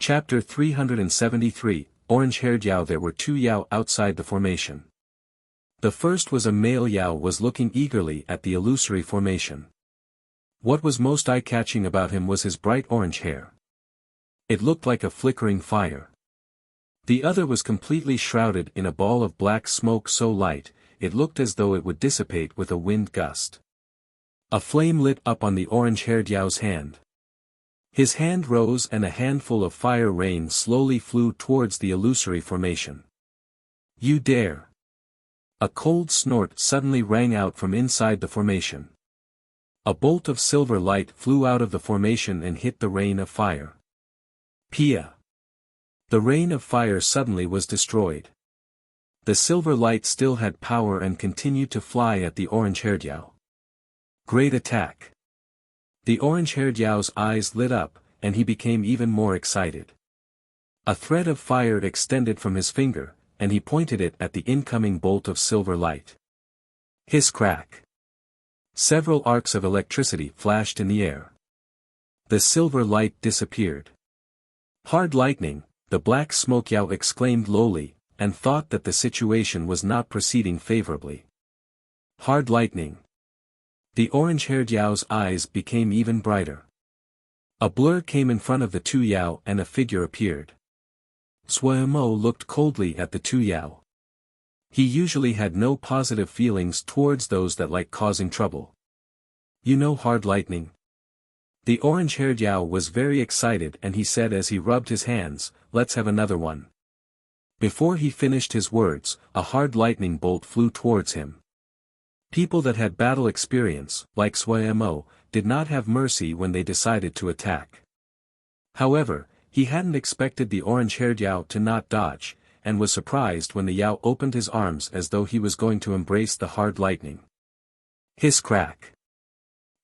Chapter 373, Orange-haired Yao. There were two Yao outside the formation. The first was a male Yao was looking eagerly at the illusory formation. What was most eye-catching about him was his bright orange hair. It looked like a flickering fire. The other was completely shrouded in a ball of black smoke so light, it looked as though it would dissipate with a wind gust. A flame lit up on the orange-haired Yao's hand. His hand rose and a handful of fire rain slowly flew towards the illusory formation. "You dare!" A cold snort suddenly rang out from inside the formation. A bolt of silver light flew out of the formation and hit the rain of fire. Pia! The rain of fire suddenly was destroyed. The silver light still had power and continued to fly at the orange-haired Yao. Great attack! The orange-haired Yao's eyes lit up, and he became even more excited. A thread of fire extended from his finger, and he pointed it at the incoming bolt of silver light. Hiss crack! Several arcs of electricity flashed in the air. The silver light disappeared. Hard lightning, the black smoke Yao exclaimed lowly, and thought that the situation was not proceeding favorably. Hard lightning! The orange-haired Yao's eyes became even brighter. A blur came in front of the two Yao and a figure appeared. Suemo looked coldly at the two Yao. He usually had no positive feelings towards those that like causing trouble. "You know hard lightning?" The orange-haired Yao was very excited and he said as he rubbed his hands, "Let's have another one." Before he finished his words, a hard lightning bolt flew towards him. People that had battle experience, like Suemo, did not have mercy when they decided to attack. However, he hadn't expected the orange-haired Yao to not dodge, and was surprised when the Yao opened his arms as though he was going to embrace the hard lightning. Hiss crack!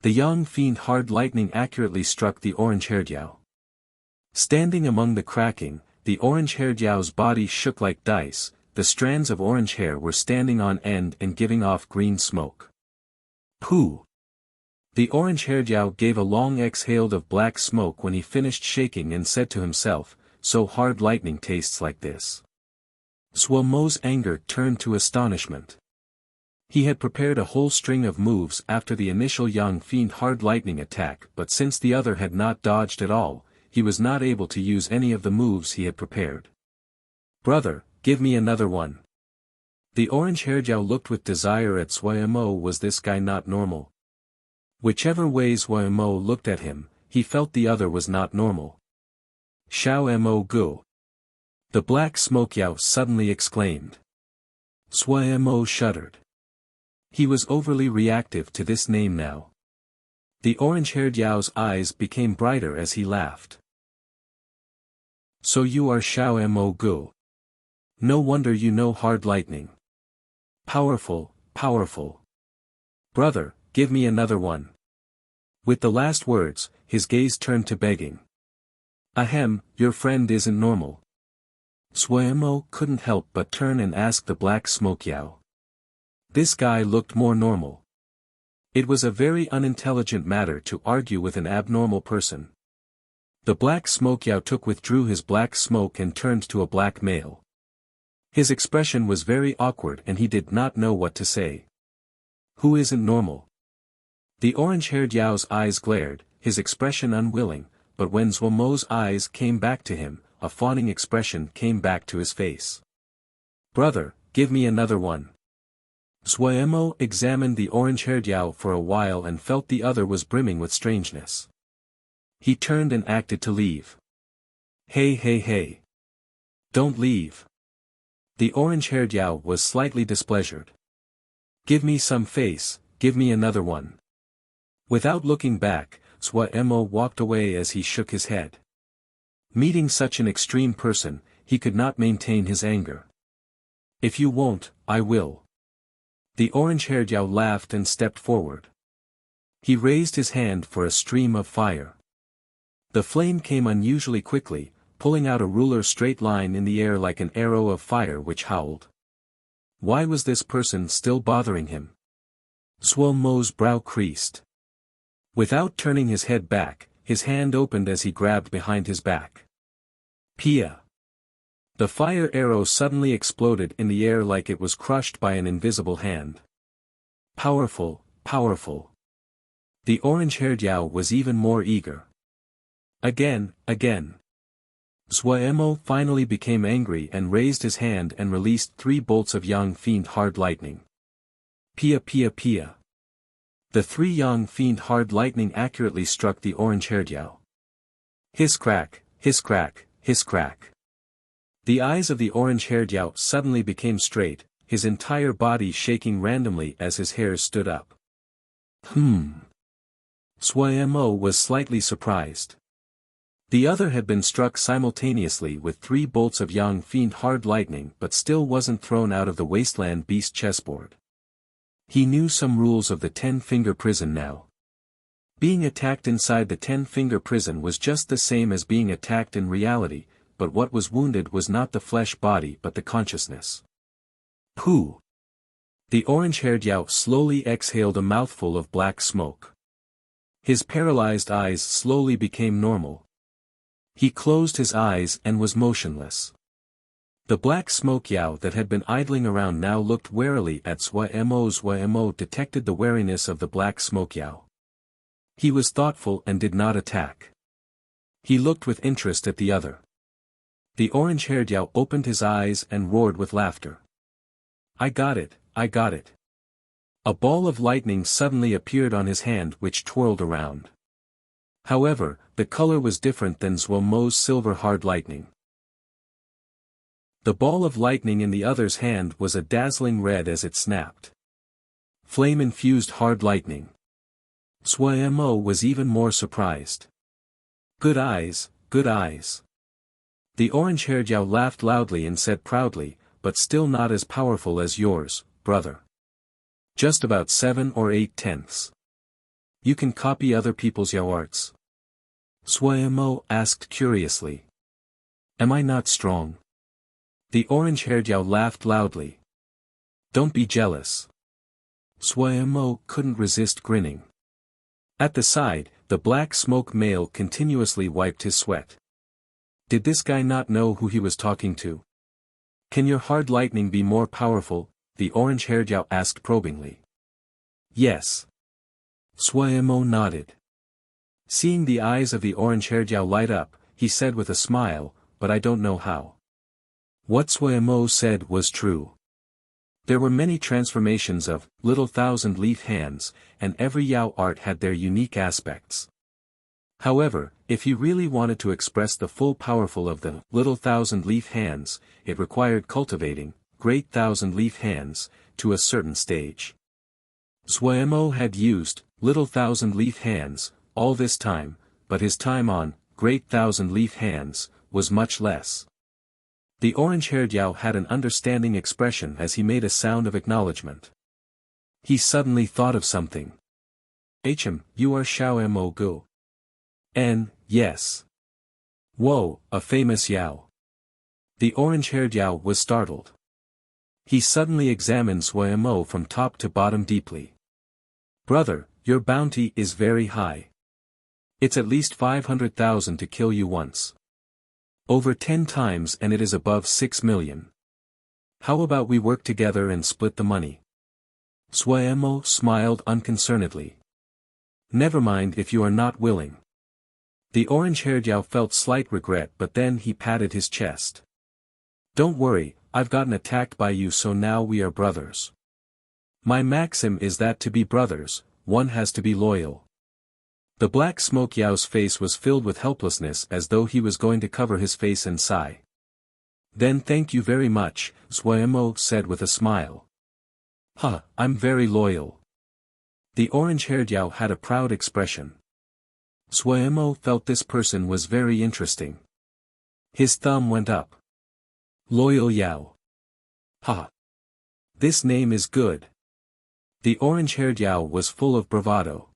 The young fiend hard lightning accurately struck the orange-haired Yao. Standing among the cracking, the orange-haired Yao's body shook like dice. The strands of orange hair were standing on end and giving off green smoke. Pooh! The orange-haired Yao gave a long exhale of black smoke when he finished shaking and said to himself, "So hard lightning tastes like this." Suemo's anger turned to astonishment. He had prepared a whole string of moves after the initial young fiend hard lightning attack, but since the other had not dodged at all, he was not able to use any of the moves he had prepared. "Brother, give me another one." The orange-haired Yao looked with desire at Suemo. Was this guy not normal? Whichever way Suemo looked at him, he felt the other was not normal. "Xiao Mo Gu!" The black smoke Yao suddenly exclaimed. Suemo shuddered. He was overly reactive to this name now. The orange-haired Yao's eyes became brighter as he laughed. "So you are Xiao Mo Gu. No wonder you know hard lightning. Powerful, powerful. Brother, give me another one." With the last words, his gaze turned to begging. "Ahem, your friend isn't normal." Suemo couldn't help but turn and ask the black smoke Yao. This guy looked more normal. It was a very unintelligent matter to argue with an abnormal person. The black smoke Yao withdrew his black smoke and turned to a black male. His expression was very awkward and he did not know what to say. Who isn't normal? The orange-haired Yao's eyes glared, his expression unwilling, but when Suemo's eyes came back to him, a fawning expression came back to his face. "Brother, give me another one." Suemo examined the orange-haired Yao for a while and felt the other was brimming with strangeness. He turned and acted to leave. "Hey hey hey! Don't leave!" The orange-haired Yao was slightly displeasured. "Give me some face, give me another one." Without looking back, Suemo walked away as he shook his head. Meeting such an extreme person, he could not maintain his anger. "If you won't, I will." The orange-haired Yao laughed and stepped forward. He raised his hand for a stream of fire. The flame came unusually quickly, pulling out a ruler straight line in the air like an arrow of fire which howled. Why was this person still bothering him? Suemo's brow creased. Without turning his head back, his hand opened as he grabbed behind his back. Pia. The fire arrow suddenly exploded in the air like it was crushed by an invisible hand. Powerful, powerful. The orange-haired Yao was even more eager. Again. Xuemo finally became angry and raised his hand and released 3 bolts of Yang Fiend Hard Lightning. Pia. The 3 Yang Fiend Hard Lightning accurately struck the orange-haired Yao. Hiss crack, hiss crack, hiss crack. The eyes of the orange-haired Yao suddenly became straight, his entire body shaking randomly as his hairs stood up. Xuemo was slightly surprised. The other had been struck simultaneously with 3 bolts of Yang Fiend Hard Lightning but still wasn't thrown out of the Wasteland Beast chessboard. He knew some rules of the 10-finger prison now. Being attacked inside the 10-finger prison was just the same as being attacked in reality, but what was wounded was not the flesh body but the consciousness. Pooh! The orange-haired Yao slowly exhaled a mouthful of black smoke. His paralyzed eyes slowly became normal. He closed his eyes and was motionless. The black smoke Yao that had been idling around now looked warily at Xuemo. Xuemo detected the wariness of the black smoke Yao. He was thoughtful and did not attack. He looked with interest at the other. The orange-haired Yao opened his eyes and roared with laughter. I got it. A ball of lightning suddenly appeared on his hand which twirled around. However, the color was different than Xuemo's silver hard lightning. The ball of lightning in the other's hand was a dazzling red as it snapped. Flame-infused hard lightning. Xuemo was even more surprised. Good eyes. The orange-haired Yao laughed loudly and said proudly, but still not as powerful as yours, brother. Just about 7 or 8/10. You can copy other people's Yao arts? Xuemo asked curiously. Am I not strong? The orange-haired Yao laughed loudly. Don't be jealous. Xuemo couldn't resist grinning. At the side, the black smoke male continuously wiped his sweat. Did this guy not know who he was talking to? Can your hard lightning be more powerful? The orange-haired Yao asked probingly. Yes. Xuemo nodded. Seeing the eyes of the orange-haired Yao light up, he said with a smile, but I don't know how. What Xuemo said was true. There were many transformations of little thousand-leaf hands, and every Yao art had their unique aspects. However, if you really wanted to express the full powerful of the little thousand-leaf hands, it required cultivating great thousand-leaf hands to a certain stage. Xuemo had used little thousand-leaf hands all this time, but his time on great thousand-leaf hands was much less. The orange-haired Yao had an understanding expression as he made a sound of acknowledgement. He suddenly thought of something. You are Xiao Mo. Yes. Whoa, a famous Yao. The orange-haired Yao was startled. He suddenly examined Xuemo from top to bottom deeply. Brother, your bounty is very high. It's at least 500,000 to kill you once. Over 10 times and it is above 6 million. How about we work together and split the money? Xuemo smiled unconcernedly. Never mind if you are not willing. The orange-haired Yao felt slight regret but then he patted his chest. Don't worry, I've gotten attacked by you so now we are brothers. My maxim is that to be brothers, one has to be loyal. The black smoke Yao's face was filled with helplessness as though he was going to cover his face and sigh. Then thank you very much, Xuemo said with a smile. I'm very loyal. The orange-haired Yao had a proud expression. Xuemo felt this person was very interesting. His thumb went up. Loyal Yao. This name is good. The orange-haired Yao was full of bravado.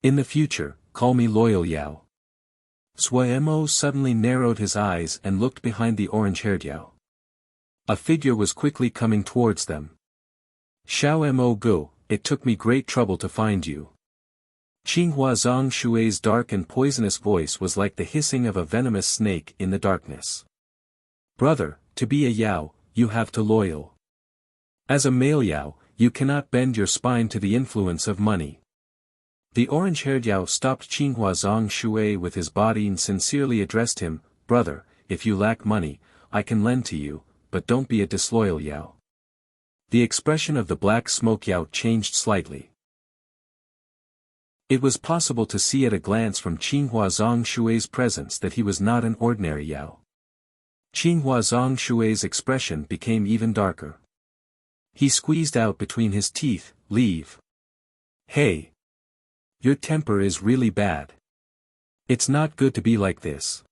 In the future, call me Loyal Yao. Xuemo suddenly narrowed his eyes and looked behind the orange-haired Yao. A figure was quickly coming towards them. Xiao Mo Gu, it took me great trouble to find you. Qinghua Zhongshui's dark and poisonous voice was like the hissing of a venomous snake in the darkness. Brother, to be a Yao, you have to loyal. As a male Yao, you cannot bend your spine to the influence of money. The orange-haired Yao stopped Qinghua Zhongshui with his body and sincerely addressed him, Brother, if you lack money, I can lend to you, but don't be a disloyal Yao. The expression of the black smoke Yao changed slightly. It was possible to see at a glance from Qinghua Zhongshui's presence that he was not an ordinary Yao. Qinghua Zhongshui's expression became even darker. He squeezed out between his teeth, Leave. Hey! Your temper is really bad. It's not good to be like this.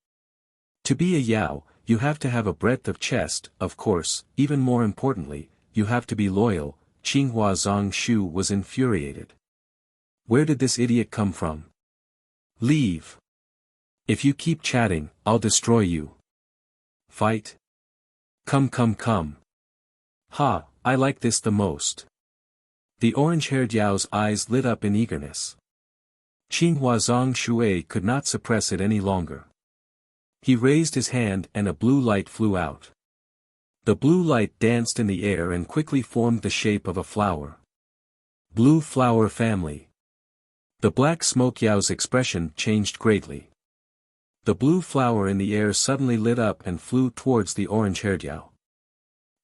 To be a Yao, you have to have a breadth of chest, of course, even more importantly, you have to be loyal. Qinghua Zhongshu was infuriated. Where did this idiot come from? Leave. If you keep chatting, I'll destroy you. Fight? Come. Ha, I like this the most. The orange-haired Yao's eyes lit up in eagerness. Qinghua Zhongshui could not suppress it any longer. He raised his hand and a blue light flew out. The blue light danced in the air and quickly formed the shape of a flower. Blue flower family. The black smoke Yao's expression changed greatly. The blue flower in the air suddenly lit up and flew towards the orange-haired Yao.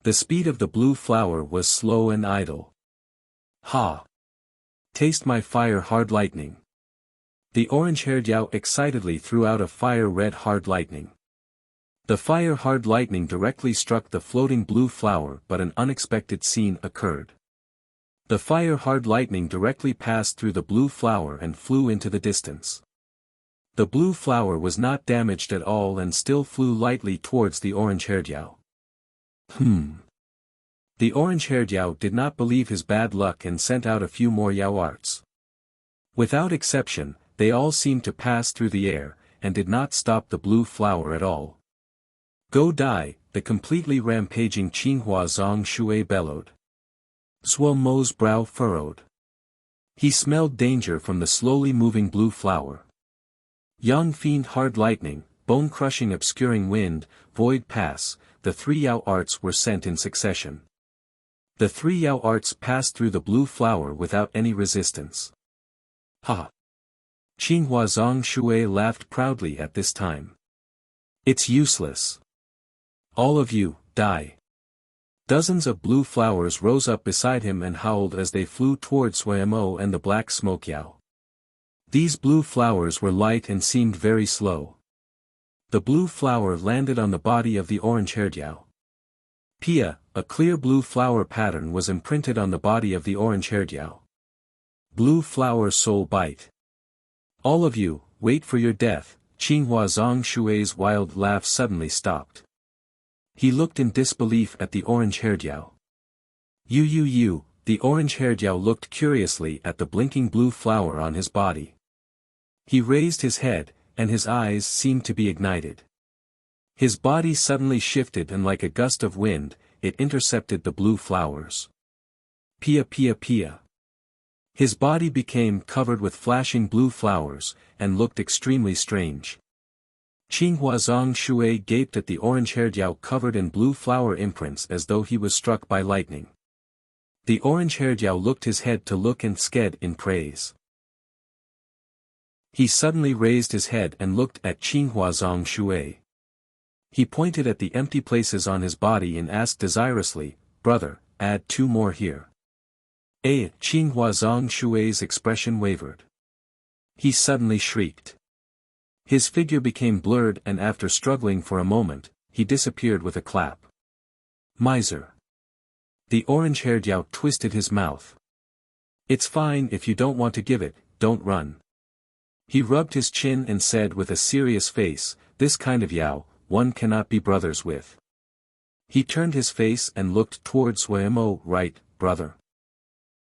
The speed of the blue flower was slow and idle. Ha! Taste my fire-hard lightning. The orange-haired Yao excitedly threw out a fire-red hard lightning. The fire-hard lightning directly struck the floating blue flower, but an unexpected scene occurred. The fire-hard lightning directly passed through the blue flower and flew into the distance. The blue flower was not damaged at all and still flew lightly towards the orange-haired Yao. The orange-haired Yao did not believe his bad luck and sent out a few more Yao arts. Without exception, they all seemed to pass through the air, and did not stop the blue flower at all. Go die, the completely rampaging Qinghua Zhongshui bellowed. Zhuo Mo's brow furrowed. He smelled danger from the slowly moving blue flower. Yang fiend hard lightning, bone-crushing obscuring wind, void pass, the 3 Yao arts were sent in succession. The 3 Yao arts passed through the blue flower without any resistance. Ha! Qinghua Zhongshui laughed proudly at this time. It's useless. All of you, die. Dozens of blue flowers rose up beside him and howled as they flew towards Suemo and the black smoke Yao. These blue flowers were light and seemed very slow. The blue flower landed on the body of the orange-haired Yao. Pia, a clear blue flower pattern was imprinted on the body of the orange-haired Yao. Blue flower soul bite. All of you, wait for your death. Qinghua Zhongshui's wild laugh suddenly stopped. He looked in disbelief at the orange-haired Yao. You, the orange-haired Yao looked curiously at the blinking blue flower on his body. He raised his head, and his eyes seemed to be ignited. His body suddenly shifted and like a gust of wind, it intercepted the blue flowers. Pia. His body became covered with flashing blue flowers, and looked extremely strange. Qinghua Zhongshui gaped at the orange-haired Yao covered in blue flower imprints as though he was struck by lightning. The orange-haired Yao looked his head to look and sked in praise. He suddenly raised his head and looked at Qinghua Zhongshui. He pointed at the empty places on his body and asked desirously, Brother, add 2 more here. Qinghua Zhongshui's expression wavered. He suddenly shrieked. His figure became blurred and after struggling for a moment, he disappeared with a clap. Miser. The orange-haired Yao twisted his mouth. It's fine if you don't want to give it, don't run. He rubbed his chin and said with a serious face, this kind of Yao, one cannot be brothers with. He turned his face and looked towards Suemo, right, brother?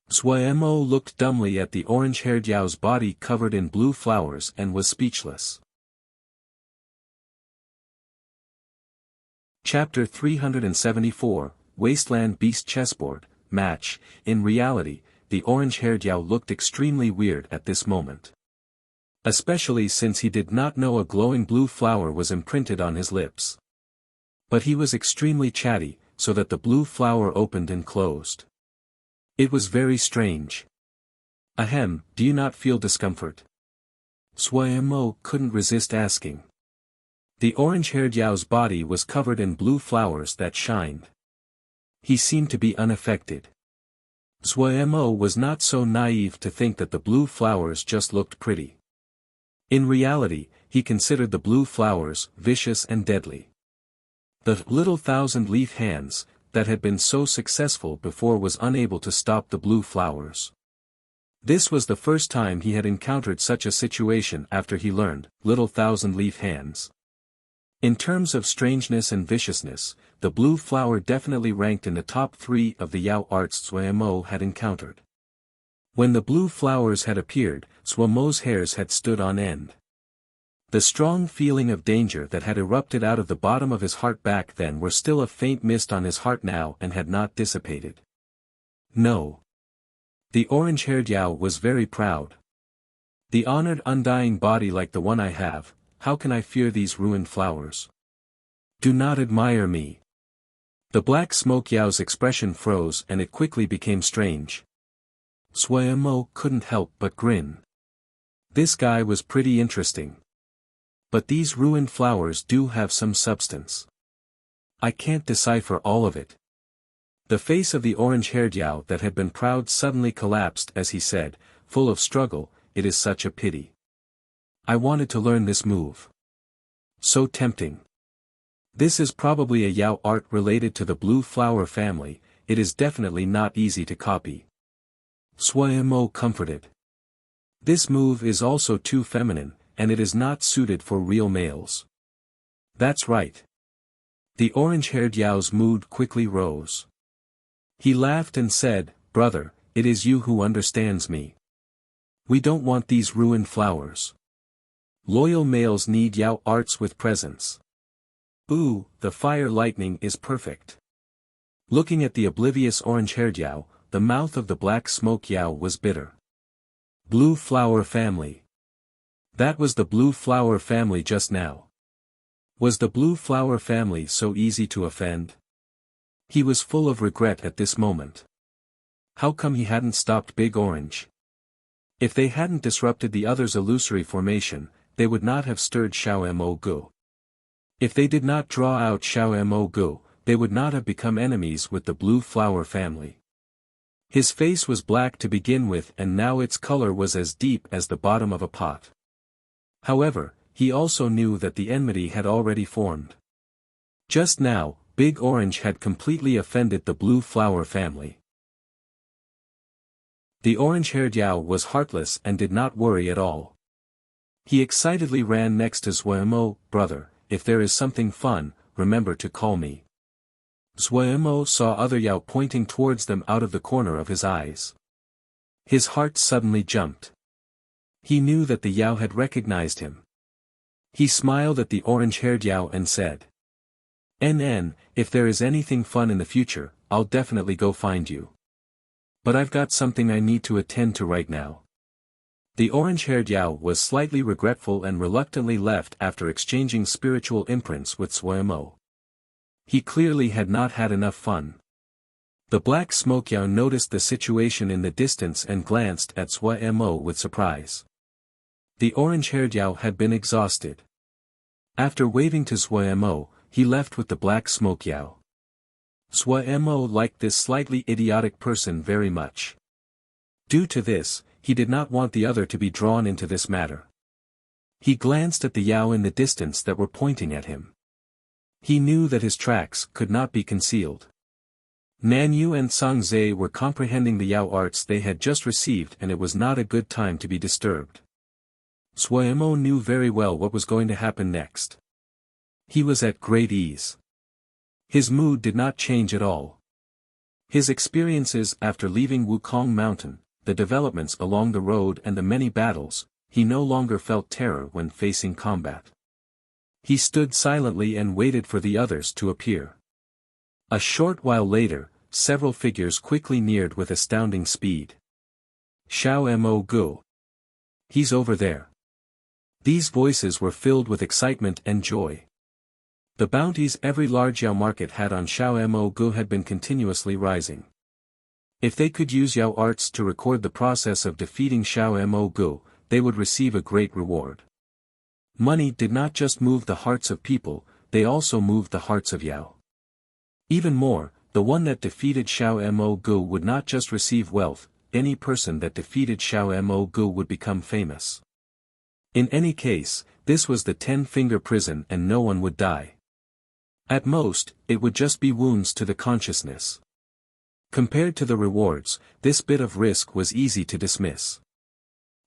Suemo looked dumbly at the orange-haired Yao's body covered in blue flowers and was speechless. Chapter 374, Wasteland Beast Chessboard, Match. In reality, the orange-haired Yao looked extremely weird at this moment. Especially since he did not know a glowing blue flower was imprinted on his lips. But he was extremely chatty, so that the blue flower opened and closed. It was very strange. Ahem, do you not feel discomfort? Suemo couldn't resist asking. The orange-haired Yao's body was covered in blue flowers that shined. He seemed to be unaffected. Suemo was not so naive to think that the blue flowers just looked pretty. In reality, he considered the blue flowers vicious and deadly. The little thousand-leaf hands, that had been so successful before, was unable to stop the blue flowers. This was the first time he had encountered such a situation after he learned little thousand-leaf hands. In terms of strangeness and viciousness, the blue flower definitely ranked in the top 3 of the Yao arts Suemo had encountered. When the blue flowers had appeared, Suemo's hairs had stood on end. The strong feeling of danger that had erupted out of the bottom of his heart back then were still a faint mist on his heart now and had not dissipated. No. The orange-haired Yao was very proud. The honored undying body like the one I have, how can I fear these ruined flowers? Do not admire me. The black smoke Yao's expression froze and it quickly became strange. Suemo couldn't help but grin. This guy was pretty interesting. But these ruined flowers do have some substance. I can't decipher all of it. The face of the orange-haired Yao that had been proud suddenly collapsed as he said, full of struggle, it is such a pity. I wanted to learn this move. So tempting. This is probably a Yao art related to the blue flower family, it is definitely not easy to copy. Suemo comforted. This move is also too feminine, and it is not suited for real males. That's right. The orange-haired Yao's mood quickly rose. He laughed and said, brother, it is you who understands me. We don't want these ruined flowers. Loyal males need Yao arts with presence. Ooh, the fire lightning is perfect. Looking at the oblivious orange-haired Yao, the mouth of the black smoke Yao was bitter. Blue flower family. That was the blue flower family just now. Was the blue flower family so easy to offend? He was full of regret at this moment. How come he hadn't stopped Big Orange? If they hadn't disrupted the other's illusory formation, they would not have stirred Xiao Mo Gu. If they did not draw out Xiao Mo Gu, they would not have become enemies with the blue flower family. His face was black to begin with and now its color was as deep as the bottom of a pot. However, he also knew that the enmity had already formed. Just now, Big Orange had completely offended the blue flower family. The orange-haired Yao was heartless and did not worry at all. He excitedly ran next to Suemo, brother, if there is something fun, remember to call me. Suemo saw other Yao pointing towards them out of the corner of his eyes. His heart suddenly jumped. He knew that the Yao had recognized him. He smiled at the orange-haired Yao and said, NN, if there is anything fun in the future, I'll definitely go find you. But I've got something I need to attend to right now. The orange-haired Yao was slightly regretful and reluctantly left after exchanging spiritual imprints with Suemo. He clearly had not had enough fun. The black smoke Yao noticed the situation in the distance and glanced at Suemo with surprise. The orange-haired Yao had been exhausted. After waving to Suemo, he left with the black smoke Yao. Suemo liked this slightly idiotic person very much. Due to this, he did not want the other to be drawn into this matter. He glanced at the Yao in the distance that were pointing at him. He knew that his tracks could not be concealed. Nanyu and Sangze were comprehending the Yao arts they had just received and it was not a good time to be disturbed. Suemo knew very well what was going to happen next. He was at great ease. His mood did not change at all. His experiences after leaving Wukong Mountain, the developments along the road and the many battles, he no longer felt terror when facing combat. He stood silently and waited for the others to appear. A short while later, several figures quickly neared with astounding speed. Xiao Mo Gu. He's over there. These voices were filled with excitement and joy. The bounties every large Yao market had on Xiao Mo Gu had been continuously rising. If they could use Yao arts to record the process of defeating Xiao Mo Gu, they would receive a great reward. Money did not just move the hearts of people, they also moved the hearts of Yao. Even more, the one that defeated Xiao Mo Gu would not just receive wealth, any person that defeated Xiao Mo Gu would become famous. In any case, this was the 10-finger prison and no one would die. At most, it would just be wounds to the consciousness. Compared to the rewards, this bit of risk was easy to dismiss.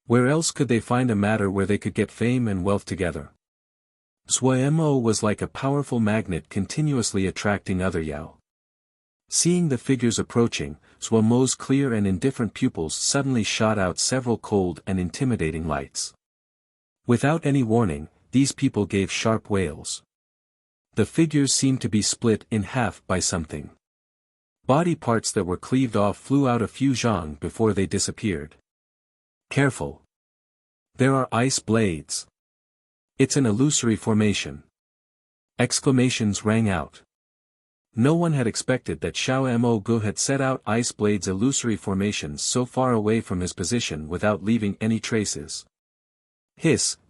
Where else could they find a matter where they could get fame and wealth together? Mo was like a powerful magnet continuously attracting other Yao. Seeing the figures approaching, Mo's clear and indifferent pupils suddenly shot out several cold and intimidating lights. Without any warning, these people gave sharp wails. The figures seemed to be split in half by something. Body parts that were cleaved off flew out a few zhang before they disappeared. Careful! There are ice blades. It's an illusory formation. Exclamations rang out. No one had expected that Xiao Mo Gu had set out ice blades illusory formations so far away from his position without leaving any traces.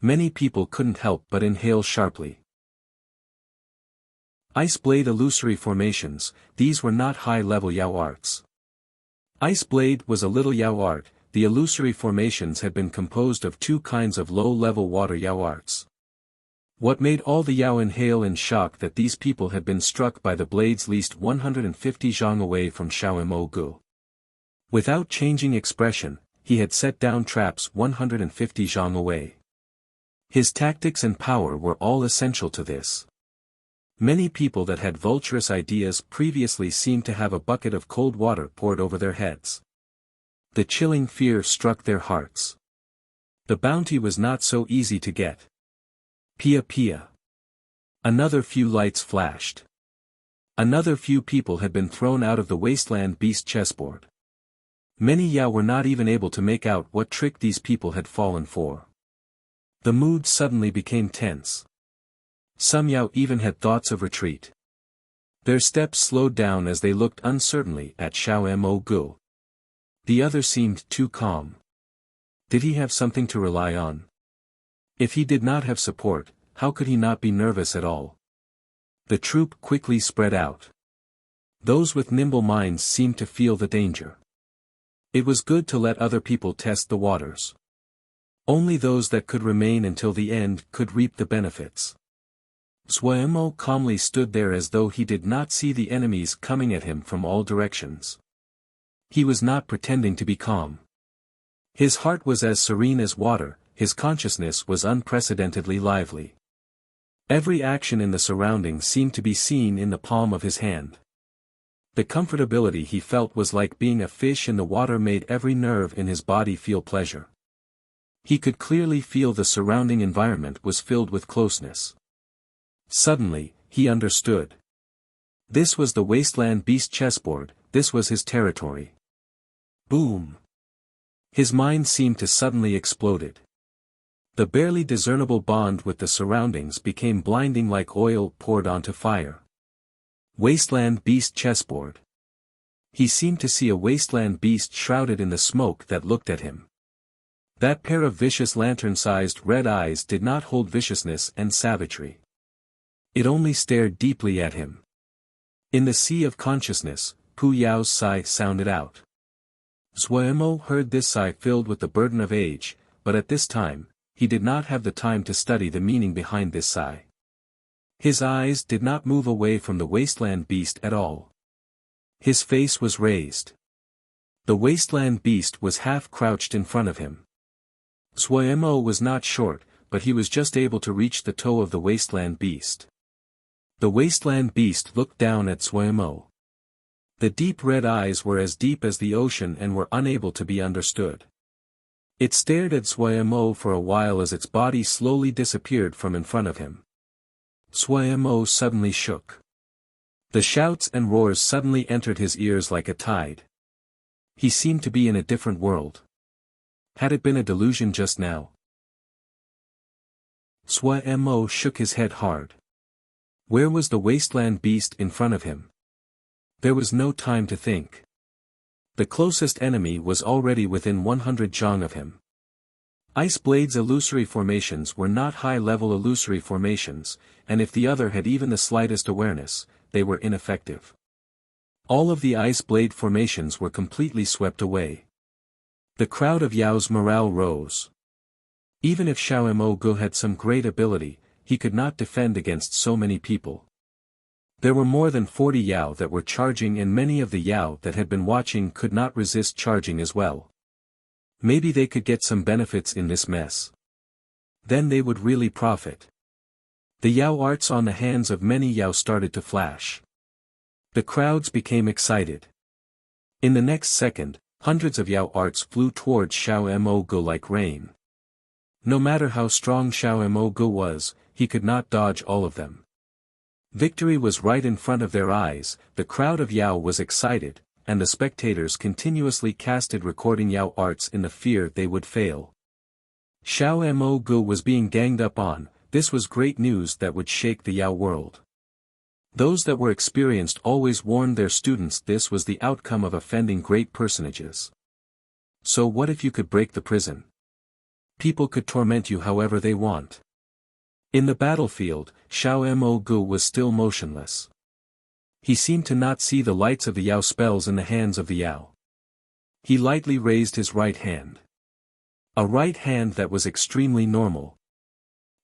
Many people couldn't help but inhale sharply. Ice blade illusory formations, these were not high-level Yao arts. Ice blade was a little Yao art, the illusory formations had been composed of two kinds of low-level water Yao arts. What made all the Yao inhale in shock that these people had been struck by the blades least 150 zhang away from Xiao Mo Gu. Without changing expression, he had set down traps 150 zhang away. His tactics and power were all essential to this. Many people that had vulturous ideas previously seemed to have a bucket of cold water poured over their heads. The chilling fear struck their hearts. The bounty was not so easy to get. Pia Pia. Another few lights flashed. Another few people had been thrown out of the wasteland beast chessboard. Many Yao were not even able to make out what trick these people had fallen for. The mood suddenly became tense. Some Yao even had thoughts of retreat. Their steps slowed down as they looked uncertainly at Xiao Mo Gu. The other seemed too calm. Did he have something to rely on? If he did not have support, how could he not be nervous at all? The troop quickly spread out. Those with nimble minds seemed to feel the danger. It was good to let other people test the waters. Only those that could remain until the end could reap the benefits. Mo calmly stood there as though he did not see the enemies coming at him from all directions. He was not pretending to be calm. His heart was as serene as water, his consciousness was unprecedentedly lively. Every action in the surroundings seemed to be seen in the palm of his hand. The comfortability he felt was like being a fish in the water made every nerve in his body feel pleasure. He could clearly feel the surrounding environment was filled with closeness. Suddenly, he understood. This was the wasteland beast chessboard, this was his territory. Boom! His mind seemed to suddenly exploded. The barely discernible bond with the surroundings became blinding like oil poured onto fire. Wasteland beast chessboard. He seemed to see a wasteland beast shrouded in the smoke that looked at him. That pair of vicious lantern-sized red eyes did not hold viciousness and savagery. It only stared deeply at him. In the sea of consciousness, Pu Yao's sigh sounded out. Mo heard this sigh filled with the burden of age, but at this time, he did not have the time to study the meaning behind this sigh. His eyes did not move away from the wasteland beast at all. His face was raised. The wasteland beast was half crouched in front of him. Mo was not short, but he was just able to reach the toe of the wasteland beast. The wasteland beast looked down at Mo. The deep red eyes were as deep as the ocean and were unable to be understood. It stared at Mo for a while as its body slowly disappeared from in front of him. Mo suddenly shook. The shouts and roars suddenly entered his ears like a tide. He seemed to be in a different world. Had it been a delusion just now? Mo shook his head hard. Where was the wasteland beast in front of him? There was no time to think. The closest enemy was already within 100 zhang of him. Ice Blade's illusory formations were not high-level illusory formations, and if the other had even the slightest awareness, they were ineffective. All of the Ice Blade formations were completely swept away. The crowd of Yao's morale rose. Even if Mo had some great ability, he could not defend against so many people. There were more than 40 Yao that were charging, and many of the Yao that had been watching could not resist charging as well. Maybe they could get some benefits in this mess. Then they would really profit. The Yao arts on the hands of many Yao started to flash. The crowds became excited. In the next second, hundreds of Yao arts flew towards Mo like rain. No matter how strong Mo was, he could not dodge all of them. Victory was right in front of their eyes, the crowd of Yao was excited, and the spectators continuously casted recording Yao arts in the fear they would fail. Mo was being ganged up on. This was great news that would shake the Yao world. Those that were experienced always warned their students this was the outcome of offending great personages. So what if you could break the prison? People could torment you however they want. In the battlefield, Mo was still motionless. He seemed to not see the lights of the Yao spells in the hands of the Yao. He lightly raised his right hand. A right hand that was extremely normal.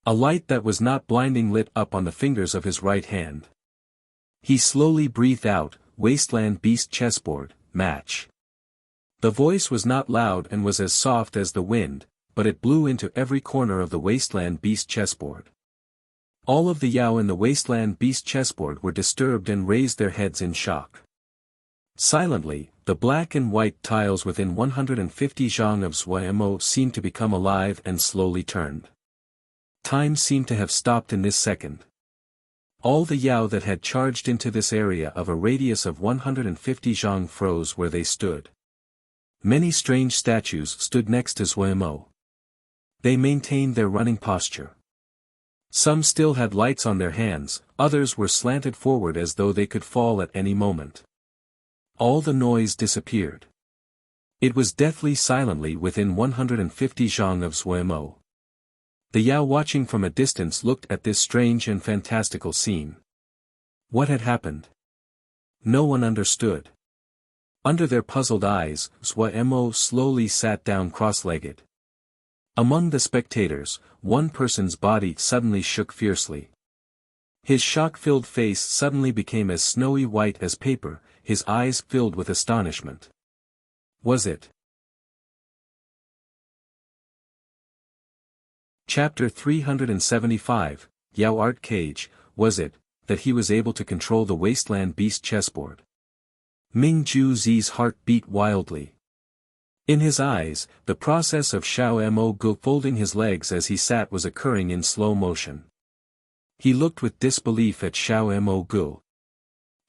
A light that was not blinding lit up on the fingers of his right hand. He slowly breathed out, Wasteland Beast Chessboard, match. The voice was not loud and was as soft as the wind, but it blew into every corner of the Wasteland Beast chessboard. All of the Yao in the Wasteland Beast chessboard were disturbed and raised their heads in shock. Silently, the black and white tiles within 150 zhang of Mo seemed to become alive and slowly turned. Time seemed to have stopped in this second. All the Yao that had charged into this area of a radius of 150 zhang froze where they stood. Many strange statues stood next to Mo. They maintained their running posture. Some still had lights on their hands, others were slanted forward as though they could fall at any moment. All the noise disappeared. It was deathly silently within 150 zhang of Mo. The Yao watching from a distance looked at this strange and fantastical scene. What had happened? No one understood. Under their puzzled eyes, Mo slowly sat down cross-legged. Among the spectators, one person's body suddenly shook fiercely. His shock-filled face suddenly became as snowy white as paper, his eyes filled with astonishment. Was it? Chapter 375, Yao Art Cage, was it, that he was able to control the Wasteland Beast chessboard? Ming Ju Zi's heart beat wildly. In his eyes, the process of Mo folding his legs as he sat was occurring in slow motion. He looked with disbelief at Mo.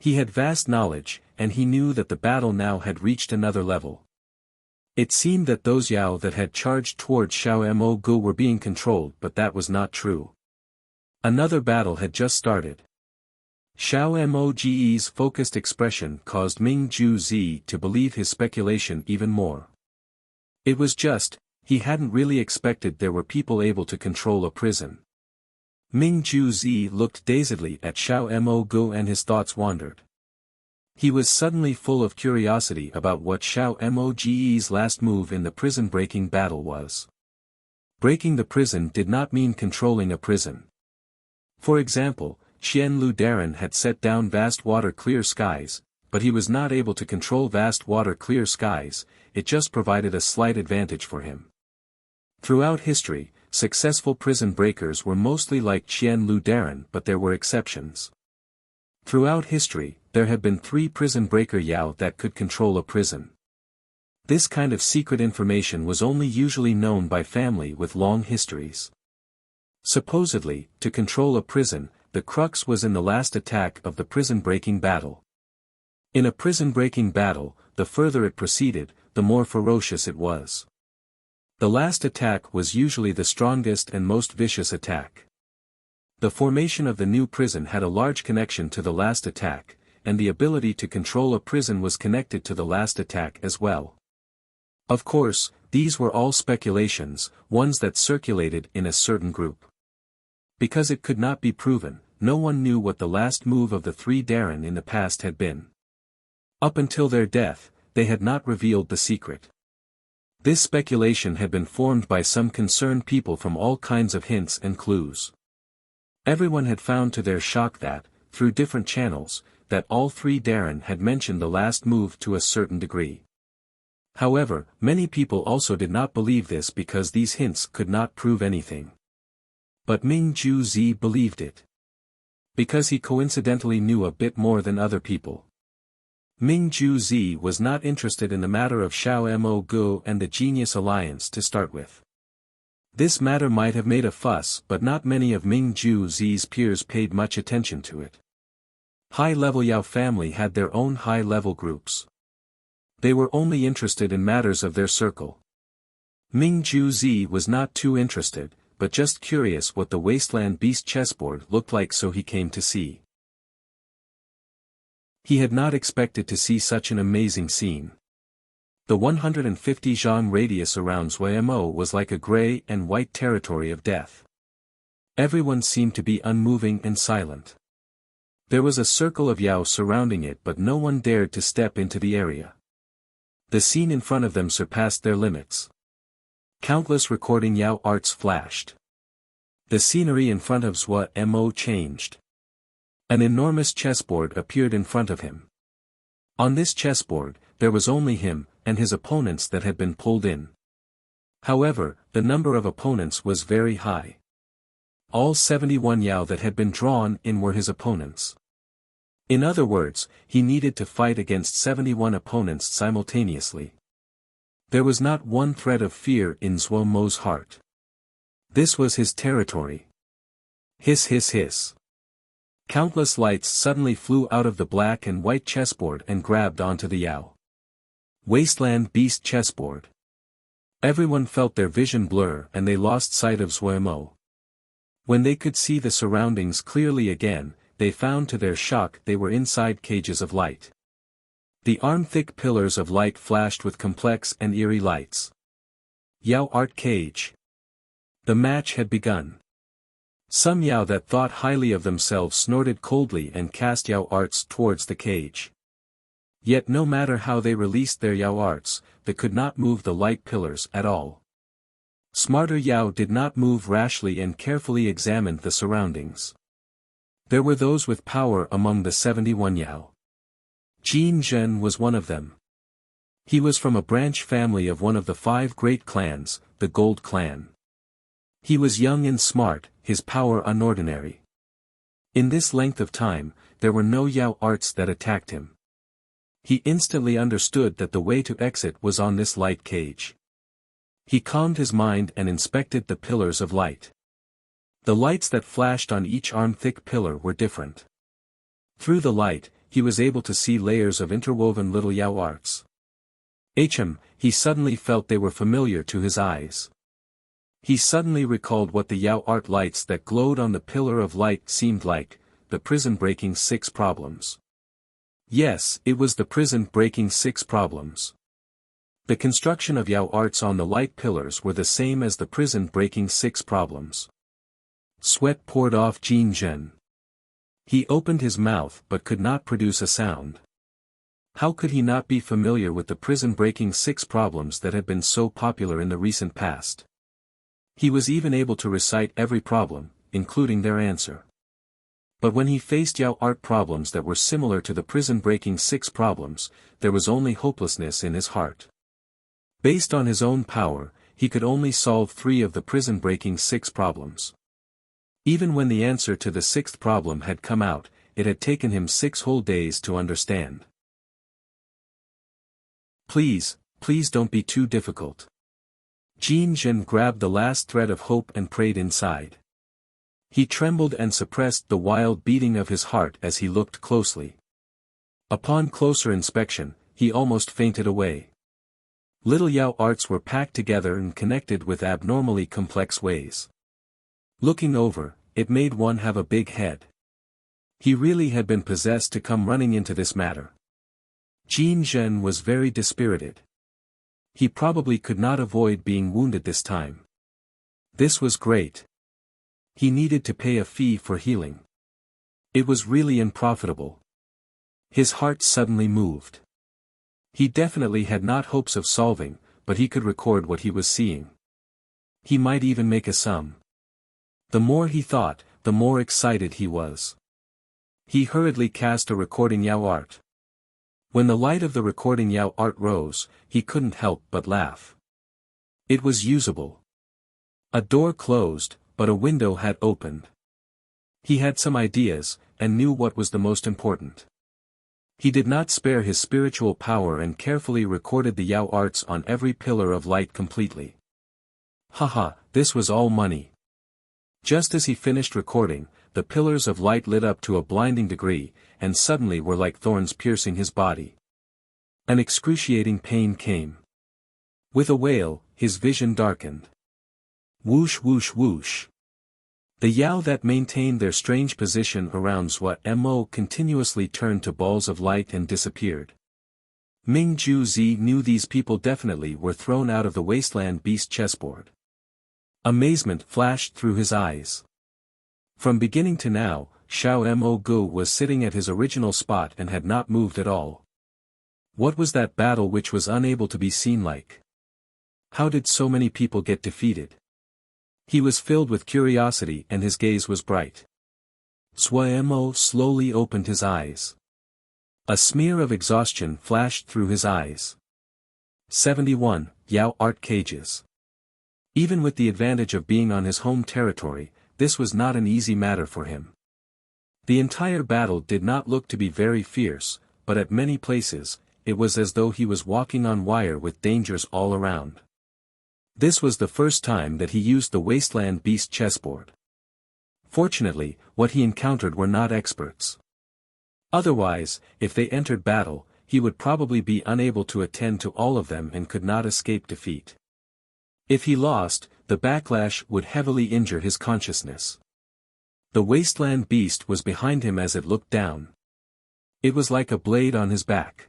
He had vast knowledge, and he knew that the battle now had reached another level. It seemed that those Yao that had charged towards Mo were being controlled, but that was not true. Another battle had just started. Mo's focused expression caused Ming Ju Zi to believe his speculation even more. It was just, he hadn't really expected there were people able to control a prison. Ming Ju Zi looked dazedly at Mo and his thoughts wandered. He was suddenly full of curiosity about what Mo's last move in the prison-breaking battle was. Breaking the prison did not mean controlling a prison. For example, Qian Lu Darren had set down vast water clear skies, but he was not able to control vast water clear skies, it just provided a slight advantage for him. Throughout history, successful prison breakers were mostly like Qian Lu Darren, but there were exceptions. Throughout history, there have been 3 prison breaker Yao that could control a prison. This kind of secret information was only usually known by family with long histories. Supposedly, to control a prison, the crux was in the last attack of the prison-breaking battle. In a prison-breaking battle, the further it proceeded, the more ferocious it was. The last attack was usually the strongest and most vicious attack. The formation of the new prison had a large connection to the last attack, and the ability to control a prison was connected to the last attack as well. Of course, these were all speculations, ones that circulated in a certain group. Because it could not be proven, no one knew what the last move of the three Darren in the past had been. Up until their death, they had not revealed the secret. This speculation had been formed by some concerned people from all kinds of hints and clues. Everyone had found to their shock that, through different channels, that all three Darren had mentioned the last move to a certain degree. However, many people also did not believe this because these hints could not prove anything. But Ming Ju Zi believed it. Because he coincidentally knew a bit more than other people. Ming Ju Zi was not interested in the matter of Xiao Mo Gu and the Genius Alliance to start with. This matter might have made a fuss, but not many of Ming Ju Zi's peers paid much attention to it. High-level Yao family had their own high-level groups. They were only interested in matters of their circle. Ming Ju Zi was not too interested, but just curious what the Wasteland Beast chessboard looked like, so he came to see. He had not expected to see such an amazing scene. The 150 zhang radius around Zuimo was like a gray and white territory of death. Everyone seemed to be unmoving and silent. There was a circle of Yao surrounding it, but no one dared to step into the area. The scene in front of them surpassed their limits. Countless recording Yao arts flashed. The scenery in front of Zuimo changed. An enormous chessboard appeared in front of him. On this chessboard, there was only him, and his opponents that had been pulled in. However, the number of opponents was very high. All 71 Yao that had been drawn in were his opponents. In other words, he needed to fight against 71 opponents simultaneously. There was not one thread of fear in Zuomo's heart. This was his territory. Hiss hiss hiss. Countless lights suddenly flew out of the black and white chessboard and grabbed onto the Yao. Wasteland Beast chessboard. Everyone felt their vision blur and they lost sight of Zuimo. When they could see the surroundings clearly again, they found to their shock they were inside cages of light. The arm-thick pillars of light flashed with complex and eerie lights. Yao Art Cage. The match had begun. Some Yao that thought highly of themselves snorted coldly and cast Yao arts towards the cage. Yet no matter how they released their Yao arts, they could not move the light pillars at all. Smarter Yao did not move rashly and carefully examined the surroundings. There were those with power among the 71 Yao. Jin Zhen was one of them. He was from a branch family of one of the 5 great clans, the Gold Clan. He was young and smart, his power unordinary. In this length of time, there were no Yao arts that attacked him. He instantly understood that the way to exit was on this light cage. He calmed his mind and inspected the pillars of light. The lights that flashed on each arm-thick pillar were different. Through the light, he was able to see layers of interwoven little Yao arts. He suddenly felt they were familiar to his eyes. He suddenly recalled what the Yao art lights that glowed on the pillar of light seemed like, the prison-breaking 6 problems. Yes, it was the prison-breaking 6 problems. The construction of Yao arts on the light pillars were the same as the prison-breaking 6 problems. Sweat poured off Jin Zhen. He opened his mouth but could not produce a sound. How could he not be familiar with the prison-breaking 6 problems that had been so popular in the recent past? He was even able to recite every problem, including their answer. But when he faced Yao art problems that were similar to the prison-breaking 6 problems, there was only hopelessness in his heart. Based on his own power, he could only solve 3 of the prison-breaking 6 problems. Even when the answer to the 6th problem had come out, it had taken him 6 whole days to understand. Please don't be too difficult. Jin Zhen grabbed the last thread of hope and prayed inside. He trembled and suppressed the wild beating of his heart as he looked closely. Upon closer inspection, he almost fainted away. Little Yao arts were packed together and connected with abnormally complex ways. Looking over, it made one have a big head. He really had been possessed to come running into this matter. Jin Zhen was very dispirited. He probably could not avoid being wounded this time. This was great. He needed to pay a fee for healing. It was really unprofitable. His heart suddenly moved. He definitely had not hopes of solving, but he could record what he was seeing. He might even make a sum. The more he thought, the more excited he was. He hurriedly cast a recording Yao art. When the light of the recording Yao art rose, he couldn't help but laugh. It was usable. A door closed, but a window had opened. He had some ideas, and knew what was the most important. He did not spare his spiritual power and carefully recorded the Yao arts on every pillar of light completely. Haha, this was all money. Just as he finished recording, the pillars of light lit up to a blinding degree, and suddenly were like thorns piercing his body. An excruciating pain came. With a wail, his vision darkened. Whoosh whoosh whoosh. The Yao that maintained their strange position around Zhuo Mo continuously turned to balls of light and disappeared. Ming Ju Zi knew these people definitely were thrown out of the wasteland beast chessboard. Amazement flashed through his eyes. From beginning to now, Xiao Mo Gu was sitting at his original spot and had not moved at all. What was that battle which was unable to be seen like? How did so many people get defeated? He was filled with curiosity and his gaze was bright. Zhuo Mo slowly opened his eyes. A smear of exhaustion flashed through his eyes. 71. Yao Art Cages. Even with the advantage of being on his home territory, this was not an easy matter for him. The entire battle did not look to be very fierce, but at many places, it was as though he was walking on wire with dangers all around. This was the first time that he used the wasteland beast chessboard. Fortunately, what he encountered were not experts. Otherwise, if they entered battle, he would probably be unable to attend to all of them and could not escape defeat. If he lost, the backlash would heavily injure his consciousness. The wasteland beast was behind him as it looked down. It was like a blade on his back.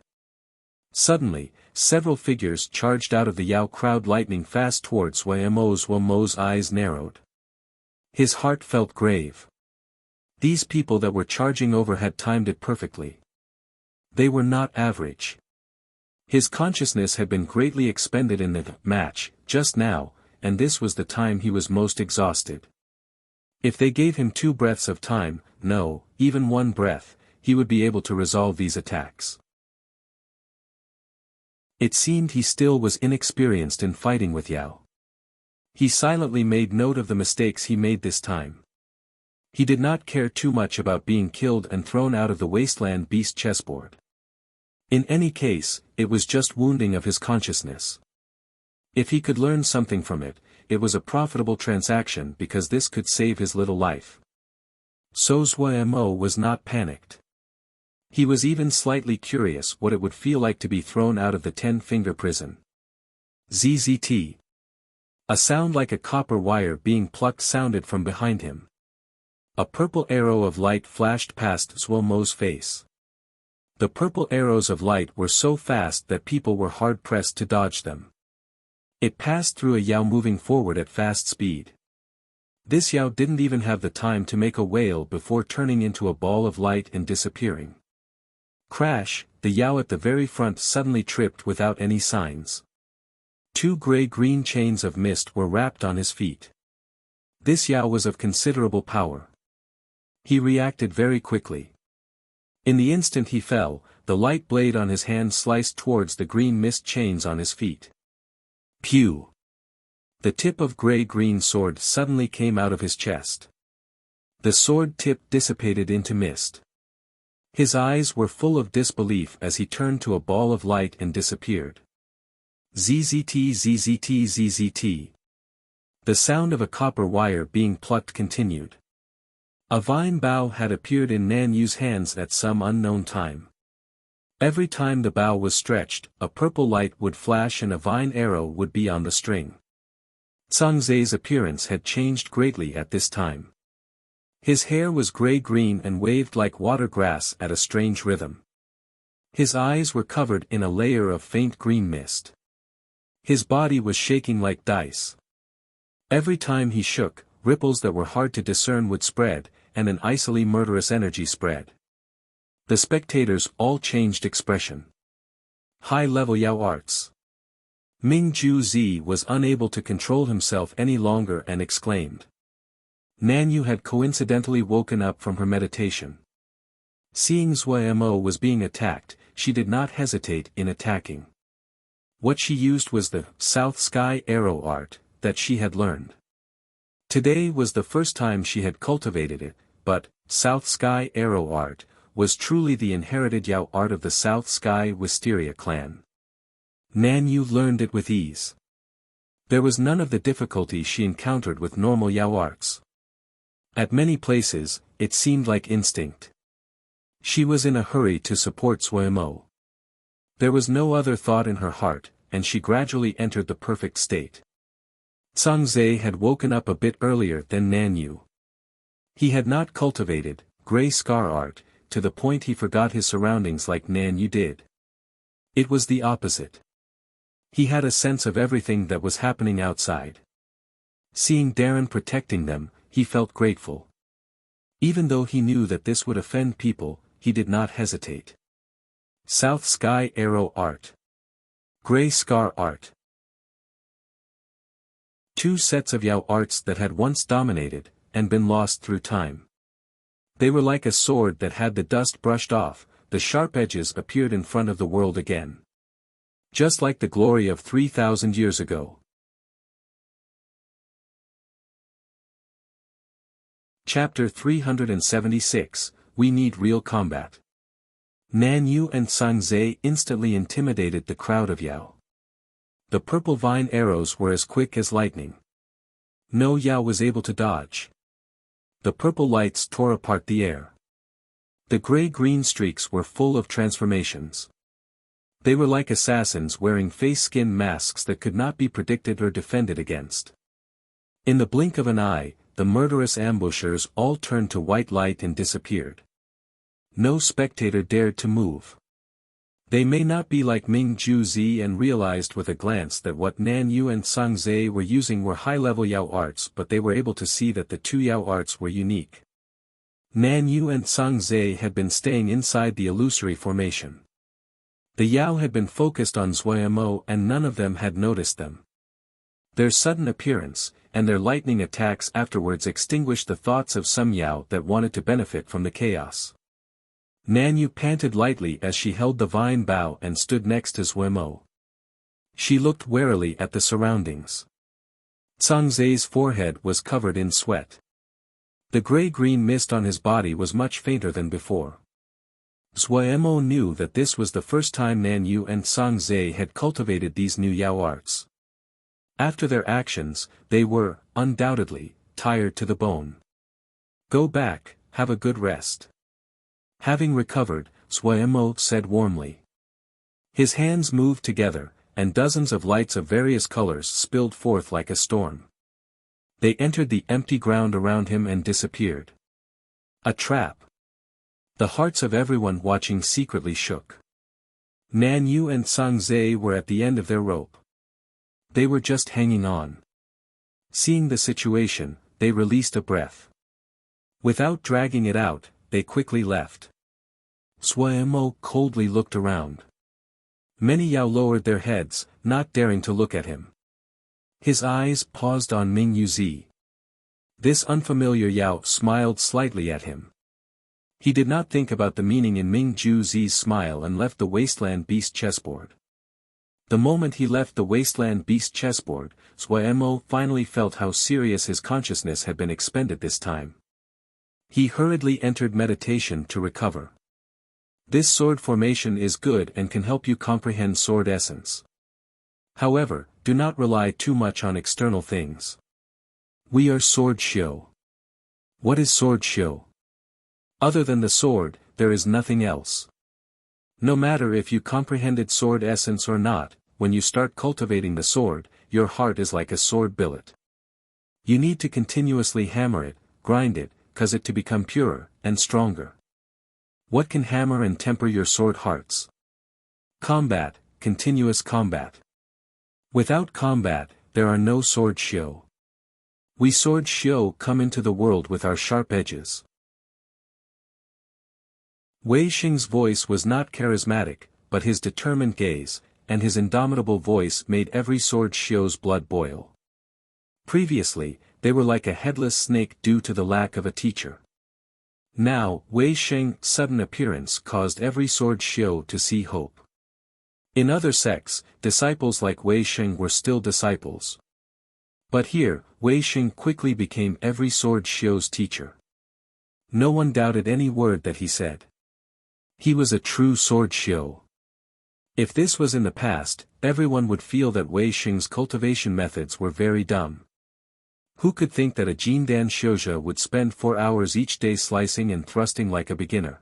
Suddenly, several figures charged out of the Yao crowd lightning fast towards Zhuo Mo's eyes narrowed. His heart felt grave. These people that were charging over had timed it perfectly. They were not average. His consciousness had been greatly expended in the match, just now, and this was the time he was most exhausted. If they gave him 2 breaths of time, no, even 1 breath, he would be able to resolve these attacks. It seemed he still was inexperienced in fighting with Yao. He silently made note of the mistakes he made this time. He did not care too much about being killed and thrown out of the wasteland beast chessboard. In any case, it was just wounding of his consciousness. If he could learn something from it, it was a profitable transaction because this could save his little life. So Zhuo Mo was not panicked. He was even slightly curious what it would feel like to be thrown out of the 10-finger prison. ZZT. A sound like a copper wire being plucked sounded from behind him. A purple arrow of light flashed past Zhuo Mo's face. The purple arrows of light were so fast that people were hard-pressed to dodge them. It passed through a Yao moving forward at fast speed. This Yao didn't even have the time to make a wail before turning into a ball of light and disappearing. Crash, the Yao at the very front suddenly tripped without any signs. 2 gray-green chains of mist were wrapped on his feet. This Yao was of considerable power. He reacted very quickly. In the instant he fell, the light blade on his hand sliced towards the green mist chains on his feet. Pew! The tip of gray-green sword suddenly came out of his chest. The sword tip dissipated into mist. His eyes were full of disbelief as he turned to a ball of light and disappeared. ZZT ZZT ZZT. The sound of a copper wire being plucked continued. A vine bough had appeared in Nan Yu's hands at some unknown time. Every time the bow was stretched, a purple light would flash and a vine arrow would be on the string. Xianxia's appearance had changed greatly at this time. His hair was gray-green and waved like water grass at a strange rhythm. His eyes were covered in a layer of faint green mist. His body was shaking like dice. Every time he shook, ripples that were hard to discern would spread, and an icily murderous energy spread. The spectators all changed expression. High-level Yao arts. Ming Ju was unable to control himself any longer and exclaimed. Nanyu had coincidentally woken up from her meditation. Seeing Zuo was being attacked, she did not hesitate in attacking. What she used was the South Sky Arrow art that she had learned. Today was the first time she had cultivated it, but South Sky Arrow art was truly the inherited Yao art of the South Sky Wisteria clan. Nanyu learned it with ease. There was none of the difficulty she encountered with normal Yao arts. At many places, it seemed like instinct. She was in a hurry to support Zuo. There was no other thought in her heart, and she gradually entered the perfect state. Xianxia had woken up a bit earlier than Nanyu. He had not cultivated gray scar art, to the point he forgot his surroundings like Nanyu did. It was the opposite. He had a sense of everything that was happening outside. Seeing Darren protecting them, he felt grateful. Even though he knew that this would offend people, he did not hesitate. South Sky Arrow art. Gray Scar art. Two sets of Yao arts that had once dominated, and been lost through time. They were like a sword that had the dust brushed off, the sharp edges appeared in front of the world again. Just like the glory of 3,000 years ago. Chapter 376, We Need Real Combat. Nanyu and Xianxia instantly intimidated the crowd of Yao. The purple vine arrows were as quick as lightning. No Yao was able to dodge. The purple lights tore apart the air. The gray-green streaks were full of transformations. They were like assassins wearing face-skin masks that could not be predicted or defended against. In the blink of an eye, the murderous ambushers all turned to white light and disappeared. No spectator dared to move. They may not be like Ming Ju and realized with a glance that what Nanyu and Xianxia were using were high-level Yao arts, but they were able to see that the two Yao arts were unique. Nanyu and Xianxia had been staying inside the illusory formation. The Yao had been focused on Zuo and none of them had noticed them. Their sudden appearance, and their lightning attacks afterwards extinguished the thoughts of some Yao that wanted to benefit from the chaos. Nanyu panted lightly as she held the vine bough and stood next to Zuo. She looked warily at the surroundings. Xianxia's forehead was covered in sweat. The gray-green mist on his body was much fainter than before. Zuo knew that this was the first time Nanyu and Xianxia had cultivated these new Yao arts. After their actions, they were, undoubtedly, tired to the bone. Go back, have a good rest. Having recovered, Zuo said warmly. His hands moved together, and dozens of lights of various colors spilled forth like a storm. They entered the empty ground around him and disappeared. A trap. The hearts of everyone watching secretly shook. Nanyu and Xianxia were at the end of their rope. They were just hanging on. Seeing the situation, they released a breath. Without dragging it out, they quickly left. Zuo coldly looked around. Many Yao lowered their heads, not daring to look at him. His eyes paused on Ming Yu. This unfamiliar Yao smiled slightly at him. He did not think about the meaning in Ming Ju's smile and left the Wasteland Beast chessboard. The moment he left the Wasteland Beast chessboard, Zuo finally felt how serious his consciousness had been expended this time. He hurriedly entered meditation to recover. This sword formation is good and can help you comprehend sword essence. However, do not rely too much on external things. We are sword shio. What is sword shio? Other than the sword, there is nothing else. No matter if you comprehended sword essence or not, when you start cultivating the sword, your heart is like a sword billet. You need to continuously hammer it, grind it, cause it to become purer, and stronger. What can hammer and temper your sword hearts? Combat, continuous combat. Without combat, there are no sword shio. We sword shio come into the world with our sharp edges. Wei Xing's voice was not charismatic, but his determined gaze, and his indomitable voice made every sword shio's blood boil. Previously, they were like a headless snake due to the lack of a teacher. Now, Wei Xing's sudden appearance caused every sword shio to see hope. In other sects, disciples like Wei Xing were still disciples. But here, Wei Xing quickly became every sword shio's teacher. No one doubted any word that he said. He was a true sword shio. If this was in the past, everyone would feel that Wei Xing's cultivation methods were very dumb. Who could think that a Jindan Shouja would spend 4 hours each day slicing and thrusting like a beginner?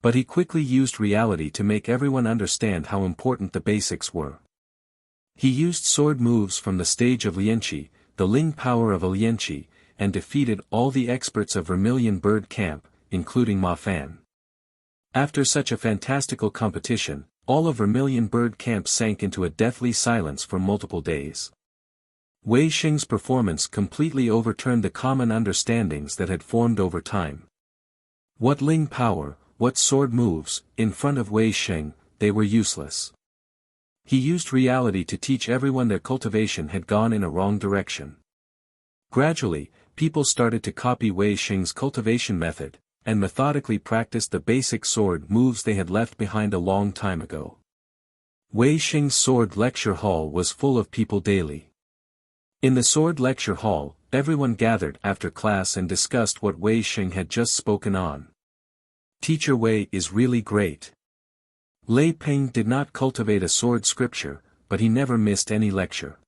But he quickly used reality to make everyone understand how important the basics were. He used sword moves from the stage of Lianqi, the Ling power of a Lianqi, and defeated all the experts of Vermilion Bird Camp, including Ma Fan. After such a fantastical competition, all of Vermilion Bird Camp sank into a deathly silence for multiple days. Wei Xing's performance completely overturned the common understandings that had formed over time. What Ling power, what sword moves, in front of Wei Xing, they were useless. He used reality to teach everyone that cultivation had gone in a wrong direction. Gradually, people started to copy Wei Xing's cultivation method, and methodically practiced the basic sword moves they had left behind a long time ago. Wei Xing's sword lecture hall was full of people daily. In the sword lecture hall, everyone gathered after class and discussed what Wei Xing had just spoken on. Teacher Wei is really great. Lei Ping did not cultivate a sword scripture, but he never missed any lecture.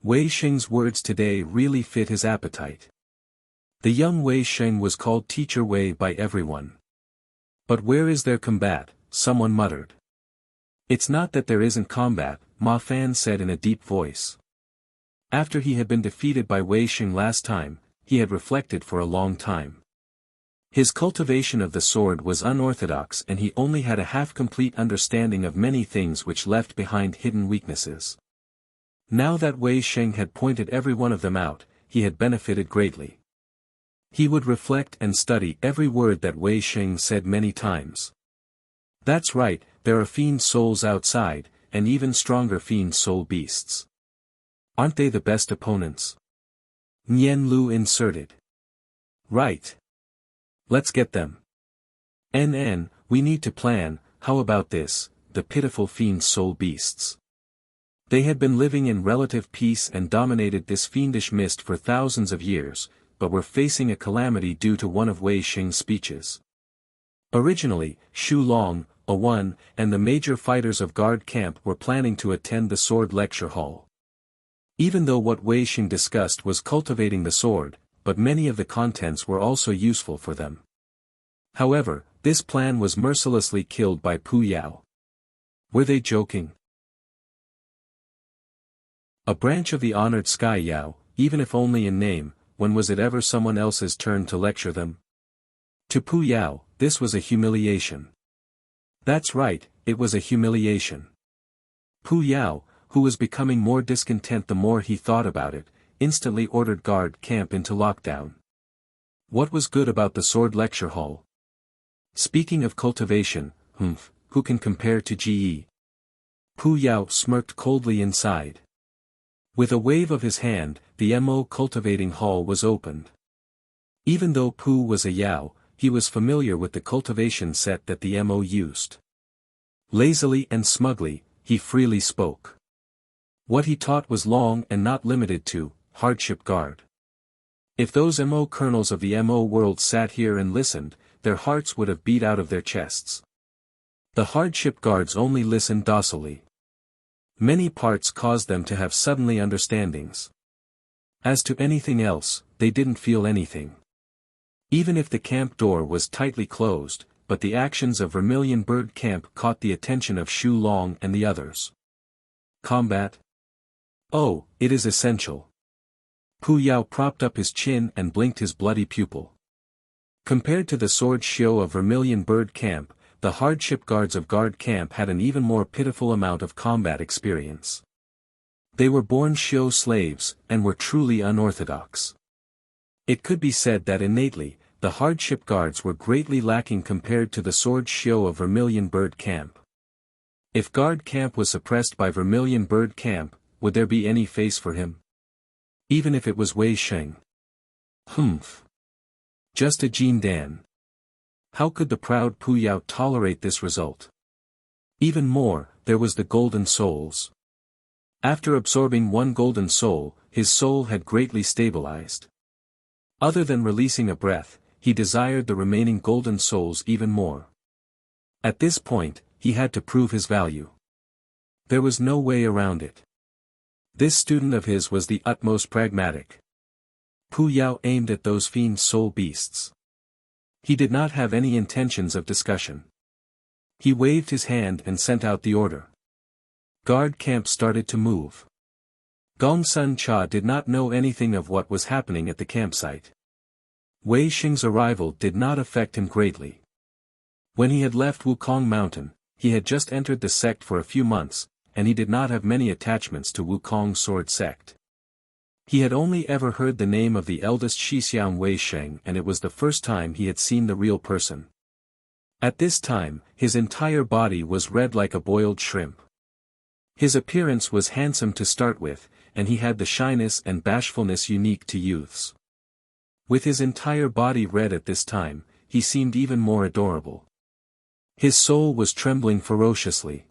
Wei Xing's words today really fit his appetite. The young Wei Xing was called Teacher Wei by everyone. But where is their combat? Someone muttered. It's not that there isn't combat, Ma Fan said in a deep voice. After he had been defeated by Wei Xing last time, he had reflected for a long time. His cultivation of the sword was unorthodox and he only had a half-complete understanding of many things which left behind hidden weaknesses. Now that Wei Xing had pointed every one of them out, he had benefited greatly. He would reflect and study every word that Wei Xing said many times. That's right, there are fiend souls outside, and even stronger fiend soul beasts. Aren't they the best opponents? Nian Lu inserted. Right. Let's get them. We need to plan, how about this, the pitiful fiend soul beasts. They had been living in relative peace and dominated this fiendish mist for thousands of years, but were facing a calamity due to one of Wei Xing's speeches. Originally, Xu Long, Awan, and the major fighters of Guard Camp were planning to attend the sword lecture hall. Even though what Wei Xing discussed was cultivating the sword, but many of the contents were also useful for them. However, this plan was mercilessly killed by Pu Yao. Were they joking? A branch of the honored Sky Yao, even if only in name, when was it ever someone else's turn to lecture them? To Pu Yao, this was a humiliation. That's right, it was a humiliation. Pu Yao, who was becoming more discontent the more he thought about it, instantly ordered Guard Camp into lockdown. What was good about the sword lecture hall? Speaking of cultivation, who can compare to Ji? Pu Yao smirked coldly inside. With a wave of his hand, the Mo cultivating hall was opened. Even though Pu was a Yao, he was familiar with the cultivation set that the Mo used. Lazily and smugly, he freely spoke. What he taught was long and not limited to hardship guard. If those Mo colonels of the Mo world sat here and listened, their hearts would have beat out of their chests. The hardship guards only listened docilely. Many parts caused them to have suddenly understandings. As to anything else, they didn't feel anything. Even if the camp door was tightly closed, but the actions of Vermilion Bird Camp caught the attention of Shu Long and the others. Combat? Oh, it is essential. Pu Yao propped up his chin and blinked his bloody pupil. Compared to the sword show of Vermilion Bird Camp, the hardship guards of Guard Camp had an even more pitiful amount of combat experience. They were born show slaves, and were truly unorthodox. It could be said that innately, the hardship guards were greatly lacking compared to the sword show of Vermilion Bird Camp. If Guard Camp was suppressed by Vermilion Bird Camp, would there be any face for him? Even if it was Wei Sheng. Humph. Just a Jin Dan. How could the proud Pu Yao tolerate this result? Even more, there was the golden souls. After absorbing one golden soul, his soul had greatly stabilized. Other than releasing a breath, he desired the remaining golden souls even more. At this point, he had to prove his value. There was no way around it. This student of his was the utmost pragmatic. Pu Yao aimed at those fiend soul beasts. He did not have any intentions of discussion. He waved his hand and sent out the order. Guard Camp started to move. Gongsun Cha did not know anything of what was happening at the campsite. Wei Sheng's arrival did not affect him greatly. When he had left Wukong Mountain, he had just entered the sect for a few months, and he did not have many attachments to Wukong Sword Sect. He had only ever heard the name of the eldest Shixiang Wei Sheng, and it was the first time he had seen the real person. At this time, his entire body was red like a boiled shrimp. His appearance was handsome to start with, and he had the shyness and bashfulness unique to youths. With his entire body red at this time, he seemed even more adorable. His soul was trembling ferociously.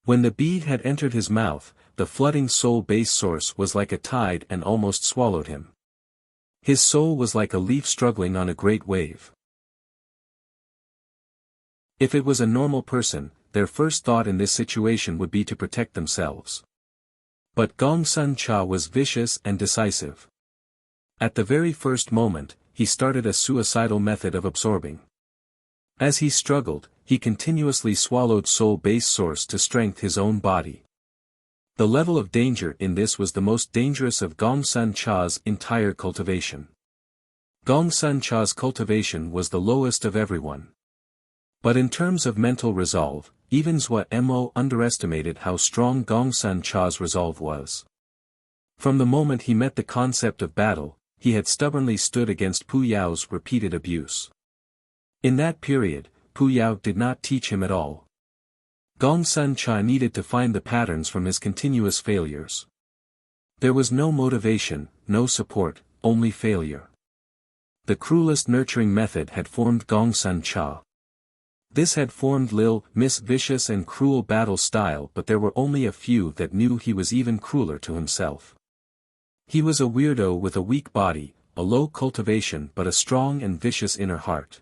When the bead had entered his mouth, the flooding soul-based source was like a tide and almost swallowed him. His soul was like a leaf struggling on a great wave. If it was a normal person, their first thought in this situation would be to protect themselves. But Gongsun Cha was vicious and decisive. At the very first moment, he started a suicidal method of absorbing. As he struggled, he continuously swallowed soul-based source to strengthen his own body. The level of danger in this was the most dangerous of Gongsun Cha's entire cultivation. Gongsun Cha's cultivation was the lowest of everyone. But in terms of mental resolve, even Zhua Mo underestimated how strong Gongsun Cha's resolve was. From the moment he met the concept of battle, he had stubbornly stood against Pu Yao's repeated abuse. In that period, Pu Yao did not teach him at all. Gongsun Cha needed to find the patterns from his continuous failures. There was no motivation, no support, only failure. The cruelest nurturing method had formed Gongsun Cha. This had formed Miss vicious and cruel battle style, but there were only a few that knew he was even crueler to himself. He was a weirdo with a weak body, a low cultivation but a strong and vicious inner heart.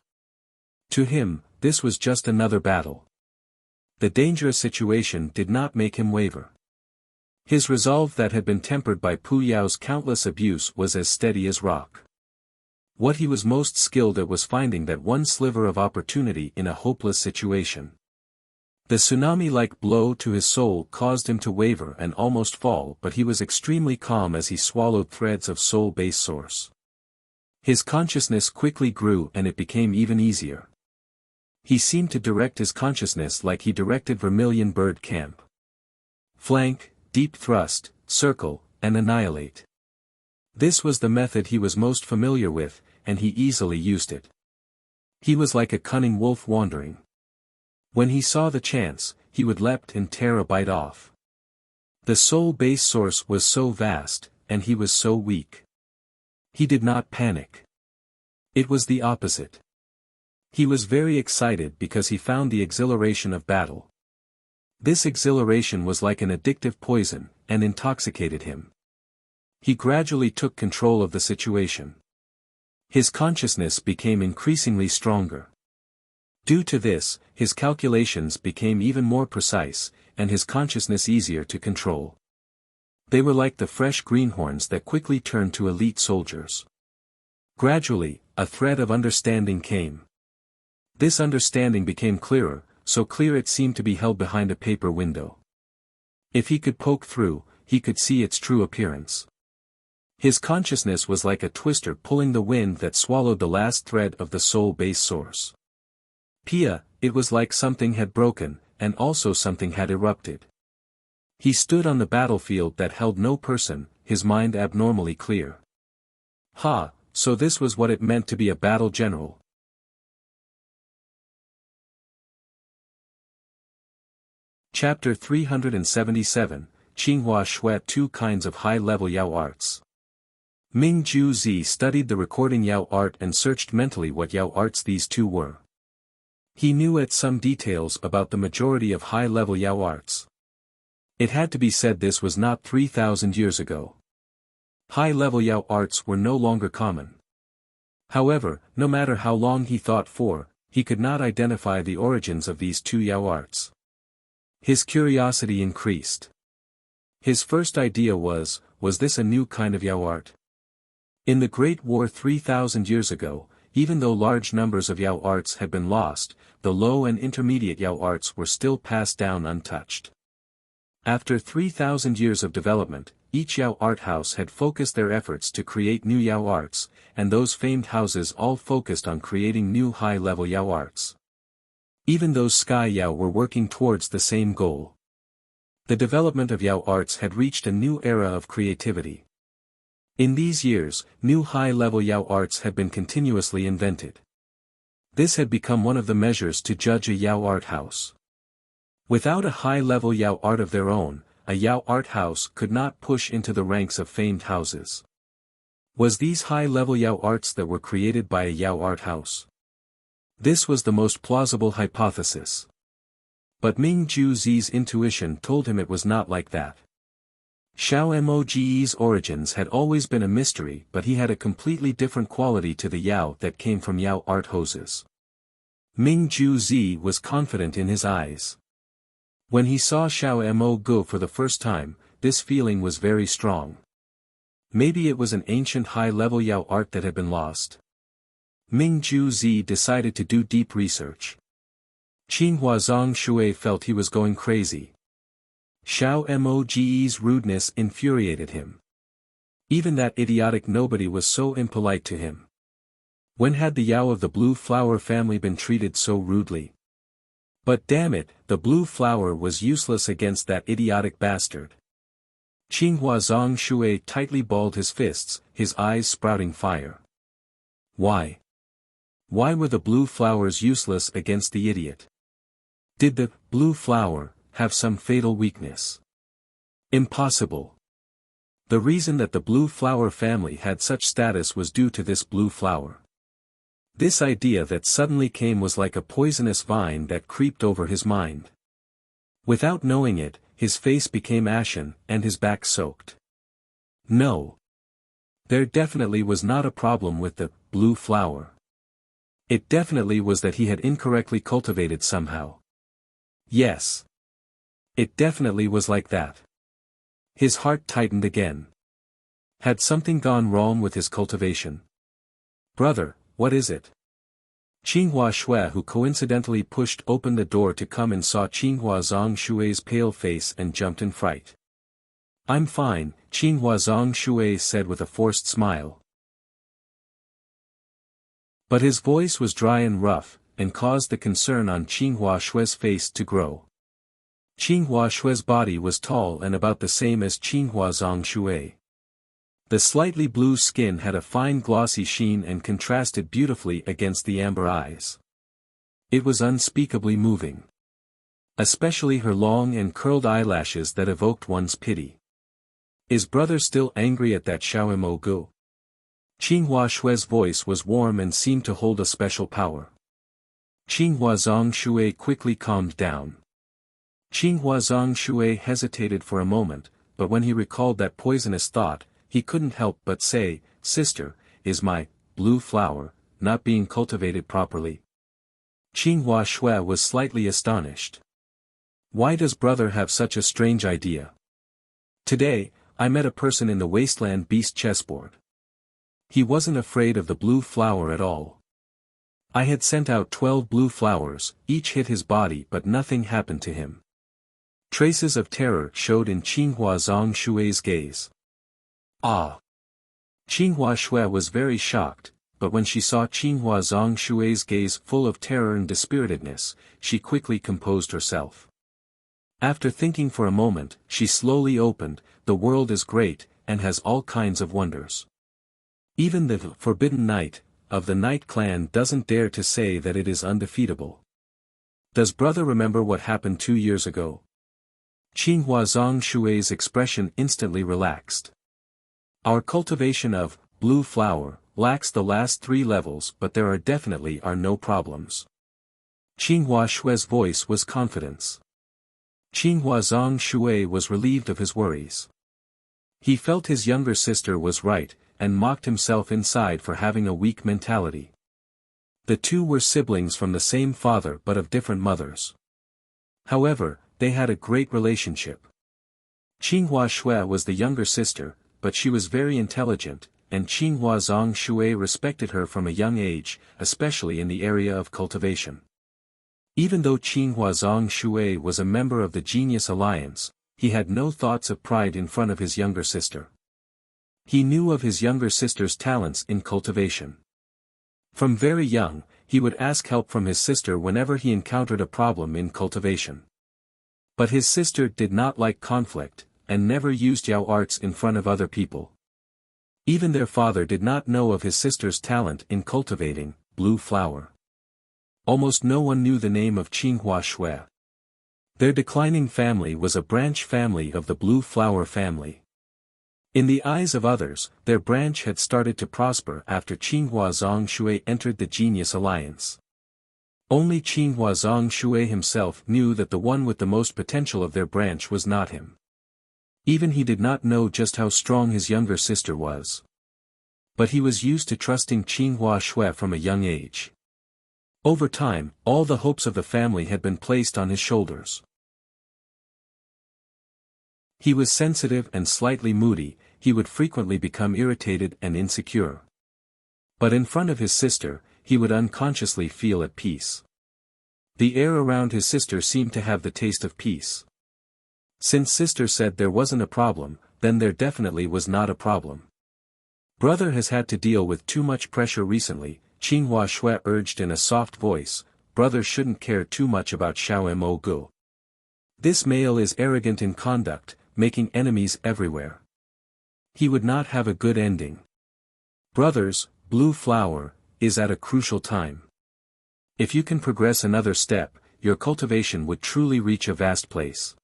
To him, this was just another battle. The dangerous situation did not make him waver. His resolve that had been tempered by Pu Yao's countless abuse was as steady as rock. What he was most skilled at was finding that one sliver of opportunity in a hopeless situation. The tsunami-like blow to his soul caused him to waver and almost fall, but he was extremely calm as he swallowed threads of soul-based source. His consciousness quickly grew and it became even easier. He seemed to direct his consciousness like he directed Vermilion Bird Camp. Flank, deep thrust, circle, and annihilate. This was the method he was most familiar with, and he easily used it. He was like a cunning wolf wandering. When he saw the chance, he would leap and tear a bite off. The soul-based source was so vast, and he was so weak. He did not panic. It was the opposite. He was very excited because he found the exhilaration of battle. This exhilaration was like an addictive poison, and intoxicated him. He gradually took control of the situation. His consciousness became increasingly stronger. Due to this, his calculations became even more precise, and his consciousness easier to control. They were like the fresh greenhorns that quickly turned to elite soldiers. Gradually, a thread of understanding came. This understanding became clearer, so clear it seemed to be held behind a paper window. If he could poke through, he could see its true appearance. His consciousness was like a twister pulling the wind that swallowed the last thread of the soul-based source. Pia, it was like something had broken, and also something had erupted. He stood on the battlefield that held no person, his mind abnormally clear. Ha, so this was what it meant to be a battle general. Chapter 377, Qinghua Shui. Two kinds of high-level Yao arts. Ming Ju Zi studied the recording Yao art and searched mentally what Yao arts these two were. He knew at some details about the majority of high-level Yao arts. It had to be said this was not 3,000 years ago. High-level Yao arts were no longer common. However, no matter how long he thought for, he could not identify the origins of these two Yao arts. His curiosity increased. His first idea was this a new kind of Yao art? In the Great War 3,000 years ago, even though large numbers of Yao arts had been lost, the low and intermediate Yao arts were still passed down untouched. After 3,000 years of development, each Yao art house had focused their efforts to create new Yao arts, and those famed houses all focused on creating new high-level Yao arts. Even those Sky Yao were working towards the same goal. The development of Yao arts had reached a new era of creativity. In these years, new high-level Yao arts had been continuously invented. This had become one of the measures to judge a Yao art house. Without a high-level Yao art of their own, a Yao art house could not push into the ranks of famed houses. Was these high-level Yao arts that were created by a Yao art house? This was the most plausible hypothesis. But Ming Ju Zi's intuition told him it was not like that. Xiao Moge's origins had always been a mystery, but he had a completely different quality to the Yao that came from Yao art houses. Ming Ju Zi was confident in his eyes. When he saw Xiao Mo for the first time, this feeling was very strong. Maybe it was an ancient high-level Yao art that had been lost. Ming Ju Zi decided to do deep research. Qinghua Xianxia felt he was going crazy. Xiao Moge's rudeness infuriated him. Even that idiotic nobody was so impolite to him. When had the Yao of the Blue Flower family been treated so rudely? But damn it, the Blue Flower was useless against that idiotic bastard. Qinghua Xianxia tightly balled his fists, his eyes sprouting fire. Why? Why were the Blue Flowers useless against the idiot? Did the Blue Flower have some fatal weakness? Impossible. The reason that the Blue Flower family had such status was due to this Blue Flower. This idea that suddenly came was like a poisonous vine that creeped over his mind. Without knowing it, his face became ashen, and his back soaked. No. There definitely was not a problem with the Blue Flower. It definitely was that he had incorrectly cultivated somehow. Yes. It definitely was like that. His heart tightened again. Had something gone wrong with his cultivation? Brother, what is it? Qinghua Shui, who coincidentally pushed open the door to come and saw Qinghua Xiangshui's pale face and jumped in fright. I'm fine, Qinghua Xiangshui said with a forced smile. But his voice was dry and rough, and caused the concern on Qinghua Shui's face to grow. Qinghua Shui's body was tall and about the same as Qinghua Xiangshui. The slightly blue skin had a fine glossy sheen and contrasted beautifully against the amber eyes. It was unspeakably moving. Especially her long and curled eyelashes that evoked one's pity. Is brother still angry at that Xiao Mo? Qinghua Shui's voice was warm and seemed to hold a special power. Qinghua Xiangshui quickly calmed down. Qinghua Xiangshui hesitated for a moment, but when he recalled that poisonous thought, he couldn't help but say, Sister, is my Blue Flower not being cultivated properly? Qinghua Shui was slightly astonished. Why does brother have such a strange idea? Today, I met a person in the Wasteland Beast chessboard. He wasn't afraid of the Blue Flower at all. I had sent out 12 blue flowers, each hit his body but nothing happened to him. Traces of terror showed in Qinghua Zongshui's gaze. Ah! Qinghua Shui was very shocked, but when she saw Qinghua Zongshui's gaze full of terror and dispiritedness, she quickly composed herself. After thinking for a moment, she slowly opened, "The world is great, and has all kinds of wonders. Even the Forbidden Knight of the Night Clan doesn't dare to say that it is undefeatable. Does brother remember what happened 2 years ago?" Qinghua Zongshui's expression instantly relaxed. "Our cultivation of blue flower lacks the last 3 levels, but there definitely are no problems." Qinghua Shui's voice was confidence. Qinghua Zongshui was relieved of his worries. He felt his younger sister was right, and mocked himself inside for having a weak mentality. The two were siblings from the same father but of different mothers. However, they had a great relationship. Qinghua Shui was the younger sister, but she was very intelligent, and Qinghua Zongshui respected her from a young age, especially in the area of cultivation. Even though Qinghua Zongshui was a member of the Genius Alliance, he had no thoughts of pride in front of his younger sister. He knew of his younger sister's talents in cultivation. From very young, he would ask help from his sister whenever he encountered a problem in cultivation. But his sister did not like conflict, and never used Yao arts in front of other people. Even their father did not know of his sister's talent in cultivating blue flower. Almost no one knew the name of Qinghua Shui. Their declining family was a branch family of the blue flower family. In the eyes of others, their branch had started to prosper after Qinghua Zongshui entered the Genius Alliance. Only Qinghua Zongshui himself knew that the one with the most potential of their branch was not him. Even he did not know just how strong his younger sister was. But he was used to trusting Qinghua Shui from a young age. Over time, all the hopes of the family had been placed on his shoulders. He was sensitive and slightly moody, he would frequently become irritated and insecure. But in front of his sister, he would unconsciously feel at peace. The air around his sister seemed to have the taste of peace. Since sister said there wasn't a problem, then there definitely was not a problem. Brother has had to deal with too much pressure recently, Qinghua Shui urged in a soft voice. Brother shouldn't care too much about Xiao Mo Gu. This male is arrogant in conduct, making enemies everywhere. He would not have a good ending. Brother's blue flower is at a crucial time. If you can progress another step, your cultivation would truly reach a vast place.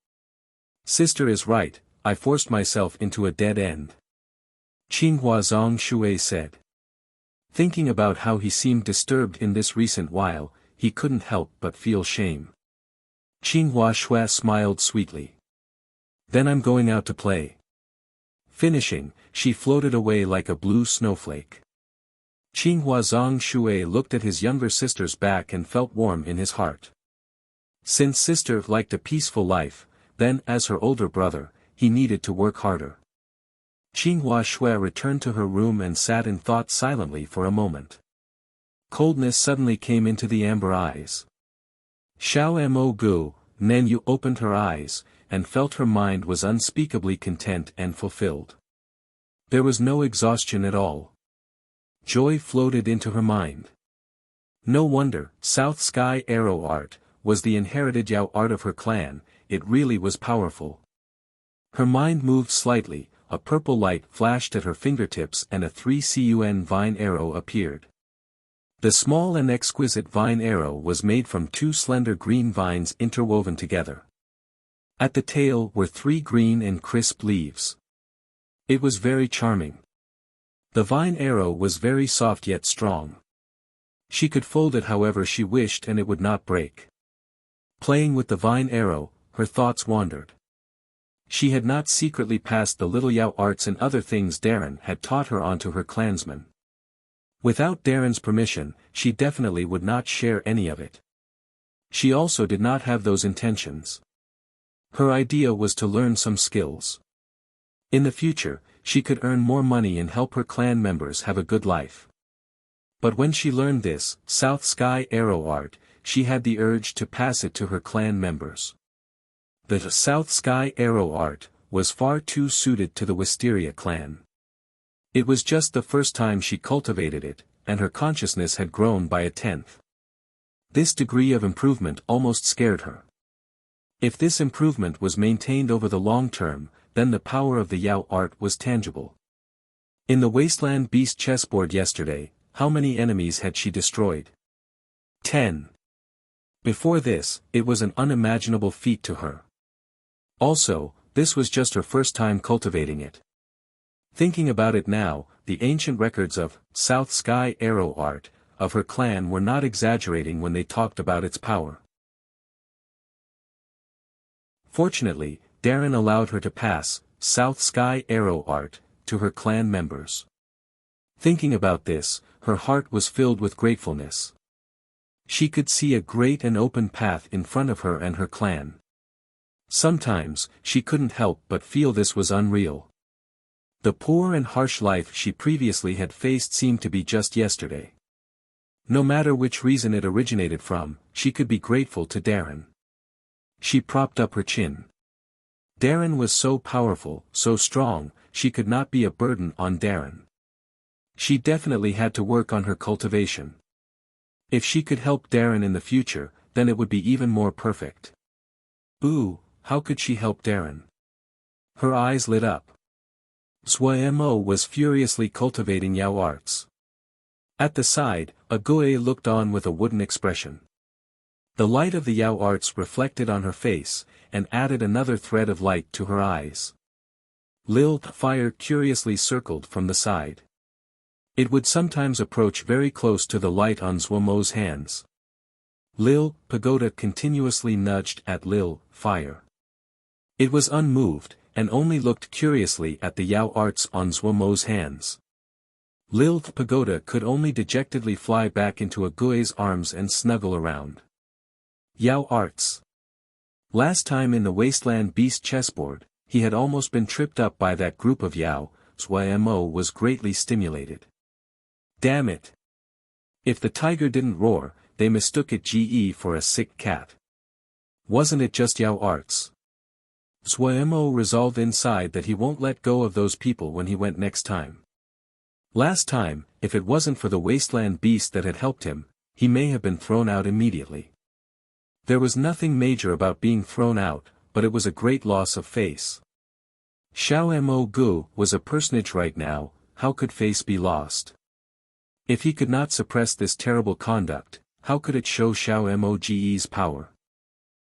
Sister is right, I forced myself into a dead end. Qinghua Zongshui said. Thinking about how he seemed disturbed in this recent while, he couldn't help but feel shame. Qinghua Shui smiled sweetly. Then I'm going out to play. Finishing, she floated away like a blue snowflake. Qinghua Zongshui looked at his younger sister's back and felt warm in his heart. Since sister liked a peaceful life, then as her older brother, he needed to work harder. Qinghua Shui returned to her room and sat in thought silently for a moment. Coldness suddenly came into the amber eyes. Xiao Mo Gu, Nenyu opened her eyes, and felt her mind was unspeakably content and fulfilled. There was no exhaustion at all. Joy floated into her mind. No wonder, South Sky Arrow art was the inherited Yao art of her clan, it really was powerful. Her mind moved slightly, a purple light flashed at her fingertips and a 3-cun vine arrow appeared. The small and exquisite vine arrow was made from 2 slender green vines interwoven together. At the tail were 3 green and crisp leaves. It was very charming. The vine arrow was very soft yet strong. She could fold it however she wished and it would not break. Playing with the vine arrow, her thoughts wandered. She had not secretly passed the little Yao arts and other things Darren had taught her onto her clansmen. Without Darren's permission, she definitely would not share any of it. She also did not have those intentions. Her idea was to learn some skills. In the future, she could earn more money and help her clan members have a good life. But when she learned this South Sky arrow art, she had the urge to pass it to her clan members. The South Sky arrow art was far too suited to the Wisteria clan. It was just the first time she cultivated it, and her consciousness had grown by 1/10. This degree of improvement almost scared her. If this improvement was maintained over the long term, then the power of the Yao art was tangible. In the Wasteland Beast chessboard yesterday, how many enemies had she destroyed? 10. Before this, it was an unimaginable feat to her. Also, this was just her first time cultivating it. Thinking about it now, the ancient records of South Sky arrow art of her clan were not exaggerating when they talked about its power. Fortunately, Darren allowed her to pass South Sky arrow art to her clan members. Thinking about this, her heart was filled with gratefulness. She could see a great and open path in front of her and her clan. Sometimes, she couldn't help but feel this was unreal. The poor and harsh life she previously had faced seemed to be just yesterday. No matter which reason it originated from, she could be grateful to Darren. She propped up her chin. Darren was so powerful, so strong, she could not be a burden on Darren. She definitely had to work on her cultivation. If she could help Darren in the future, then it would be even more perfect. Ooh, how could she help Darren? Her eyes lit up. Mo was furiously cultivating Yao arts. At the side, Ague looked on with a wooden expression. The light of the Yao arts reflected on her face, and added another thread of light to her eyes. Lil fire curiously circled from the side. It would sometimes approach very close to the light on Zhuomo's hands. Lil Pagoda continuously nudged at Lil fire. It was unmoved, and only looked curiously at the Yao arts on Zhuomo's hands. Lil Pagoda could only dejectedly fly back into Ague's arms and snuggle around. Yao arts. Last time in the Wasteland Beast chessboard, he had almost been tripped up by that group of Yao. Mo was greatly stimulated. Damn it! If the tiger didn't roar, they mistook it for a sick cat. Wasn't it just Yao arts? Mo resolved inside that he won't let go of those people when he went next time. Last time, if it wasn't for the Wasteland Beast that had helped him, he may have been thrown out immediately. There was nothing major about being thrown out, but it was a great loss of face. Xiao Mo Gu was a personage right now. How could face be lost? If he could not suppress this terrible conduct, how could it show Xiao Moge's power?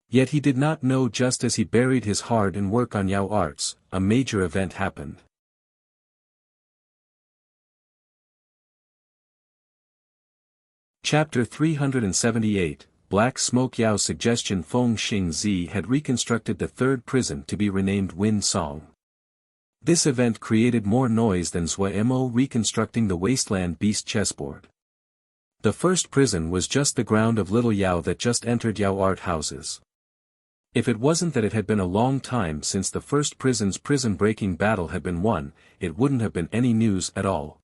Yet he did not know. Just as he buried his hard and work on Yao arts, a major event happened. Chapter 378, Black Smoke. Yao's suggestion. Feng Xingzi had reconstructed the third prison to be renamed Wind Song. This event created more noise than Mo reconstructing the Wasteland Beast chessboard. The first prison was just the ground of little Yao that just entered Yao art houses. If it wasn't that it had been a long time since the first prison's prison-breaking battle had been won, it wouldn't have been any news at all.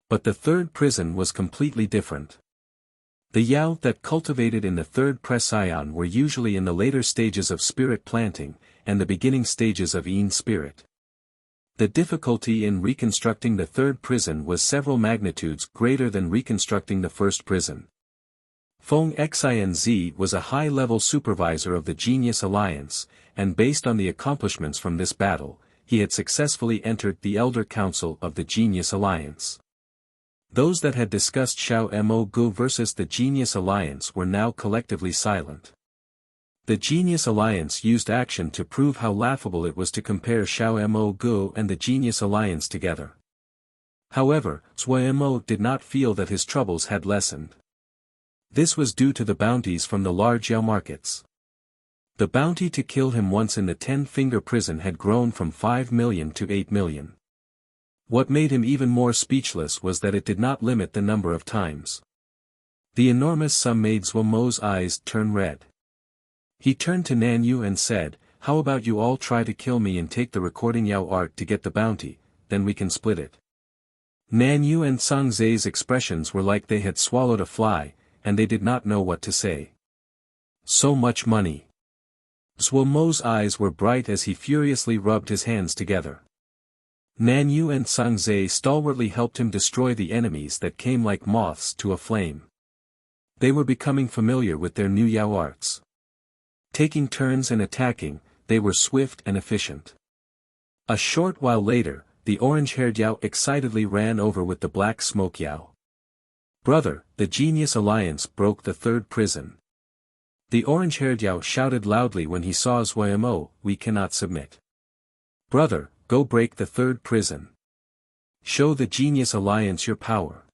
But the third prison was completely different. The Yao that cultivated in the third Presian were usually in the later stages of spirit planting, and the beginning stages of Yin spirit. The difficulty in reconstructing the third prison was several magnitudes greater than reconstructing the first prison. Feng Xinz was a high-level supervisor of the Genius Alliance, and based on the accomplishments from this battle, he had successfully entered the Elder Council of the Genius Alliance. Those that had discussed Xiao Mo Gu versus the Genius Alliance were now collectively silent. The Genius Alliance used action to prove how laughable it was to compare Xiao Mo Gu and the Genius Alliance together. However, Mo did not feel that his troubles had lessened. This was due to the bounties from the large Yao markets. The bounty to kill him once in the 10-finger prison had grown from 5 million to 8 million. What made him even more speechless was that it did not limit the number of times. The enormous sum made Mo's eyes turn red. He turned to Nanyu and said, "How about you all try to kill me and take the recording Yao art to get the bounty, then we can split it." Nanyu and Sangzai's expressions were like they had swallowed a fly, and they did not know what to say. So much money. Suomo's eyes were bright as he furiously rubbed his hands together. Nanyu and Sangzai stalwartly helped him destroy the enemies that came like moths to a flame. They were becoming familiar with their new Yao arts. Taking turns and attacking, they were swift and efficient. A short while later, the orange-haired Yao excitedly ran over with the black smoke Yao. "Brother, the Genius Alliance broke the third prison." The orange-haired Yao shouted loudly when he saw Zuomo, "We cannot submit. Brother, go break the third prison. Show the Genius Alliance your power."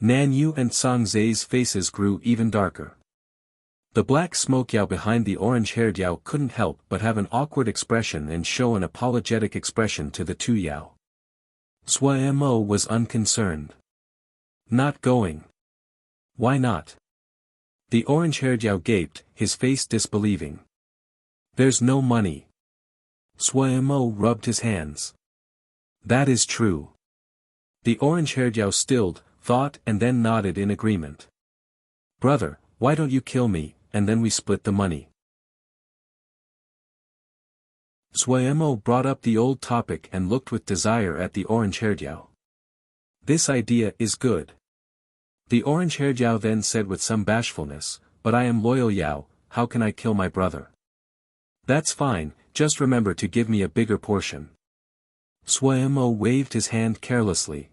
Nanyu and Sangzai's faces grew even darker. The black smoke Yao behind the orange-haired Yao couldn't help but have an awkward expression and show an apologetic expression to the two Yao. Zuomo was unconcerned. "Not going." "Why not?" The orange-haired Yao gaped, his face disbelieving. "There's no money." Zuomo rubbed his hands. "That is true." The orange-haired Yao stilled, thought and then nodded in agreement. "Brother, why don't you kill me, and then we split the money?" Zuomo brought up the old topic and looked with desire at the orange-haired Yao. "This idea is good." The orange-haired Yao then said with some bashfulness, "But I am loyal Yao, how can I kill my brother?" "That's fine, just remember to give me a bigger portion." Zuomo waved his hand carelessly.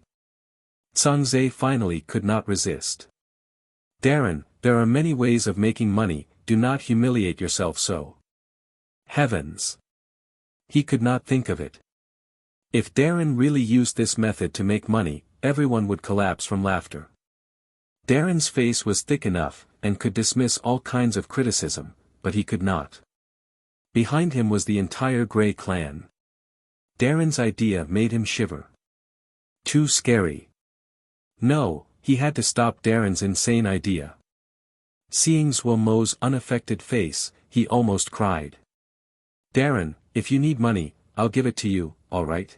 Sangzai finally could not resist. "Darren, there are many ways of making money, do not humiliate yourself so." Heavens! He could not think of it. If Darren really used this method to make money, everyone would collapse from laughter. Darren's face was thick enough, and could dismiss all kinds of criticism, but he could not. Behind him was the entire Grey clan. Darren's idea made him shiver. Too scary. No, he had to stop Darren's insane idea. Seeing Zuomo's unaffected face, he almost cried. "Darren, if you need money, I'll give it to you, alright?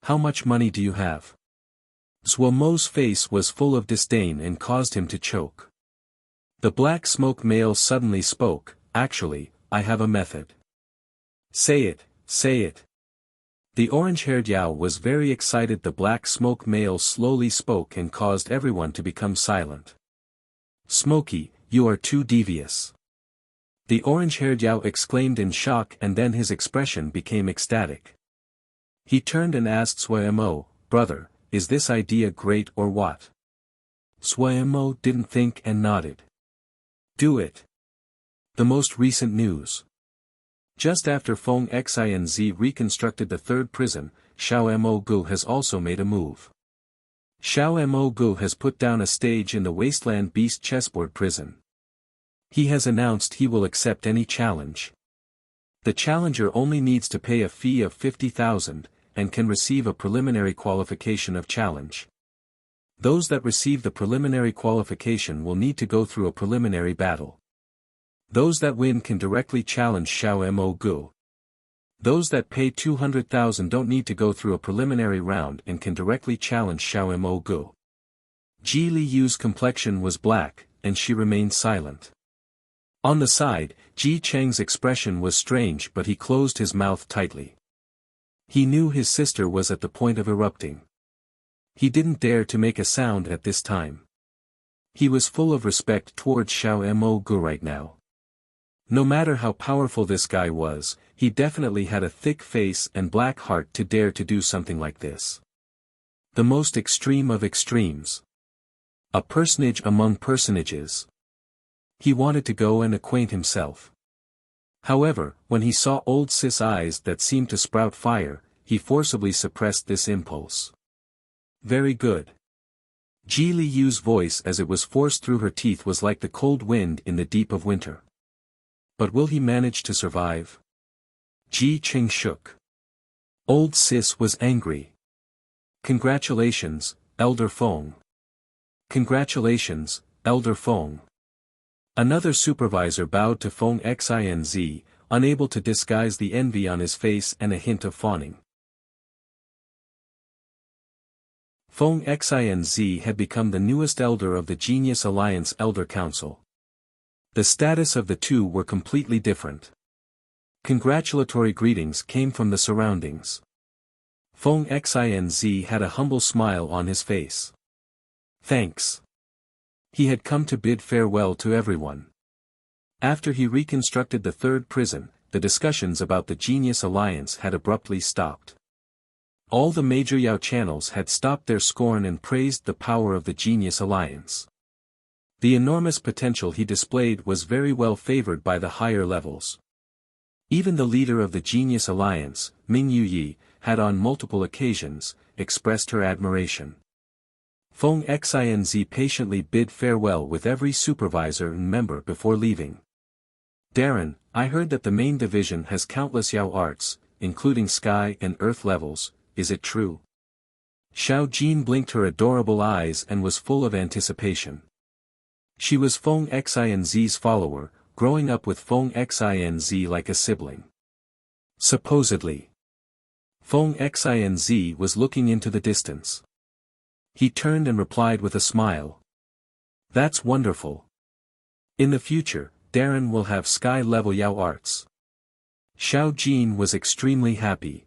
How much money do you have?" Zuomo's face was full of disdain and caused him to choke. The black smoke male suddenly spoke, "Actually, I have a method." "Say it, say it." The orange-haired Yao was very excited. The black smoke male slowly spoke and caused everyone to become silent. "Smokey, you are too devious." The orange-haired Yao exclaimed in shock, and then his expression became ecstatic. He turned and asked Zuomo, "Brother, is this idea great or what?" Zuomo didn't think and nodded. "Do it." The most recent news. Just after Feng Xianxia reconstructed the third prison, Xiao Mo has also made a move. Xiao Mo has put down a stage in the Wasteland Beast chessboard prison. He has announced he will accept any challenge. The challenger only needs to pay a fee of 50,000, and can receive a preliminary qualification of challenge. Those that receive the preliminary qualification will need to go through a preliminary battle. Those that win can directly challenge Xiao Mo. Those that pay 200,000 don't need to go through a preliminary round and can directly challenge Xiao Mo. Ji Li Yu's complexion was black, and she remained silent. On the side, Ji Cheng's expression was strange, but he closed his mouth tightly. He knew his sister was at the point of erupting. He didn't dare to make a sound at this time. He was full of respect towards Xiao Mo right now. No matter how powerful this guy was, he definitely had a thick face and black heart to dare to do something like this. The most extreme of extremes. A personage among personages. He wanted to go and acquaint himself. However, when he saw old Sis' eyes that seemed to sprout fire, he forcibly suppressed this impulse. "Very good." Ji Li Yu's voice as it was forced through her teeth was like the cold wind in the deep of winter. But will he manage to survive? Ji Cheng shook. Old Sis was angry. "Congratulations, Elder Feng." "Congratulations, Elder Feng." Another supervisor bowed to Feng Xianxia, unable to disguise the envy on his face and a hint of fawning. Feng Xianxia had become the newest elder of the Genius Alliance Elder Council. The status of the two were completely different. Congratulatory greetings came from the surroundings. Feng Xianxia had a humble smile on his face. Thanks. He had come to bid farewell to everyone. After he reconstructed the third prison, the discussions about the Genius Alliance had abruptly stopped. All the major Yao channels had stopped their scorn and praised the power of the Genius Alliance. The enormous potential he displayed was very well favored by the higher levels. Even the leader of the Genius Alliance, Ming Yuyi, had on multiple occasions, expressed her admiration. Feng Xianxia patiently bid farewell with every supervisor and member before leaving. Darren, I heard that the main division has countless Yao arts, including sky and earth levels, is it true? Xiao Jin blinked her adorable eyes and was full of anticipation. She was Feng Xianxia's follower, growing up with Feng Xianxia like a sibling. Supposedly. Feng Xianxia was looking into the distance. He turned and replied with a smile. That's wonderful. In the future, Darren will have sky-level Yao arts. Xiao Jin was extremely happy.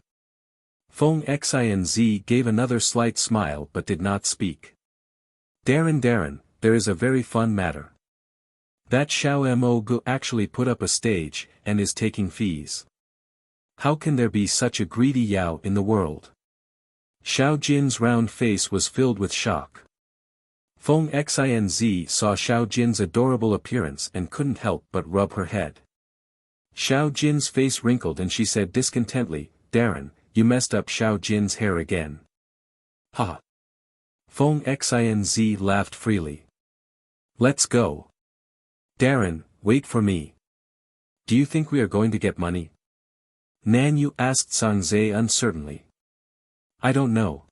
Feng Xianxia gave another slight smile but did not speak. Darren, there is a very fun matter. That Xiao Mo Gu actually put up a stage, and is taking fees. How can there be such a greedy Yao in the world? Xiao Jin's round face was filled with shock. Feng Xianxia saw Xiao Jin's adorable appearance and couldn't help but rub her head. Xiao Jin's face wrinkled and she said discontentedly, Darren, you messed up Xiao Jin's hair again. Ha! Feng Xianxia laughed freely. Let's go. Darren, wait for me. Do you think we are going to get money? Nanyu asked Sangze uncertainly. I don't know.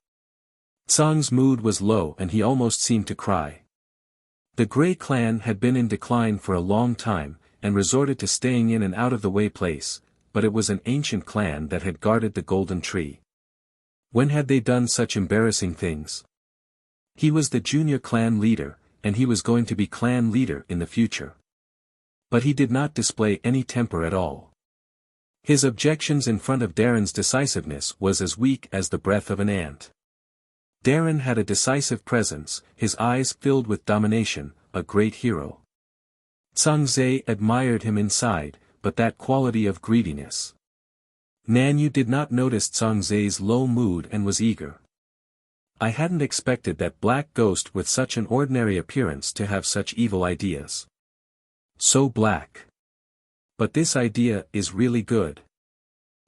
Sang's mood was low and he almost seemed to cry. The Grey clan had been in decline for a long time, and resorted to staying in an out-of-the-way place, but it was an ancient clan that had guarded the golden tree. When had they done such embarrassing things? He was the junior clan leader, and he was going to be clan leader in the future. But he did not display any temper at all. His objections in front of Darren's decisiveness was as weak as the breath of an ant. Darren had a decisive presence, his eyes filled with domination, a great hero. Sangze admired him inside, but that quality of greediness. Nanyu did not notice Sangze's low mood and was eager. I hadn't expected that black ghost with such an ordinary appearance to have such evil ideas. So black. But this idea is really good.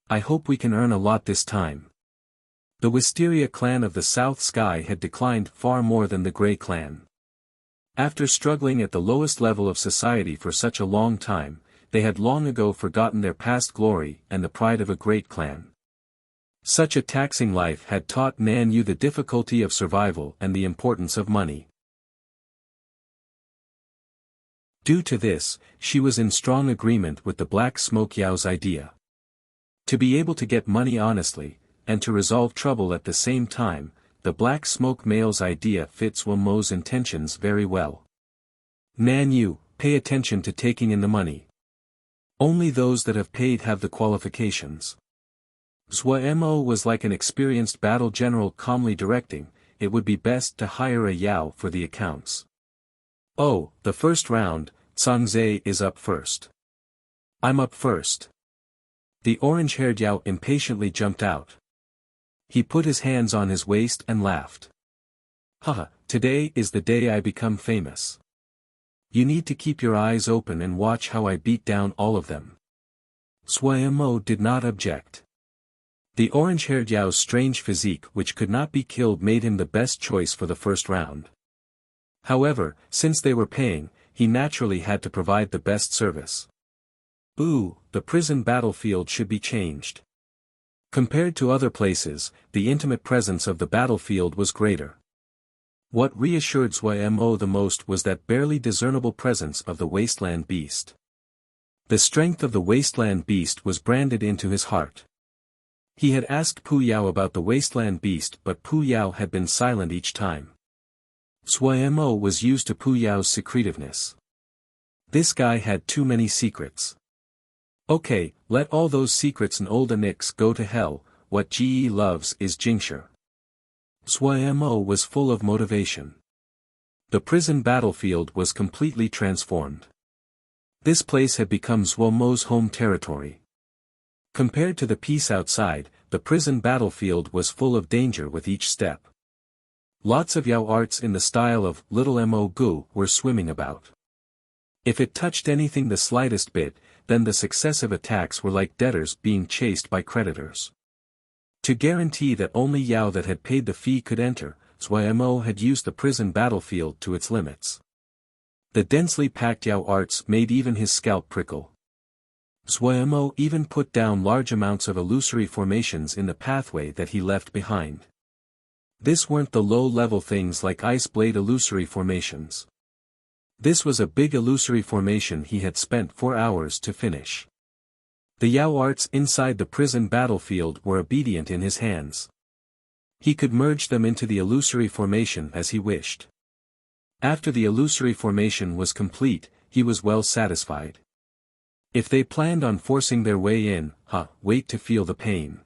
I hope we can earn a lot this time. The Wisteria clan of the South Sky had declined far more than the Grey clan. After struggling at the lowest level of society for such a long time, they had long ago forgotten their past glory and the pride of a great clan. Such a taxing life had taught Nanyu the difficulty of survival and the importance of money. Due to this, she was in strong agreement with the Black Smoke Yao's idea. To be able to get money honestly, and to resolve trouble at the same time, the Black Smoke male's idea fits Mo's intentions very well. Nanyu, pay attention to taking in the money. Only those that have paid have the qualifications. Mo was like an experienced battle general calmly directing, it would be best to hire a Yao for the accounts. Oh, the first round, Sangze is up first. I'm up first. The orange-haired Yao impatiently jumped out. He put his hands on his waist and laughed. Haha, today is the day I become famous. You need to keep your eyes open and watch how I beat down all of them. Mo did not object. The orange-haired Yao's strange physique which could not be killed made him the best choice for the first round. However, since they were paying, he naturally had to provide the best service. Ooh, the prison battlefield should be changed. Compared to other places, the intimate presence of the battlefield was greater. What reassured Mo the most was that barely discernible presence of the wasteland beast. The strength of the wasteland beast was branded into his heart. He had asked Pu Yao about the wasteland beast, but Pu Yao had been silent each time. Suemo was used to Pu Yao's secretiveness. This guy had too many secrets. Okay, let all those secrets and old anix go to hell. What GE loves is Jingxia. Suemo was full of motivation. The prison battlefield was completely transformed. This place had become Suemo's home territory. Compared to the peace outside, the prison battlefield was full of danger with each step. Lots of Yao arts in the style of Little Mo Gu were swimming about. If it touched anything the slightest bit, then the successive attacks were like debtors being chased by creditors. To guarantee that only Yao that had paid the fee could enter, Suemo had used the prison battlefield to its limits. The densely packed Yao arts made even his scalp prickle. Suemo even put down large amounts of illusory formations in the pathway that he left behind. This weren't the low-level things like ice blade illusory formations. This was a big illusory formation he had spent 4 hours to finish. The Yao arts inside the prison battlefield were obedient in his hands. He could merge them into the illusory formation as he wished. After the illusory formation was complete, he was well satisfied. If they planned on forcing their way in, wait to feel the pain.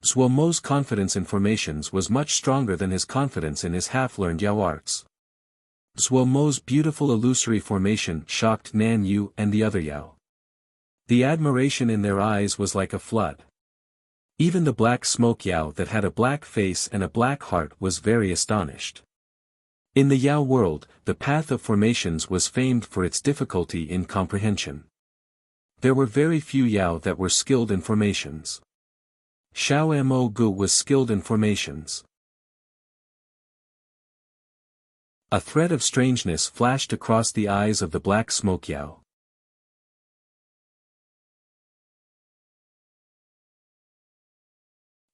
Suemo's confidence in formations was much stronger than his confidence in his half-learned Yao arts. Suemo's beautiful illusory formation shocked Nan Yu and the other Yao. The admiration in their eyes was like a flood. Even the black smoke Yao that had a black face and a black heart was very astonished. In the Yao world, the path of formations was famed for its difficulty in comprehension. There were very few Yao that were skilled in formations. Xiao Mo Gu was skilled in formations. A thread of strangeness flashed across the eyes of the black smoke Yao.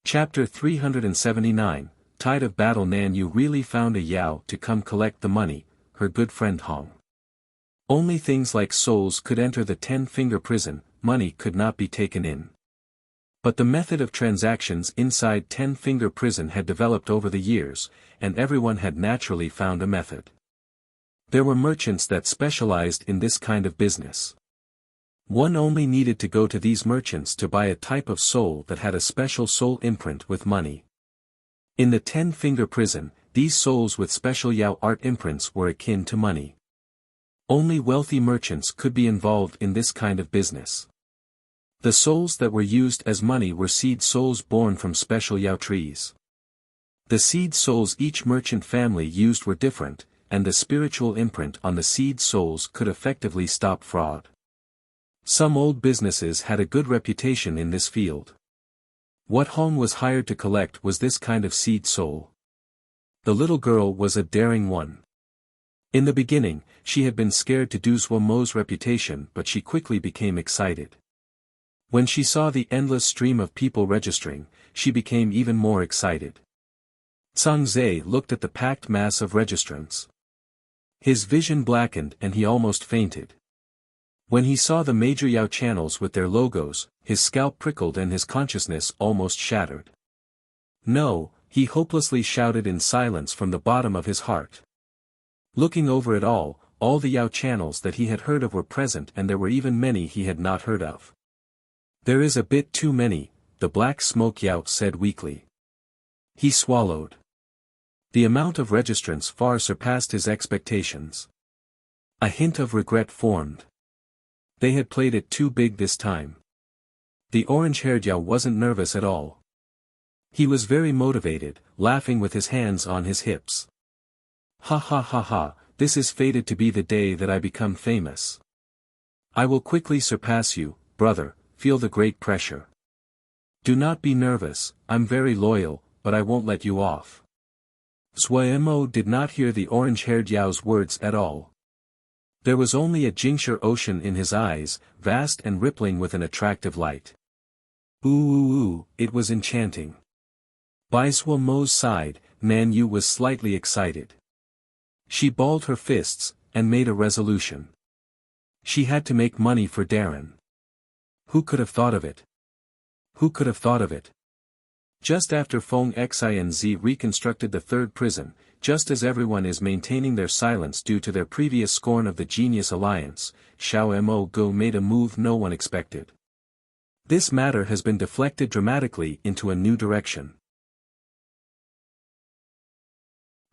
Chapter 379, Tide of Battle. Nan Yu really found a Yao to come collect the money, her good friend Hong. Only things like souls could enter the 10-finger prison, money could not be taken in. But the method of transactions inside 10-finger prison had developed over the years, and everyone had naturally found a method. There were merchants that specialized in this kind of business. One only needed to go to these merchants to buy a type of soul that had a special soul imprint with money. In the 10-finger prison, these souls with special Yao art imprints were akin to money. Only wealthy merchants could be involved in this kind of business. The souls that were used as money were seed souls born from special Yao trees. The seed souls each merchant family used were different, and the spiritual imprint on the seed souls could effectively stop fraud. Some old businesses had a good reputation in this field. What Hong was hired to collect was this kind of seed soul. The little girl was a daring one. In the beginning, she had been scared to do Suemo's reputation, but she quickly became excited. When she saw the endless stream of people registering, she became even more excited. Zhang Zhe looked at the packed mass of registrants. His vision blackened and he almost fainted. When he saw the major Yao channels with their logos, his scalp prickled and his consciousness almost shattered. No, he hopelessly shouted in silence from the bottom of his heart. Looking over it all the Yao channels that he had heard of were present, and there were even many he had not heard of. There is a bit too many, the black smoke Yao said weakly. He swallowed. The amount of registrants far surpassed his expectations. A hint of regret formed. They had played it too big this time. The orange-haired Yao wasn't nervous at all. He was very motivated, laughing with his hands on his hips. Ha ha ha ha, this is fated to be the day that I become famous. I will quickly surpass you, brother, feel the great pressure. Do not be nervous, I'm very loyal, but I won't let you off. Suemo did not hear the orange-haired Yao's words at all. There was only a Jingxia ocean in his eyes, vast and rippling with an attractive light. Ooh, it was enchanting. By Suemo's side, Nan Yu was slightly excited. She balled her fists, and made a resolution. She had to make money for Darren. Who could have thought of it? Who could have thought of it? Just after Feng Xianxia reconstructed the third prison, just as everyone is maintaining their silence due to their previous scorn of the Genius Alliance, Xiao Mo Go made a move no one expected. This matter has been deflected dramatically into a new direction.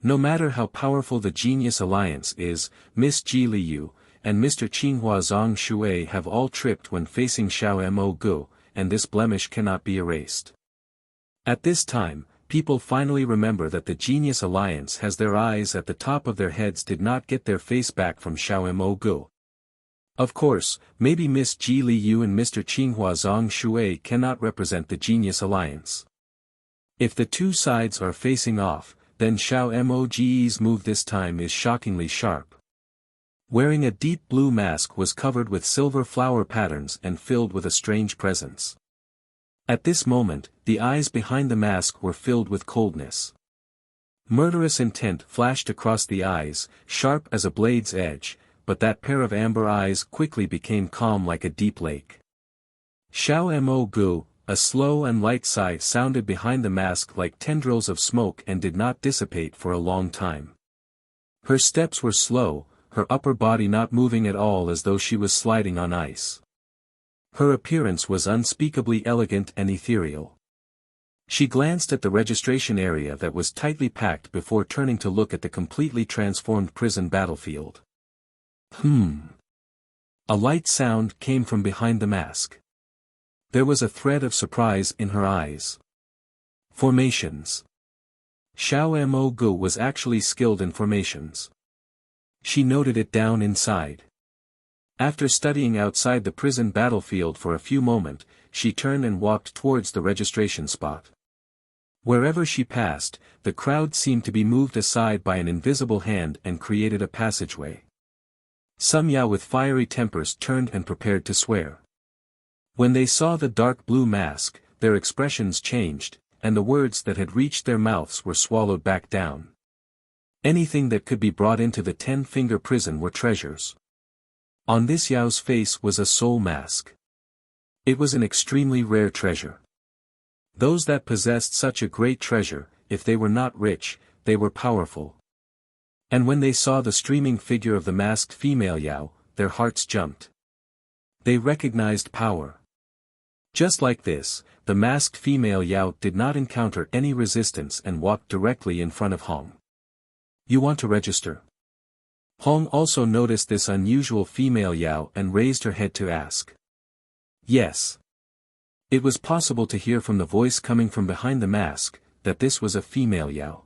No matter how powerful the Genius Alliance is, Miss Ji Liu and Mr. Qinghua Zhang Shui have all tripped when facing Xiao Mo Go, and this blemish cannot be erased. At this time, people finally remember that the Genius Alliance has their eyes at the top of their heads did not get their face back from Xiao Mo Go. Of course, maybe Miss Ji Liu and Mr. Qinghua Zhang Shui cannot represent the Genius Alliance. If the two sides are facing off, then Xiao Mo's move this time is shockingly sharp. Wearing a deep blue mask was covered with silver flower patterns and filled with a strange presence. At this moment, the eyes behind the mask were filled with coldness. Murderous intent flashed across the eyes, sharp as a blade's edge, but that pair of amber eyes quickly became calm like a deep lake. Xiao Mo Gu, a slow and light sigh sounded behind the mask like tendrils of smoke and did not dissipate for a long time. Her steps were slow, her upper body not moving at all as though she was sliding on ice. Her appearance was unspeakably elegant and ethereal. She glanced at the registration area that was tightly packed before turning to look at the completely transformed prison battlefield. A light sound came from behind the mask. There was a thread of surprise in her eyes. Formations. Xiao Mo Gu was actually skilled in formations. She noted it down inside. After studying outside the prison battlefield for a few moments, she turned and walked towards the registration spot. Wherever she passed, the crowd seemed to be moved aside by an invisible hand and created a passageway. Some Yao with fiery tempers turned and prepared to swear. When they saw the dark blue mask, their expressions changed, and the words that had reached their mouths were swallowed back down. Anything that could be brought into the 10-finger prison were treasures. On this Yao's face was a soul mask. It was an extremely rare treasure. Those that possessed such a great treasure, if they were not rich, they were powerful. And when they saw the streaming figure of the masked female Yao, their hearts jumped. They recognized power. Just like this, the masked female Yao did not encounter any resistance and walked directly in front of Hong. "You want to register?" Hong also noticed this unusual female Yao and raised her head to ask. Yes. It was possible to hear from the voice coming from behind the mask, that this was a female Yao.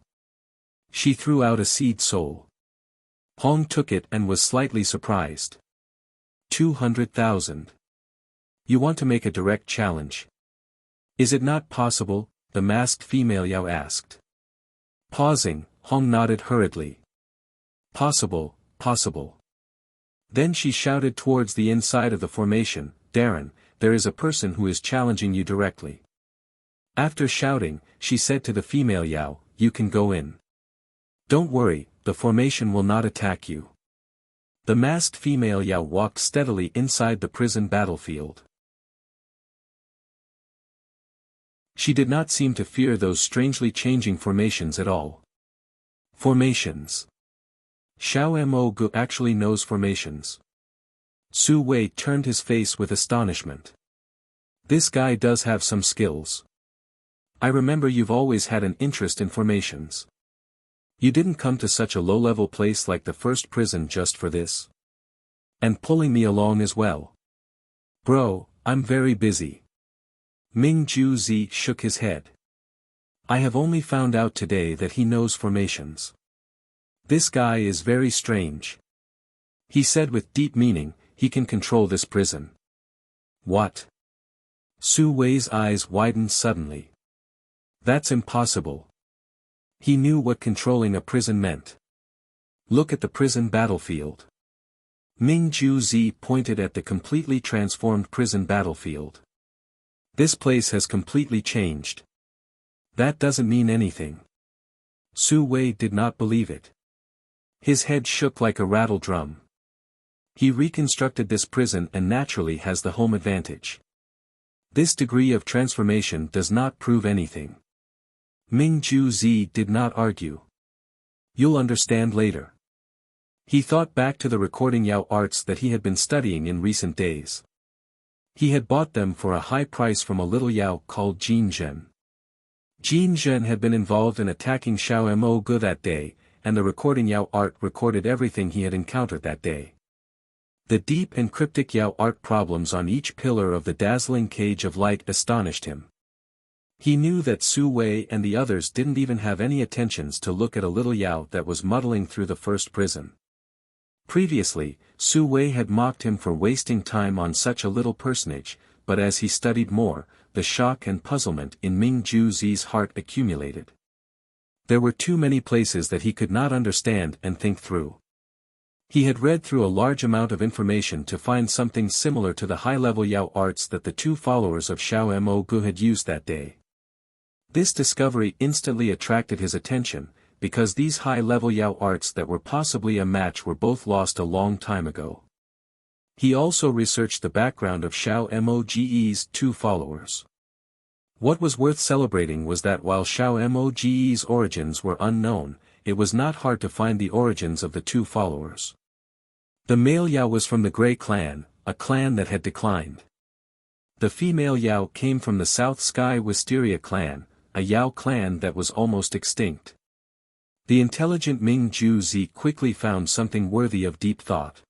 She threw out a seed soul. Hong took it and was slightly surprised. 200,000. You want to make a direct challenge? Is it not possible? The masked female Yao asked. Pausing, Hong nodded hurriedly. Possible. Possible. Then she shouted towards the inside of the formation, "Darren, there is a person who is challenging you directly." After shouting, she said to the female Yao, "You can go in. Don't worry, the formation will not attack you." The masked female Yao walked steadily inside the prison battlefield. She did not seem to fear those strangely changing formations at all. Formations. Xiao Mo Gu actually knows formations. Su Wei turned his face with astonishment. This guy does have some skills. I remember you've always had an interest in formations. You didn't come to such a low-level place like the first prison just for this. And pulling me along as well. Bro, I'm very busy. Ming Ju Zi shook his head. I have only found out today that he knows formations. This guy is very strange. He said with deep meaning, he can control this prison. What? Su Wei's eyes widened suddenly. That's impossible. He knew what controlling a prison meant. Look at the prison battlefield. Ming Ju Zi pointed at the completely transformed prison battlefield. This place has completely changed. That doesn't mean anything. Su Wei did not believe it. His head shook like a rattle drum. He reconstructed this prison and naturally has the home advantage. This degree of transformation does not prove anything. Ming Ju Zi did not argue. You'll understand later. He thought back to the recording Yao arts that he had been studying in recent days. He had bought them for a high price from a little Yao called Jin Zhen. Jin Zhen had been involved in attacking Xiao Mo Gu that day, and the recording Yao art recorded everything he had encountered that day. The deep and cryptic Yao art problems on each pillar of the dazzling cage of light astonished him. He knew that Su Wei and the others didn't even have any attentions to look at a little Yao that was muddling through the first prison. Previously, Su Wei had mocked him for wasting time on such a little personage, but as he studied more, the shock and puzzlement in Ming Ju Zi's heart accumulated. There were too many places that he could not understand and think through. He had read through a large amount of information to find something similar to the high-level Yao arts that the two followers of Xiao Mo Gu had used that day. This discovery instantly attracted his attention, because these high-level Yao arts that were possibly a match were both lost a long time ago. He also researched the background of Xiao Moge's two followers. What was worth celebrating was that while Xiao Moge's origins were unknown, it was not hard to find the origins of the two followers. The male Yao was from the Grey Clan, a clan that had declined. The female Yao came from the South Sky Wisteria clan, a Yao clan that was almost extinct. The intelligent Ming Ju Zi quickly found something worthy of deep thought.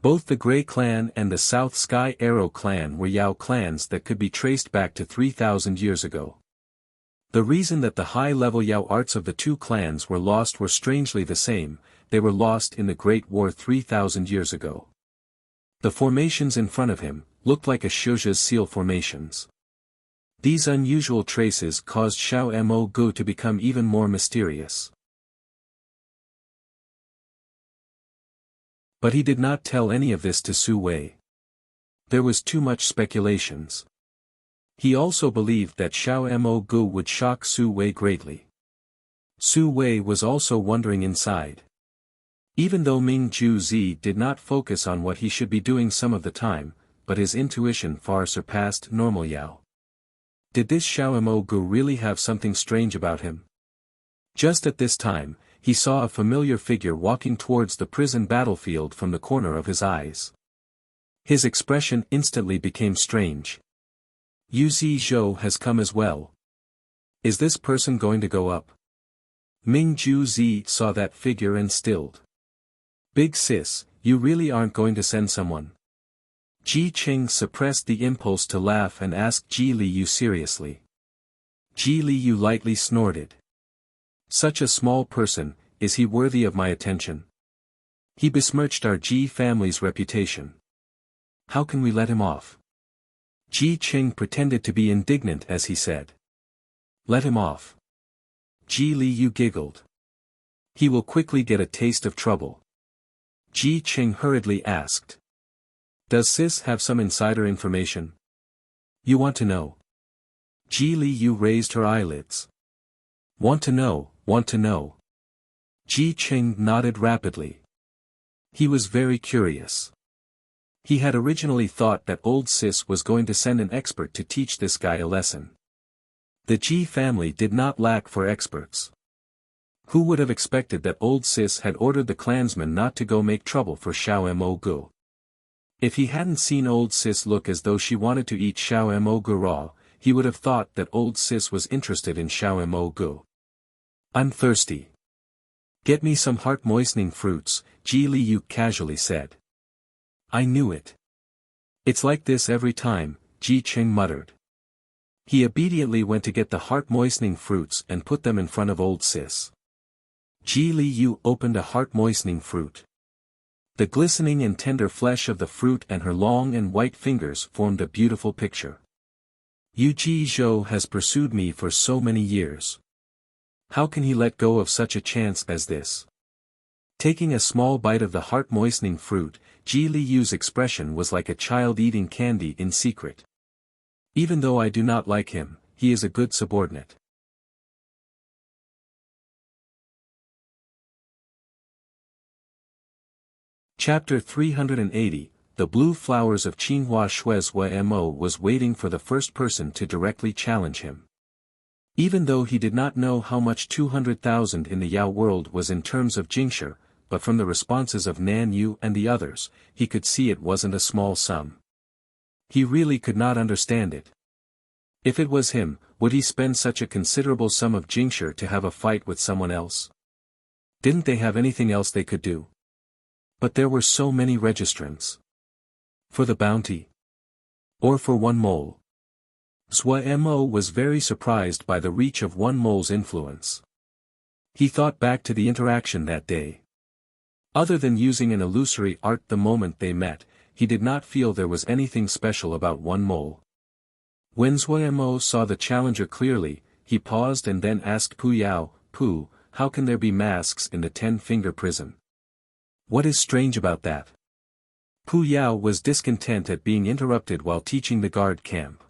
Both the Grey Clan and the South Sky Arrow clan were Yao clans that could be traced back to 3,000 years ago. The reason that the high-level Yao arts of the two clans were lost were strangely the same: they were lost in the Great War 3,000 years ago. The formations in front of him looked like a Shouja's seal formations. These unusual traces caused Xiao Mo Gu to become even more mysterious. But he did not tell any of this to Su Wei. There was too much speculations. He also believed that Xiao Mo Gu would shock Su Wei greatly. Su Wei was also wondering inside. Even though Ming Ju Zi did not focus on what he should be doing some of the time, but his intuition far surpassed normal Yao. Did this Xiao Mo Gu really have something strange about him? Just at this time, he saw a familiar figure walking towards the prison battlefield from the corner of his eyes. His expression instantly became strange. Yu Zi Zhou has come as well. Is this person going to go up? Ming Ju Zi saw that figure and stilled. Big sis, you really aren't going to send someone? Ji Qing suppressed the impulse to laugh and asked Ji Li Yu seriously. Ji Li Yu lightly snorted. Such a small person, is he worthy of my attention? He besmirched our Ji family's reputation. How can we let him off? Ji Qing pretended to be indignant as he said. Let him off. Ji Li Yu giggled. He will quickly get a taste of trouble. Ji Qing hurriedly asked. Does sis have some insider information? You want to know? Ji Li Yu raised her eyelids. Want to know, want to know. Ji Qing nodded rapidly. He was very curious. He had originally thought that old sis was going to send an expert to teach this guy a lesson. The Ji family did not lack for experts. Who would have expected that old sis had ordered the clansmen not to go make trouble for Xiao Mo Gu? If he hadn't seen old sis look as though she wanted to eat Xiao Mo Gu raw, he would have thought that old sis was interested in Xiao Mo Gu. I'm thirsty. Get me some heart-moistening fruits, Ji Li Yu casually said. I knew it. It's like this every time, Ji Qing muttered. He obediently went to get the heart-moistening fruits and put them in front of old sis. Ji Li Yu opened a heart-moistening fruit. The glistening and tender flesh of the fruit and her long and white fingers formed a beautiful picture. Yu Ji Zhou has pursued me for so many years. How can he let go of such a chance as this? Taking a small bite of the heart-moistening fruit, Ji Li Yu's expression was like a child eating candy in secret. Even though I do not like him, he is a good subordinate. Chapter 380, The Blue Flowers of Qinghua. Shuezhua Mo was waiting for the first person to directly challenge him. Even though he did not know how much 200,000 in the Yao world was in terms of jingshi, but from the responses of Nan Yu and the others, he could see it wasn't a small sum. He really could not understand it. If it was him, would he spend such a considerable sum of jingshi to have a fight with someone else? Didn't they have anything else they could do? But there were so many registrants. For the bounty? Or for one mole? Zhuo Mo was very surprised by the reach of one mole's influence. He thought back to the interaction that day. Other than using an illusory art the moment they met, he did not feel there was anything special about one mole. When Zhuo Mo saw the challenger clearly, he paused and then asked Pu Yao, "Pu, how can there be masks in the 10-finger prison? What is strange about that?" Pu Yao was discontent at being interrupted while teaching the guard camp.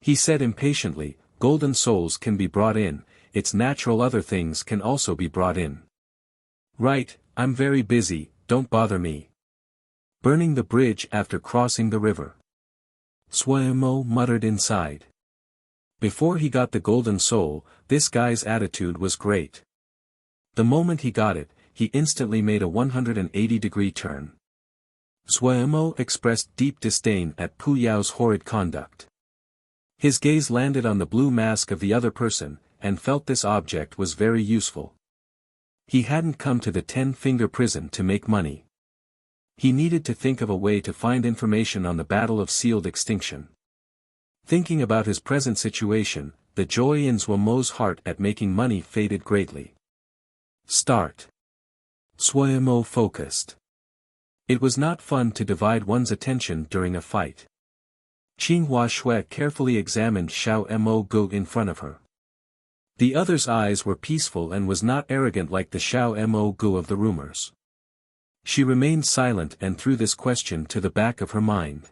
He said impatiently, "Golden souls can be brought in, it's natural other things can also be brought in." "Right, I'm very busy, don't bother me." Burning the bridge after crossing the river. Zhuo Mo muttered inside. Before he got the golden soul, this guy's attitude was great. The moment he got it, he instantly made a 180-degree turn. Zhuo Mo expressed deep disdain at Pu Yao's horrid conduct. His gaze landed on the blue mask of the other person, and felt this object was very useful. He hadn't come to the 10-finger prison to make money. He needed to think of a way to find information on the Battle of Sealed Extinction. Thinking about his present situation, the joy in Zhuo Mo's heart at making money faded greatly. Start. Zhuo Mo focused. It was not fun to divide one's attention during a fight. Qinghua Shui carefully examined Xiao Mo Gu in front of her. The other's eyes were peaceful and was not arrogant like the Xiao Mo Gu of the rumors. She remained silent and threw this question to the back of her mind.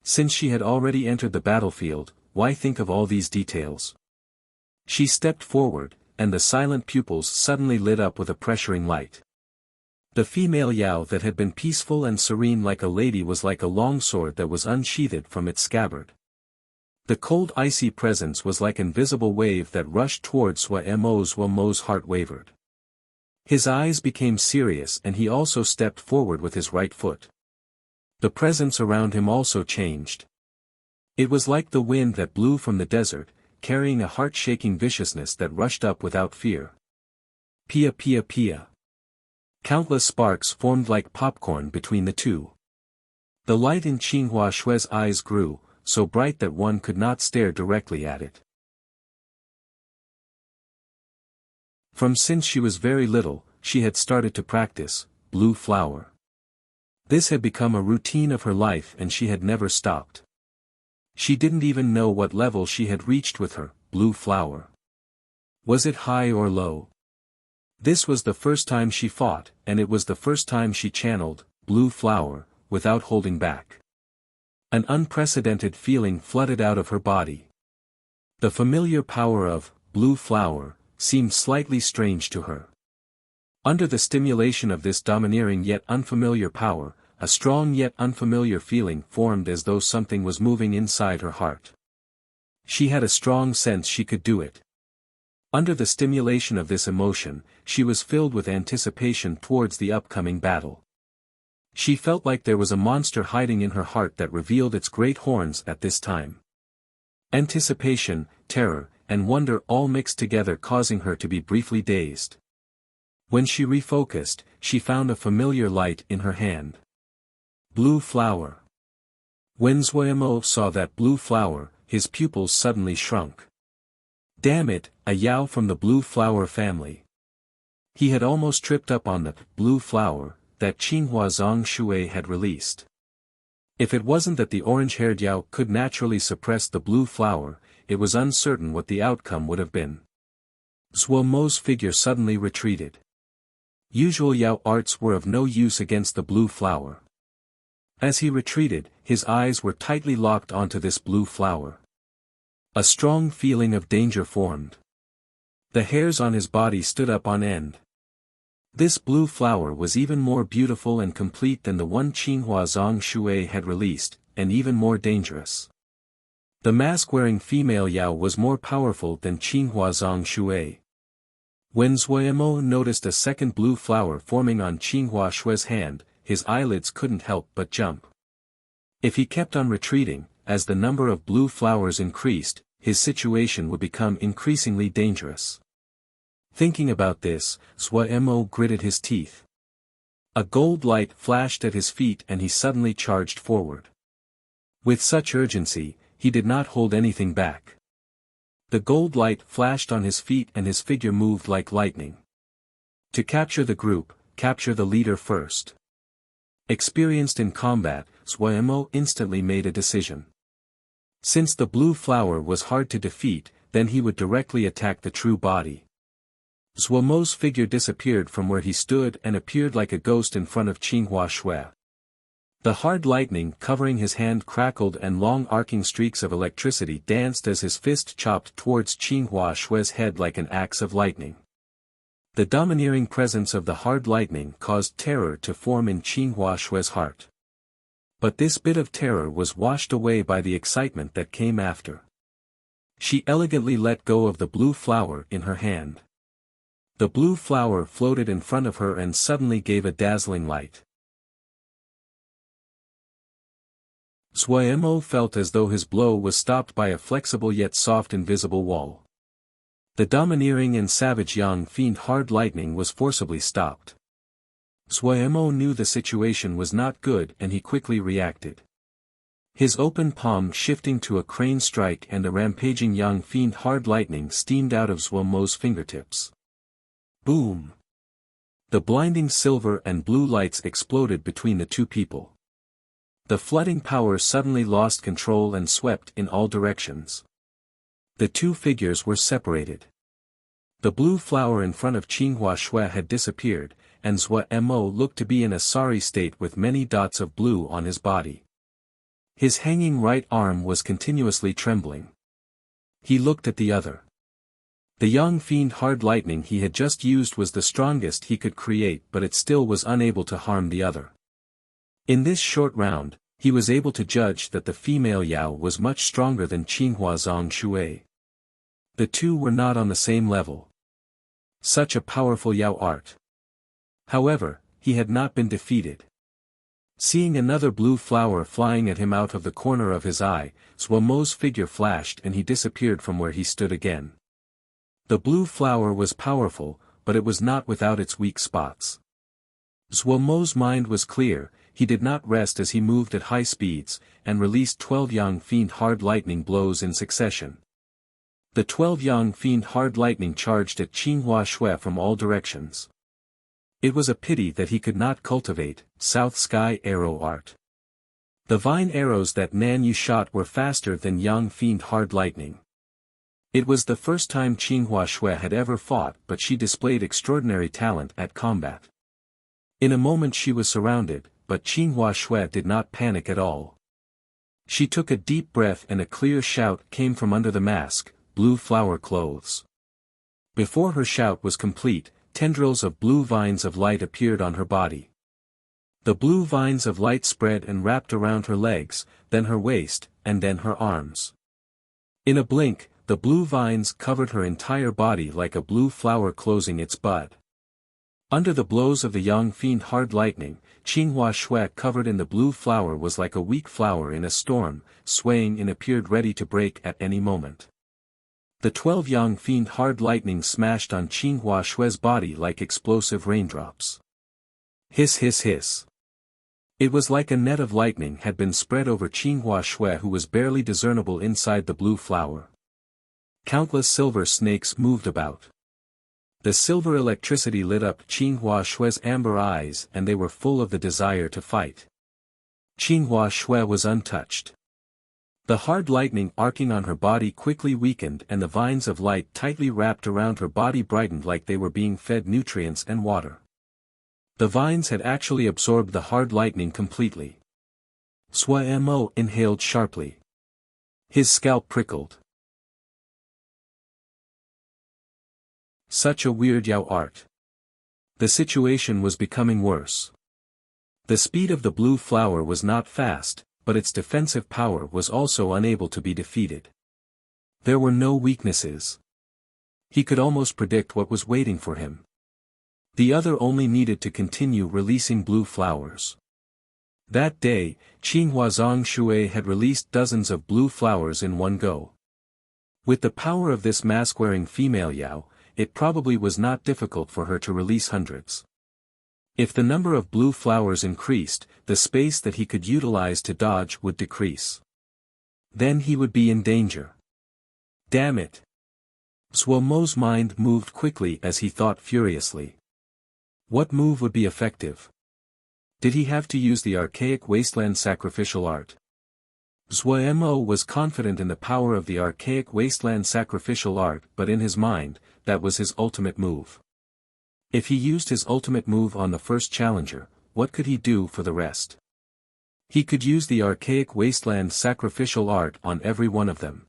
Since she had already entered the battlefield, why think of all these details? She stepped forward, and the silent pupils suddenly lit up with a pressuring light. The female Yao that had been peaceful and serene like a lady was like a long sword that was unsheathed from its scabbard. The cold icy presence was like an invisible wave that rushed towards Zhuo Mo's heart wavered. His eyes became serious and he also stepped forward with his right foot. The presence around him also changed. It was like the wind that blew from the desert, carrying a heart-shaking viciousness that rushed up without fear. Pia pia pia. Countless sparks formed like popcorn between the two. The light in Qinghua Shui's eyes grew, so bright that one could not stare directly at it. Since she was very little, she had started to practice blue flower. This had become a routine of her life and she had never stopped. She didn't even know what level she had reached with her blue flower. Was it high or low? This was the first time she fought, and it was the first time she channeled blue flower without holding back. An unprecedented feeling flooded out of her body. The familiar power of blue flower seemed slightly strange to her. Under the stimulation of this domineering yet unfamiliar power, a strong yet unfamiliar feeling formed as though something was moving inside her heart. She had a strong sense she could do it. Under the stimulation of this emotion, she was filled with anticipation towards the upcoming battle. She felt like there was a monster hiding in her heart that revealed its great horns at this time. Anticipation, terror, and wonder all mixed together causing her to be briefly dazed. When she refocused, she found a familiar light in her hand. Blue flower. When Zhuo Mo saw that blue flower, his pupils suddenly shrunk. Damn it, a Yao from the blue flower family. He had almost tripped up on the blue flower that Qinghua Xianxia had released. If it wasn't that the orange-haired Yao could naturally suppress the blue flower, it was uncertain what the outcome would have been. Zhuo Mo's figure suddenly retreated. Usual Yao arts were of no use against the blue flower. As he retreated, his eyes were tightly locked onto this blue flower. A strong feeling of danger formed. The hairs on his body stood up on end. This blue flower was even more beautiful and complete than the one Qinghua Xianxia had released, and even more dangerous. The mask-wearing female Yao was more powerful than Qinghua Zhang Shui. When Zuoyamo noticed a second blue flower forming on Qinghua Shui's hand, his eyelids couldn't help but jump. If he kept on retreating, as the number of blue flowers increased, his situation would become increasingly dangerous. Thinking about this, Zuoyamo gritted his teeth. A gold light flashed at his feet and he suddenly charged forward. With such urgency, he did not hold anything back. The gold light flashed on his feet and his figure moved like lightning. To capture the group, capture the leader first. Experienced in combat, Zuoyamo instantly made a decision. Since the blue flower was hard to defeat, then he would directly attack the true body. Zuomo's figure disappeared from where he stood and appeared like a ghost in front of Qinghua Shui. The hard lightning covering his hand crackled and long arcing streaks of electricity danced as his fist chopped towards Qinghua Shui's head like an axe of lightning. The domineering presence of the hard lightning caused terror to form in Qinghua Shui's heart. But this bit of terror was washed away by the excitement that came after. She elegantly let go of the blue flower in her hand. The blue flower floated in front of her and suddenly gave a dazzling light. Zuoyamo felt as though his blow was stopped by a flexible yet soft invisible wall. The domineering and savage young fiend hard lightning was forcibly stopped. Zuoyamo knew the situation was not good and he quickly reacted. His open palm shifting to a crane strike and a rampaging young fiend hard lightning steamed out of Zuomo's fingertips. Boom! The blinding silver and blue lights exploded between the two people. The flooding power suddenly lost control and swept in all directions. The two figures were separated. The blue flower in front of Qinghua Shui had disappeared, and Zuomo looked to be in a sorry state with many dots of blue on his body. His hanging right arm was continuously trembling. He looked at the other. The young fiend hard lightning he had just used was the strongest he could create, but it still was unable to harm the other. In this short round, he was able to judge that the female Yao was much stronger than Qinghua Zhang Shui. The two were not on the same level. Such a powerful Yao art. However, he had not been defeated. Seeing another blue flower flying at him out of the corner of his eye, Zuomo's figure flashed and he disappeared from where he stood again. The blue flower was powerful, but it was not without its weak spots. Zuomo's mind was clear. He did not rest as he moved at high speeds, and released 12 young fiend hard lightning blows in succession. The 12 young fiend hard lightning charged at Qinghua Shui from all directions. It was a pity that he could not cultivate South Sky arrow art. The vine arrows that Nan Yu shot were faster than young fiend hard lightning. It was the first time Qinghua Shui had ever fought, but she displayed extraordinary talent at combat. In a moment she was surrounded, but Qinghua Shui did not panic at all. She took a deep breath and a clear shout came from under the mask, blue flower clothes. Before her shout was complete, tendrils of blue vines of light appeared on her body. The blue vines of light spread and wrapped around her legs, then her waist, and then her arms. In a blink, the blue vines covered her entire body like a blue flower closing its bud. Under the blows of the young fiend hard lightning, Qinghua Shui covered in the blue flower was like a weak flower in a storm, swaying and appeared ready to break at any moment. The 12 young fiend hard lightning smashed on Qinghua Shui's body like explosive raindrops. Hiss hiss hiss. It was like a net of lightning had been spread over Qinghua Shui, who was barely discernible inside the blue flower. Countless silver snakes moved about. The silver electricity lit up Qinghua Shui's amber eyes and they were full of the desire to fight. Qinghua Shui was untouched. The hard lightning arcing on her body quickly weakened and the vines of light tightly wrapped around her body brightened like they were being fed nutrients and water. The vines had actually absorbed the hard lightning completely. Zuomo inhaled sharply. His scalp prickled. Such a weird Yao art. The situation was becoming worse. The speed of the blue flower was not fast, but its defensive power was also unable to be defeated. There were no weaknesses. He could almost predict what was waiting for him. The other only needed to continue releasing blue flowers. That day, Qinghua Zhongshui had released dozens of blue flowers in one go. With the power of this mask-wearing female Yao, it probably was not difficult for her to release hundreds. If the number of blue flowers increased, the space that he could utilize to dodge would decrease. Then he would be in danger. Damn it! Suo Mo's mind moved quickly as he thought furiously. What move would be effective? Did he have to use the archaic wasteland sacrificial art? Suo Mo was confident in the power of the archaic wasteland sacrificial art, but in his mind, that was his ultimate move. If he used his ultimate move on the first challenger, what could he do for the rest? He could use the archaic wasteland sacrificial art on every one of them.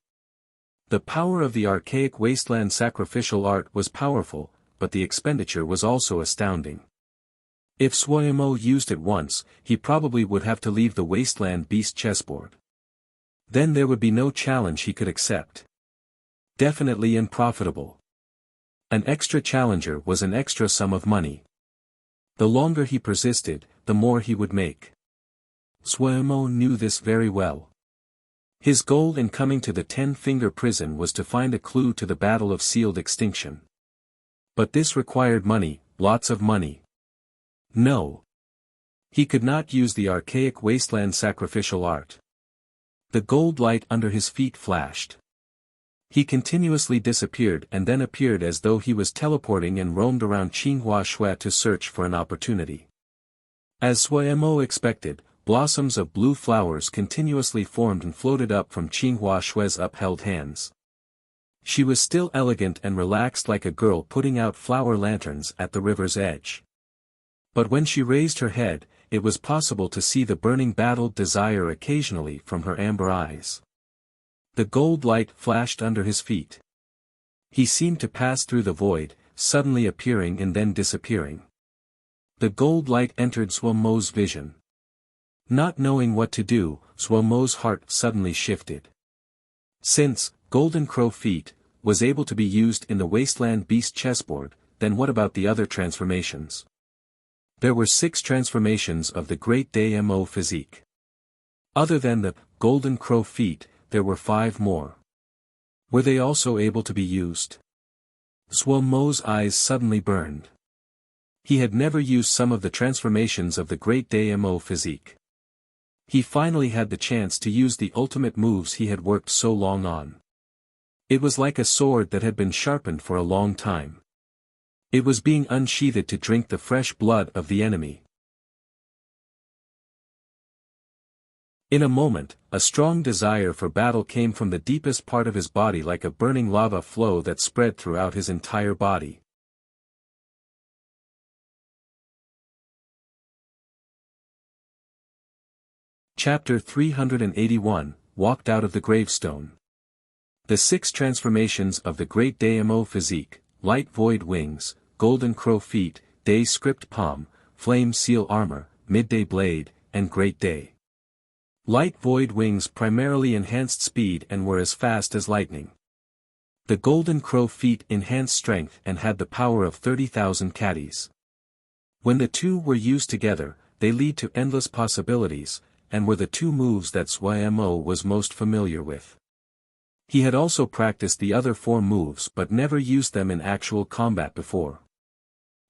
The power of the archaic wasteland sacrificial art was powerful, but the expenditure was also astounding. If Suo Mo used it once, he probably would have to leave the wasteland beast chessboard. Then there would be no challenge he could accept. Definitely unprofitable. An extra challenger was an extra sum of money. The longer he persisted, the more he would make. Suo Mo knew this very well. His goal in coming to the 10-finger prison was to find a clue to the battle of sealed extinction. But this required money, lots of money. No. He could not use the archaic wasteland sacrificial art. The gold light under his feet flashed. He continuously disappeared and then appeared as though he was teleporting and roamed around Qinghua Shui to search for an opportunity. As Suo Mo expected, blossoms of blue flowers continuously formed and floated up from Qinghua Shui's upheld hands. She was still elegant and relaxed like a girl putting out flower lanterns at the river's edge. But when she raised her head, it was possible to see the burning battled desire occasionally from her amber eyes. The gold light flashed under his feet. He seemed to pass through the void, suddenly appearing and then disappearing. The gold light entered Suo Mo's vision. Not knowing what to do, Suo Mo's heart suddenly shifted. Since Golden Crow Feet was able to be used in the Wasteland Beast chessboard, then what about the other transformations? There were 6 transformations of the Great Damo physique. Other than the Golden Crow Feet, there were 5 more. Were they also able to be used? Suo Mo's eyes suddenly burned. He had never used some of the transformations of the Great Damo physique. He finally had the chance to use the ultimate moves he had worked so long on. It was like a sword that had been sharpened for a long time. It was being unsheathed to drink the fresh blood of the enemy. In a moment, a strong desire for battle came from the deepest part of his body like a burning lava flow that spread throughout his entire body. Chapter 381, Walked Out of the Gravestone. The 6 transformations of the Great Damo physique, Light Void Wings, Golden Crow Feet, Day Script Palm, Flame Seal Armor, Midday Blade, and Great Day. Light Void Wings primarily enhanced speed and were as fast as lightning. The Golden Crow Feet enhanced strength and had the power of 30,000 caddies. When the two were used together, they lead to endless possibilities, and were the 2 moves that Suo Mo was most familiar with. He had also practiced the other 4 moves but never used them in actual combat before.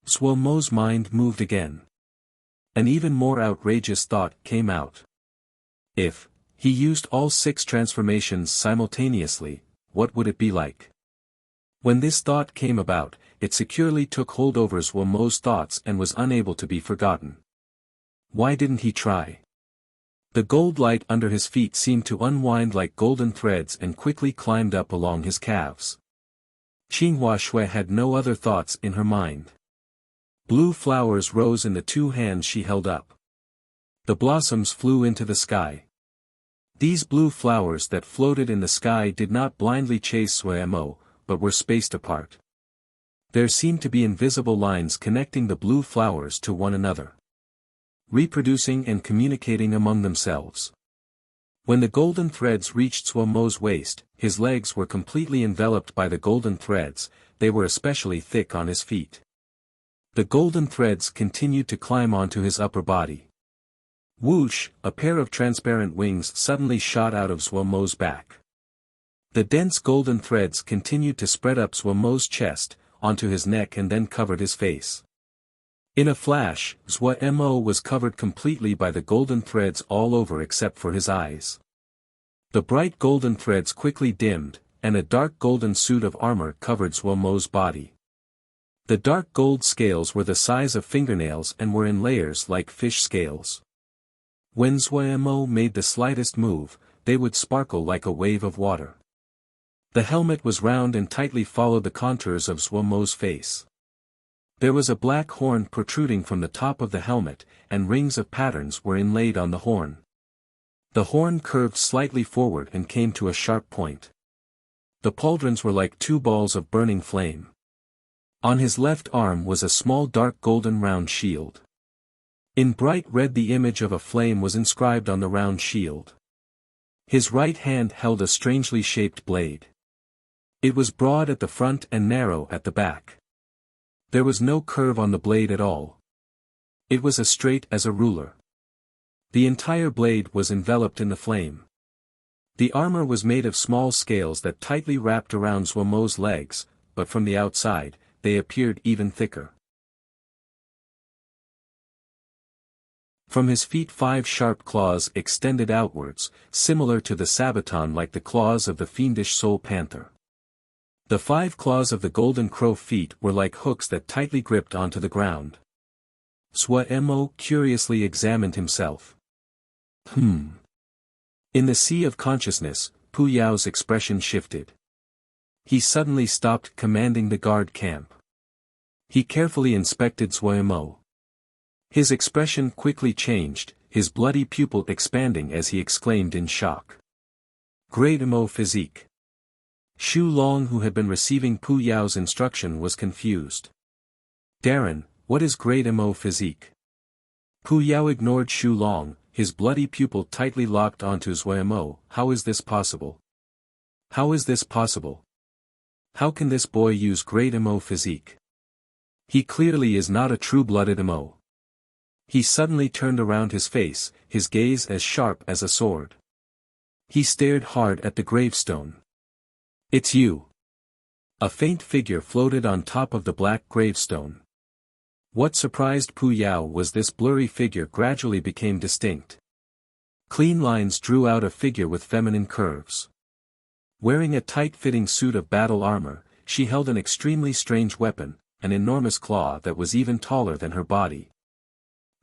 Suo Mo's mind moved again. An even more outrageous thought came out. If he used all 6 transformations simultaneously, what would it be like? When this thought came about, it securely took hold over Suo Mo's thoughts and was unable to be forgotten. Why didn't he try? The gold light under his feet seemed to unwind like golden threads and quickly climbed up along his calves. Qinghua Shui had no other thoughts in her mind. Blue flowers rose in the 2 hands she held up. The blossoms flew into the sky. These blue flowers that floated in the sky did not blindly chase Suo Mo, but were spaced apart. There seemed to be invisible lines connecting the blue flowers to one another, reproducing and communicating among themselves. When the golden threads reached Suo Mo's waist, his legs were completely enveloped by the golden threads, they were especially thick on his feet. The golden threads continued to climb onto his upper body. Whoosh, a pair of transparent wings suddenly shot out of Suo Mo's back. The dense golden threads continued to spread up Suo Mo's chest, onto his neck and then covered his face. In a flash, Suo Mo was covered completely by the golden threads all over except for his eyes. The bright golden threads quickly dimmed, and a dark golden suit of armor covered Suo Mo's body. The dark gold scales were the size of fingernails and were in layers like fish scales. When Suo Mo made the slightest move, they would sparkle like a wave of water. The helmet was round and tightly followed the contours of Suo Mo's face. There was a black horn protruding from the top of the helmet, and rings of patterns were inlaid on the horn. The horn curved slightly forward and came to a sharp point. The pauldrons were like two balls of burning flame. On his left arm was a small dark golden round shield. In bright red the image of a flame was inscribed on the round shield. His right hand held a strangely shaped blade. It was broad at the front and narrow at the back. There was no curve on the blade at all. It was as straight as a ruler. The entire blade was enveloped in the flame. The armor was made of small scales that tightly wrapped around Suo Mo's legs, but from the outside, they appeared even thicker. From his feet 5 sharp claws extended outwards, similar to the sabaton like the claws of the fiendish soul panther. The 5 claws of the golden crow feet were like hooks that tightly gripped onto the ground. Suo Mo curiously examined himself. In the sea of consciousness, Pu Yao's expression shifted. He suddenly stopped commanding the guard camp. He carefully inspected Suo Mo. His expression quickly changed, his bloody pupil expanding as he exclaimed in shock. Great Mo physique. Xu Long, who had been receiving Pu Yao's instruction, was confused. Darren, what is Great Mo physique? Pu Yao ignored Xu Long, his bloody pupil tightly locked onto Suo Mo. How is this possible? How is this possible? How can this boy use Great Mo physique? He clearly is not a true-blooded Mo. He suddenly turned around his face, his gaze as sharp as a sword. He stared hard at the gravestone. It's you. A faint figure floated on top of the black gravestone. What surprised Pu Yao was this blurry figure gradually became distinct. Clean lines drew out a figure with feminine curves. Wearing a tight-fitting suit of battle armor, she held an extremely strange weapon, an enormous claw that was even taller than her body.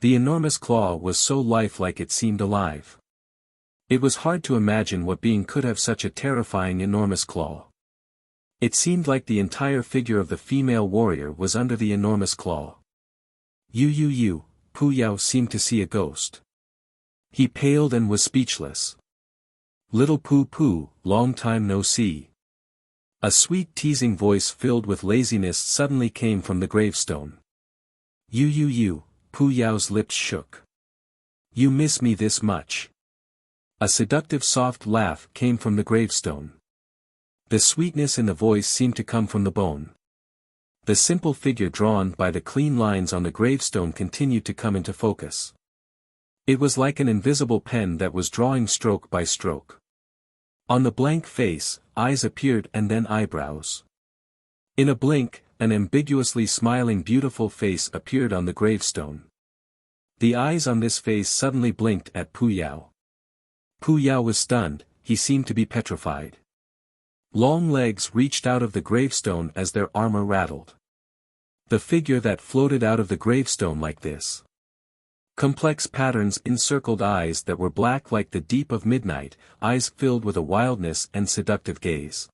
The enormous claw was so lifelike it seemed alive. It was hard to imagine what being could have such a terrifying enormous claw. It seemed like the entire figure of the female warrior was under the enormous claw. Pu Yao seemed to see a ghost. He paled and was speechless. Little Poo, long time no see. A sweet teasing voice filled with laziness suddenly came from the gravestone. Pu Yao's lips shook. You miss me this much? A seductive soft laugh came from the gravestone. The sweetness in the voice seemed to come from the bone. The simple figure drawn by the clean lines on the gravestone continued to come into focus. It was like an invisible pen that was drawing stroke by stroke. On the blank face, eyes appeared and then eyebrows. In a blink, an ambiguously smiling beautiful face appeared on the gravestone. The eyes on this face suddenly blinked at Pu Yao. Pu Yao was stunned, he seemed to be petrified. Long legs reached out of the gravestone as their armor rattled. The figure that floated out of the gravestone like this. Complex patterns encircled eyes that were black like the deep of midnight, eyes filled with a wildness and seductive gaze.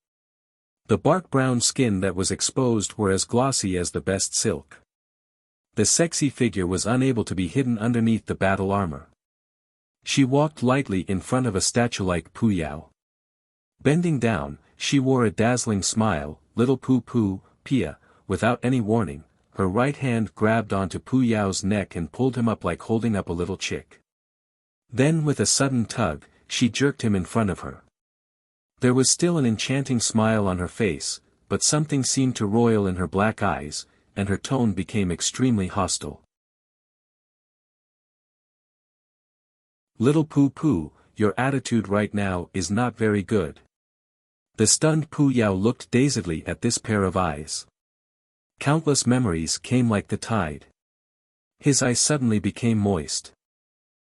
The bark brown skin that was exposed were as glossy as the best silk. The sexy figure was unable to be hidden underneath the battle armor. She walked lightly in front of a statue like Pu Yao. Bending down, she wore a dazzling smile. Little Pia, without any warning, her right hand grabbed onto Pu Yao's neck and pulled him up like holding up a little chick. Then with a sudden tug, she jerked him in front of her. There was still an enchanting smile on her face, but something seemed to roil in her black eyes, and her tone became extremely hostile. Little Pooh Pooh, your attitude right now is not very good. The stunned Pooh Yao looked dazedly at this pair of eyes. Countless memories came like the tide. His eyes suddenly became moist.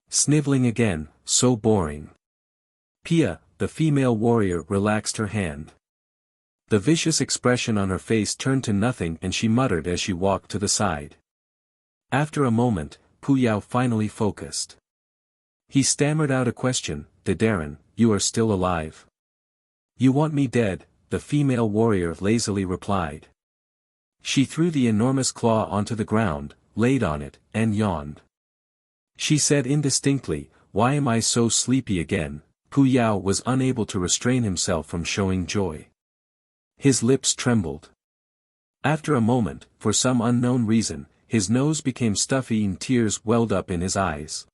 Sniveling again, so boring. Pia, the female warrior, relaxed her hand. The vicious expression on her face turned to nothing and she muttered as she walked to the side. After a moment, Pooh Yao finally focused. He stammered out a question, Darren, you are still alive? You want me dead, the female warrior lazily replied. She threw the enormous claw onto the ground, laid on it, and yawned. She said indistinctly, why am I so sleepy again? Pooh Yao was unable to restrain himself from showing joy. His lips trembled. After a moment, for some unknown reason, his nose became stuffy and tears welled up in his eyes.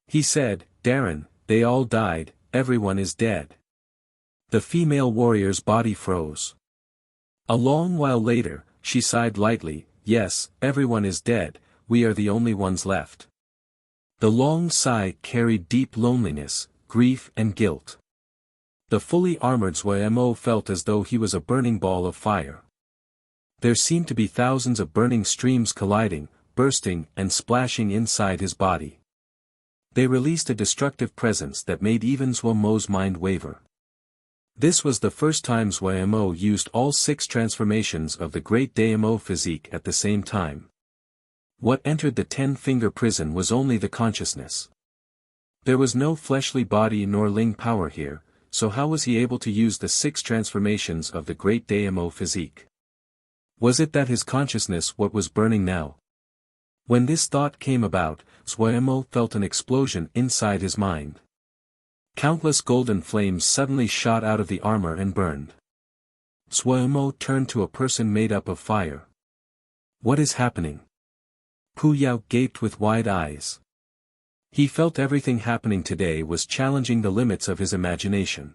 He said, Darren, they all died, everyone is dead. The female warrior's body froze. A long while later, she sighed lightly, yes, everyone is dead, we are the only ones left. The long sigh carried deep loneliness, grief and guilt. The fully armored Zhuo felt as though he was a burning ball of fire. There seemed to be thousands of burning streams colliding, bursting and splashing inside his body. They released a destructive presence that made even Zhuo's mind waver. This was the first time Zhuo used all 6 transformations of the Great Daimo physique at the same time. What entered the 10-finger prison was only the consciousness. There was no fleshly body nor Ling power here, so how was he able to use the 6 transformations of the Great Daimo physique? Was it that his consciousness what was burning now? When this thought came about, Zhuo felt an explosion inside his mind. Countless golden flames suddenly shot out of the armor and burned. Zhuo turned to a person made up of fire. What is happening? Pooh Yao gaped with wide eyes. He felt everything happening today was challenging the limits of his imagination.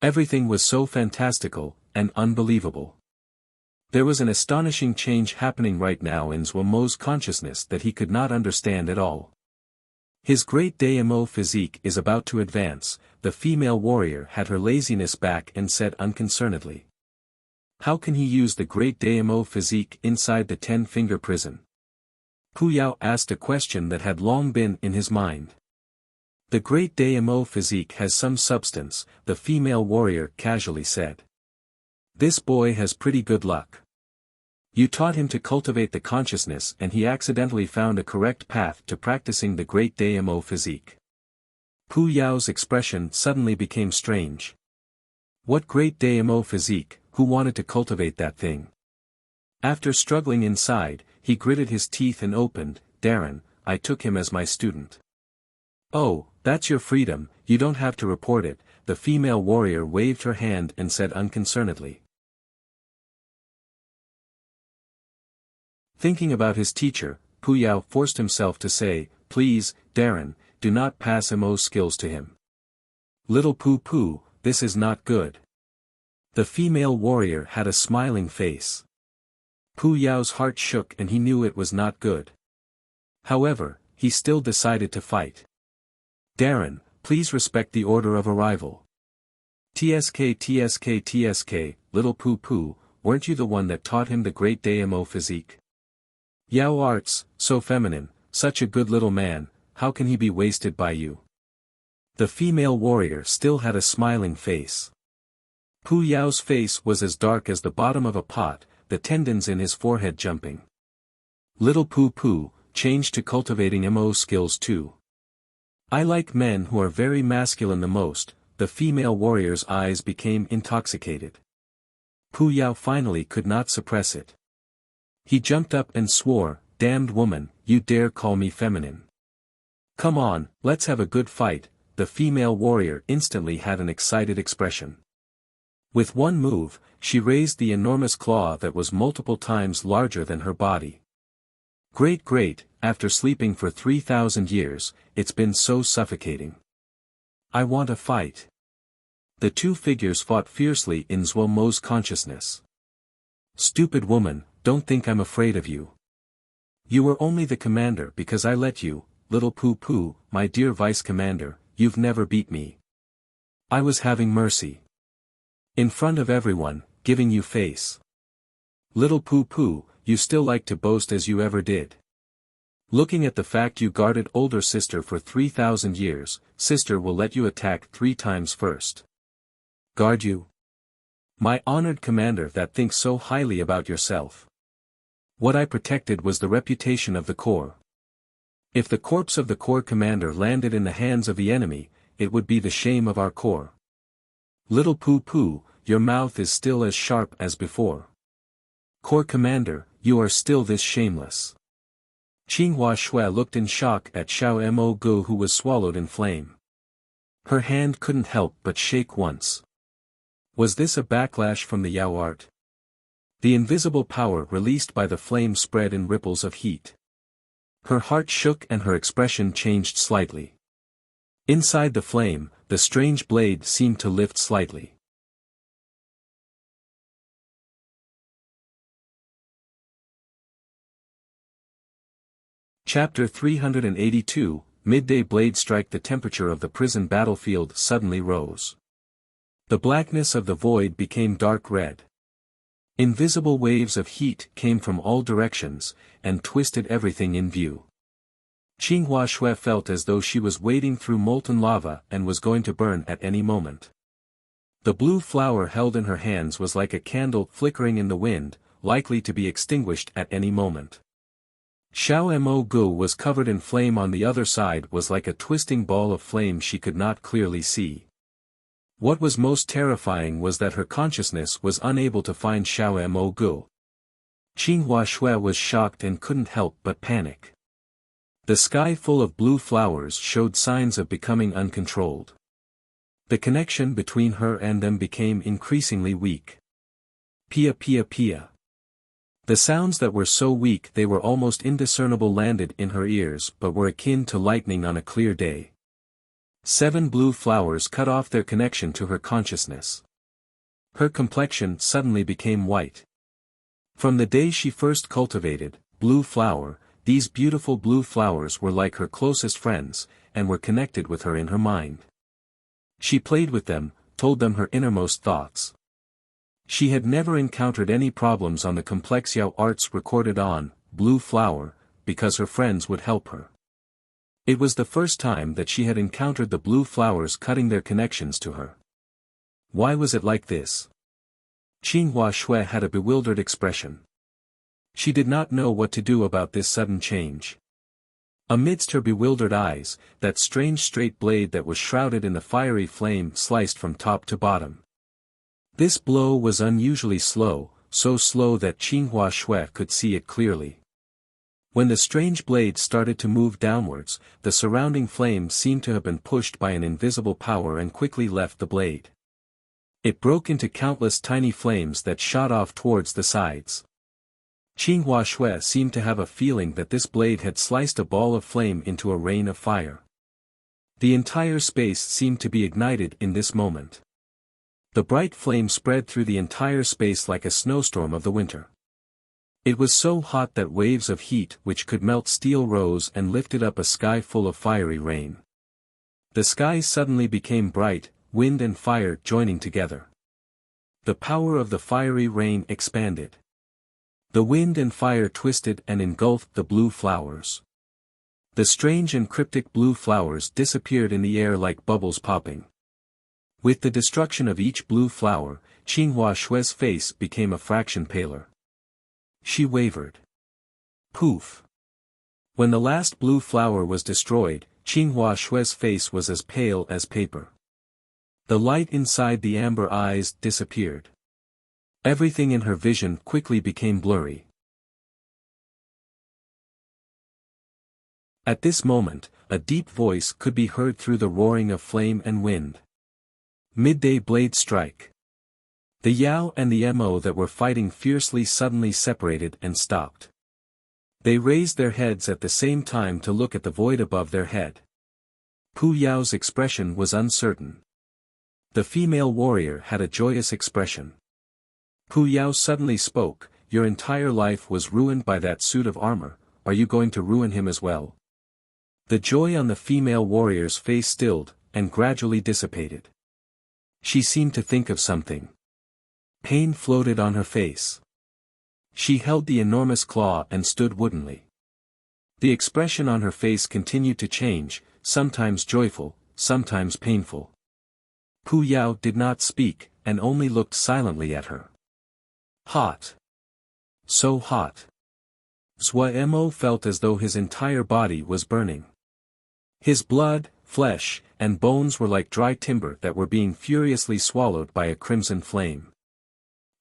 Everything was so fantastical, and unbelievable. There was an astonishing change happening right now in Zhuo's consciousness that he could not understand at all. His Great Daimo physique is about to advance, the female warrior had her laziness back and said unconcernedly. How can he use the Great Daimo physique inside the 10-finger prison? Pooh Yao asked a question that had long been in his mind. The Great Daimo physique has some substance, the female warrior casually said. This boy has pretty good luck. You taught him to cultivate the consciousness and he accidentally found a correct path to practicing the Great Daimo physique. Pooh Yao's expression suddenly became strange. What Great Daimo physique, who wanted to cultivate that thing? After struggling inside, he gritted his teeth and opened, Darren, I took him as my student. Oh, that's your freedom, you don't have to report it, the female warrior waved her hand and said unconcernedly. Thinking about his teacher, Pooh Yao forced himself to say, please, Darren, do not pass Mo's skills to him. Little Pooh Pooh, this is not good. The female warrior had a smiling face. Pooh Yao's heart shook and he knew it was not good. However, he still decided to fight. Darren, please respect the order of arrival. TSK, little Pooh Pooh, weren't you the one that taught him the Great Daimo physique? Yao arts, so feminine, such a good little man, how can he be wasted by you? The female warrior still had a smiling face. Pooh Yao's face was as dark as the bottom of a pot, the tendons in his forehead jumping. Little Pooh Pooh, change to cultivating Mo skills too. I like men who are very masculine the most, the female warrior's eyes became intoxicated. Pooh Yao finally could not suppress it. He jumped up and swore, damned woman, you dare call me feminine. Come on, let's have a good fight, the female warrior instantly had an excited expression. With one move, she raised the enormous claw that was multiple times larger than her body. Great, after sleeping for 3,000 years, it's been so suffocating. I want a fight. The two figures fought fiercely in Zhuo Mo's consciousness. Stupid woman, don't think I'm afraid of you. You were only the commander because I let you, little poo-poo, my dear vice-commander, you've never beat me. I was having mercy. In front of everyone, giving you face. Little poo-poo, you still like to boast as you ever did. Looking at the fact you guarded older sister for 3,000 years, sister will let you attack 3 times first. Guard you? My honored commander that thinks so highly about yourself. What I protected was the reputation of the corps. If the corpse of the corps commander landed in the hands of the enemy, it would be the shame of our corps. Little poo-poo, your mouth is still as sharp as before. Corps commander, you are still this shameless. Qinghua Shui looked in shock at Xiao Mo Gu who was swallowed in flame. Her hand couldn't help but shake once. Was this a backlash from the Yao art? The invisible power released by the flame spread in ripples of heat. Her heart shook and her expression changed slightly. Inside the flame, the strange blade seemed to lift slightly. Chapter 382, Midday blade strike. The temperature of the prison battlefield suddenly rose. The blackness of the void became dark red. Invisible waves of heat came from all directions, and twisted everything in view. Qinghua Shui felt as though she was wading through molten lava and was going to burn at any moment. The blue flower held in her hands was like a candle flickering in the wind, likely to be extinguished at any moment. Xiao Mo Gu was covered in flame. On the other side was like a twisting ball of flame she could not clearly see. What was most terrifying was that her consciousness was unable to find Xiao Mo Gu. Qinghua Shui was shocked and couldn't help but panic. The sky full of blue flowers showed signs of becoming uncontrolled. The connection between her and them became increasingly weak. Pia pia pia. The sounds that were so weak they were almost indiscernible landed in her ears but were akin to lightning on a clear day. 7 blue flowers cut off their connection to her consciousness. Her complexion suddenly became white. From the day she first cultivated, blue flower, these beautiful blue flowers were like her closest friends, and were connected with her in her mind. She played with them, told them her innermost thoughts. She had never encountered any problems on the complex Yao arts recorded on blue flower, because her friends would help her. It was the first time that she had encountered the blue flowers cutting their connections to her. Why was it like this? Qinghua Shui had a bewildered expression. She did not know what to do about this sudden change. Amidst her bewildered eyes, that strange straight blade that was shrouded in the fiery flame sliced from top to bottom. This blow was unusually slow, so slow that Qinghua Shui could see it clearly. When the strange blade started to move downwards, the surrounding flame seemed to have been pushed by an invisible power and quickly left the blade. It broke into countless tiny flames that shot off towards the sides. Qinghua Shui seemed to have a feeling that this blade had sliced a ball of flame into a rain of fire. The entire space seemed to be ignited in this moment. The bright flame spread through the entire space like a snowstorm of the winter. It was so hot that waves of heat which could melt steel rose and lifted up a sky full of fiery rain. The sky suddenly became bright, wind and fire joining together. The power of the fiery rain expanded. The wind and fire twisted and engulfed the blue flowers. The strange and cryptic blue flowers disappeared in the air like bubbles popping. With the destruction of each blue flower, Qinghua Shui's face became a fraction paler. She wavered. Poof! When the last blue flower was destroyed, Qinghua Shui's face was as pale as paper. The light inside the amber eyes disappeared. Everything in her vision quickly became blurry. At this moment, a deep voice could be heard through the roaring of flame and wind. Midday blade strike. The Yao and the Mo that were fighting fiercely suddenly separated and stopped. They raised their heads at the same time to look at the void above their head. Pu Yao's expression was uncertain. The female warrior had a joyous expression. Pu Yao suddenly spoke, "Your entire life was ruined by that suit of armor, are you going to ruin him as well?" The joy on the female warrior's face stilled, and gradually dissipated. She seemed to think of something. Pain floated on her face. She held the enormous claw and stood woodenly. The expression on her face continued to change, sometimes joyful, sometimes painful. Pu Yao did not speak, and only looked silently at her. Hot. So hot. Zhuo Mo felt as though his entire body was burning. His blood, flesh, and bones were like dry timber that were being furiously swallowed by a crimson flame.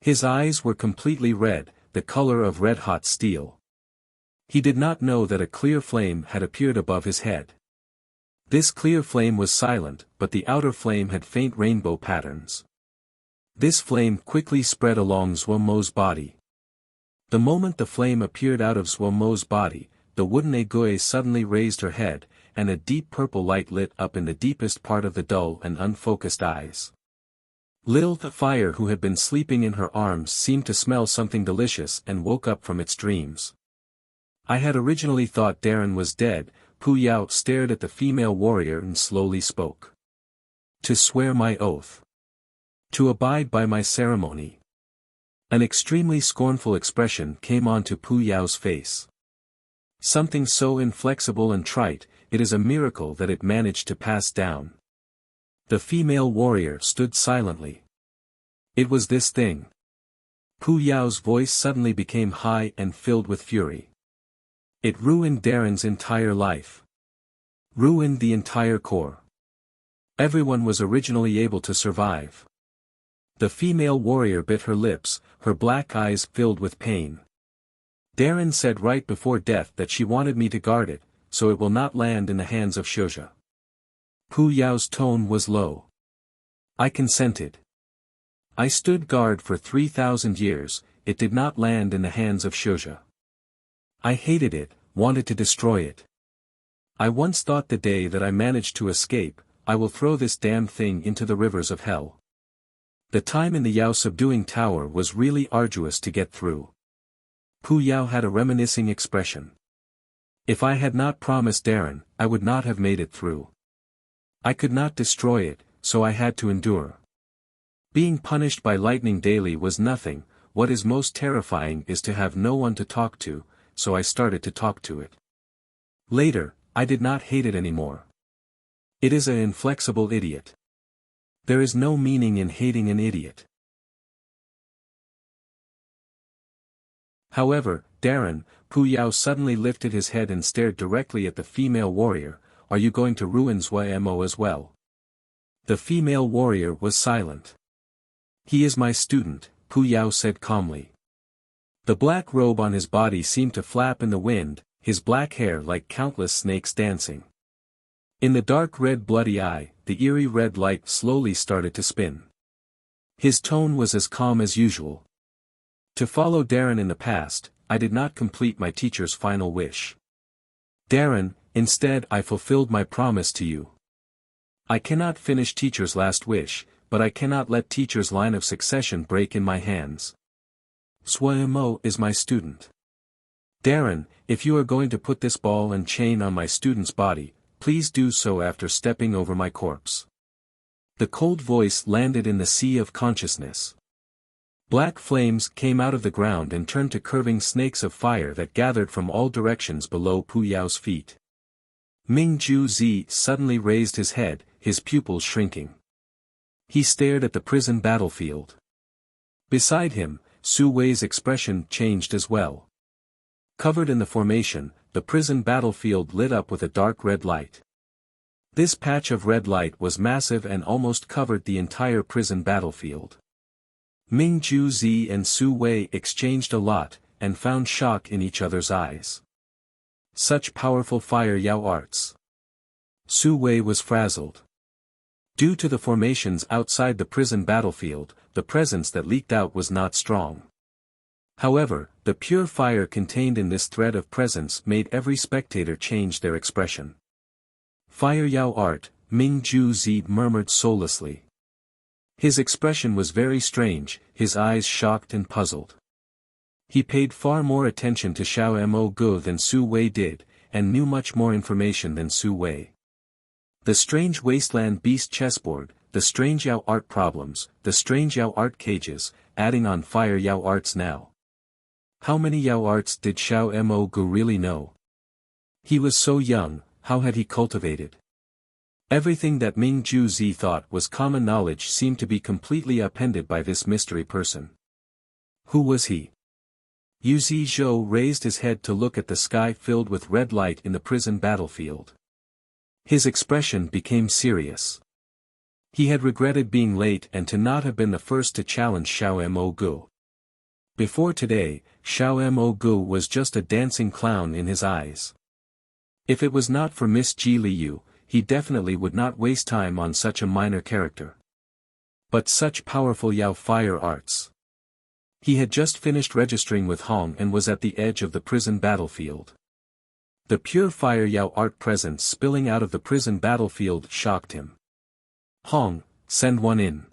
His eyes were completely red, the color of red-hot steel. He did not know that a clear flame had appeared above his head. This clear flame was silent, but the outer flame had faint rainbow patterns. This flame quickly spread along Zhuo Mo's body. The moment the flame appeared out of Zhuo Mo's body, the wooden Egui suddenly raised her head, and a deep purple light lit up in the deepest part of the dull and unfocused eyes. Little the fire who had been sleeping in her arms seemed to smell something delicious and woke up from its dreams. I had originally thought Darren was dead. Pu Yao stared at the female warrior and slowly spoke. To swear my oath. To abide by my ceremony. An extremely scornful expression came onto Pu Yao's face. Something so inflexible and trite, it is a miracle that it managed to pass down. The female warrior stood silently. It was this thing. Pu Yao's voice suddenly became high and filled with fury. It ruined Darren's entire life. Ruined the entire core. Everyone was originally able to survive. The female warrior bit her lips, her black eyes filled with pain. Darren said right before death that she wanted me to guard it, so it will not land in the hands of Xianxia. Pu Yao's tone was low. I consented. I stood guard for 3,000 years, it did not land in the hands of Xianxia. I hated it, wanted to destroy it. I once thought the day that I managed to escape, I will throw this damned thing into the rivers of hell. The time in the Yao subduing tower was really arduous to get through. Pu Yao had a reminiscing expression. If I had not promised Darren, I would not have made it through. I could not destroy it, so I had to endure. Being punished by lightning daily was nothing, what is most terrifying is to have no one to talk to, so I started to talk to it. Later, I did not hate it anymore. It is an inflexible idiot. There is no meaning in hating an idiot. However, Darren, Pu Yao suddenly lifted his head and stared directly at the female warrior. Are you going to ruin Zhuo Mo as well? The female warrior was silent. He is my student, Pu Yao said calmly. The black robe on his body seemed to flap in the wind, his black hair like countless snakes dancing. In the dark red bloody eye, the eerie red light slowly started to spin. His tone was as calm as usual. To follow Darren in the past, I did not complete my teacher's final wish. Darren, instead I fulfilled my promise to you. I cannot finish teacher's last wish, but I cannot let teacher's line of succession break in my hands. Zhuo Mo is my student. Darren, if you are going to put this ball and chain on my student's body, please do so after stepping over my corpse. The cold voice landed in the sea of consciousness. Black flames came out of the ground and turned to curving snakes of fire that gathered from all directions below Pu Yao's feet. Ming Ju Zi suddenly raised his head, his pupils shrinking. He stared at the prison battlefield. Beside him, Su Wei's expression changed as well. Covered in the formation, the prison battlefield lit up with a dark red light. This patch of red light was massive and almost covered the entire prison battlefield. Ming Ju Zi and Su Wei exchanged a lot, and found shock in each other's eyes. Such powerful fire Yao arts. Su Wei was frazzled. Due to the formations outside the prison battlefield, the presence that leaked out was not strong. However, the pure fire contained in this thread of presence made every spectator change their expression. Fire Yao art, Ming Ju Zi murmured soullessly. His expression was very strange, his eyes shocked and puzzled. He paid far more attention to Xiao Mo Gu than Su Wei did, and knew much more information than Su Wei. The strange wasteland beast chessboard, the strange Yao art problems, the strange Yao art cages, adding on fire Yao arts now. How many Yao arts did Xiao Mo Gu really know? He was so young, how had he cultivated? Everything that Ming Ju Zi thought was common knowledge seemed to be completely upended by this mystery person. Who was he? Yu Zi Zhou raised his head to look at the sky filled with red light in the prison battlefield. His expression became serious. He had regretted being late and to not have been the first to challenge Xiao Mo Gu. Before today, Xiao Mo Gu was just a dancing clown in his eyes. If it was not for Miss Ji Liu, he definitely would not waste time on such a minor character. But such powerful Yao fire arts. He had just finished registering with Hong and was at the edge of the prison battlefield. The pure fire Yao art presence spilling out of the prison battlefield shocked him. Hong, send one in.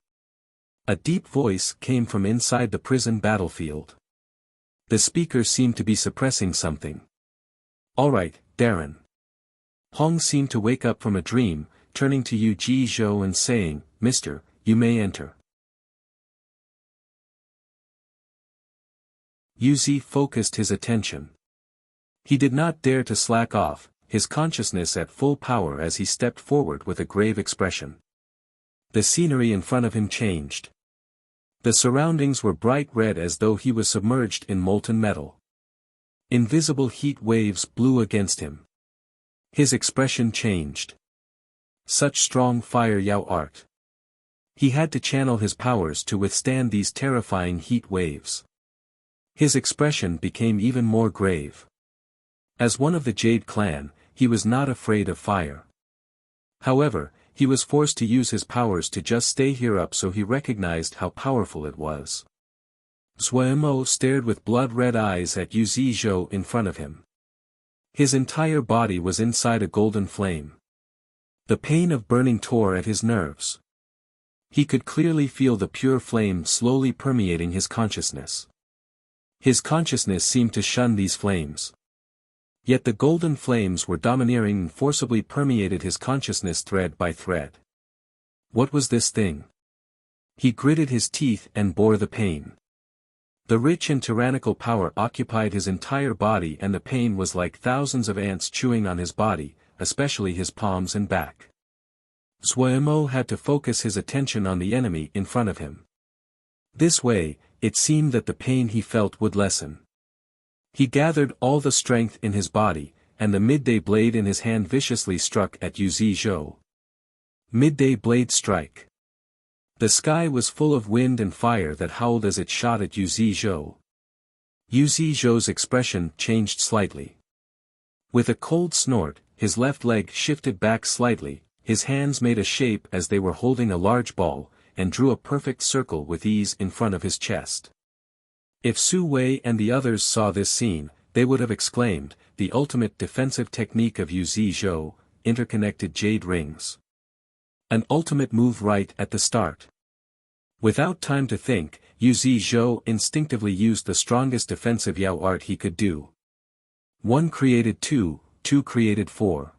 A deep voice came from inside the prison battlefield. The speaker seemed to be suppressing something. All right, Darren. Hong seemed to wake up from a dream, turning to Yu Ji Zhou and saying, Mister, you may enter. Yu Zi focused his attention. He did not dare to slack off, his consciousness at full power as he stepped forward with a grave expression. The scenery in front of him changed. The surroundings were bright red as though he was submerged in molten metal. Invisible heat waves blew against him. His expression changed. Such strong fire Yao art. He had to channel his powers to withstand these terrifying heat waves. His expression became even more grave. As one of the Jade clan, he was not afraid of fire. However, he was forced to use his powers to just stay here up, so he recognized how powerful it was. Zuemo stared with blood-red eyes at Yu Zi Zhou in front of him. His entire body was inside a golden flame. The pain of burning tore at his nerves. He could clearly feel the pure flame slowly permeating his consciousness. His consciousness seemed to shun these flames. Yet the golden flames were domineering and forcibly permeated his consciousness thread by thread. What was this thing? He gritted his teeth and bore the pain. The rich and tyrannical power occupied his entire body, and the pain was like thousands of ants chewing on his body, especially his palms and back. Zuemo had to focus his attention on the enemy in front of him. This way, it seemed that the pain he felt would lessen. He gathered all the strength in his body, and the midday blade in his hand viciously struck at Yu Zi Zhou. Midday blade strike. The sky was full of wind and fire that howled as it shot at Yu Zi Zhou. Yu Zi Zhou's expression changed slightly. With a cold snort, his left leg shifted back slightly, his hands made a shape as they were holding a large ball, and drew a perfect circle with ease in front of his chest. If Su Wei and the others saw this scene, they would have exclaimed, the ultimate defensive technique of Yu Zi Zhou, interconnected jade rings. An ultimate move right at the start. Without time to think, Yu Zi Zhou instinctively used the strongest defensive Yao art he could do. 1 created 2, 2 created 4.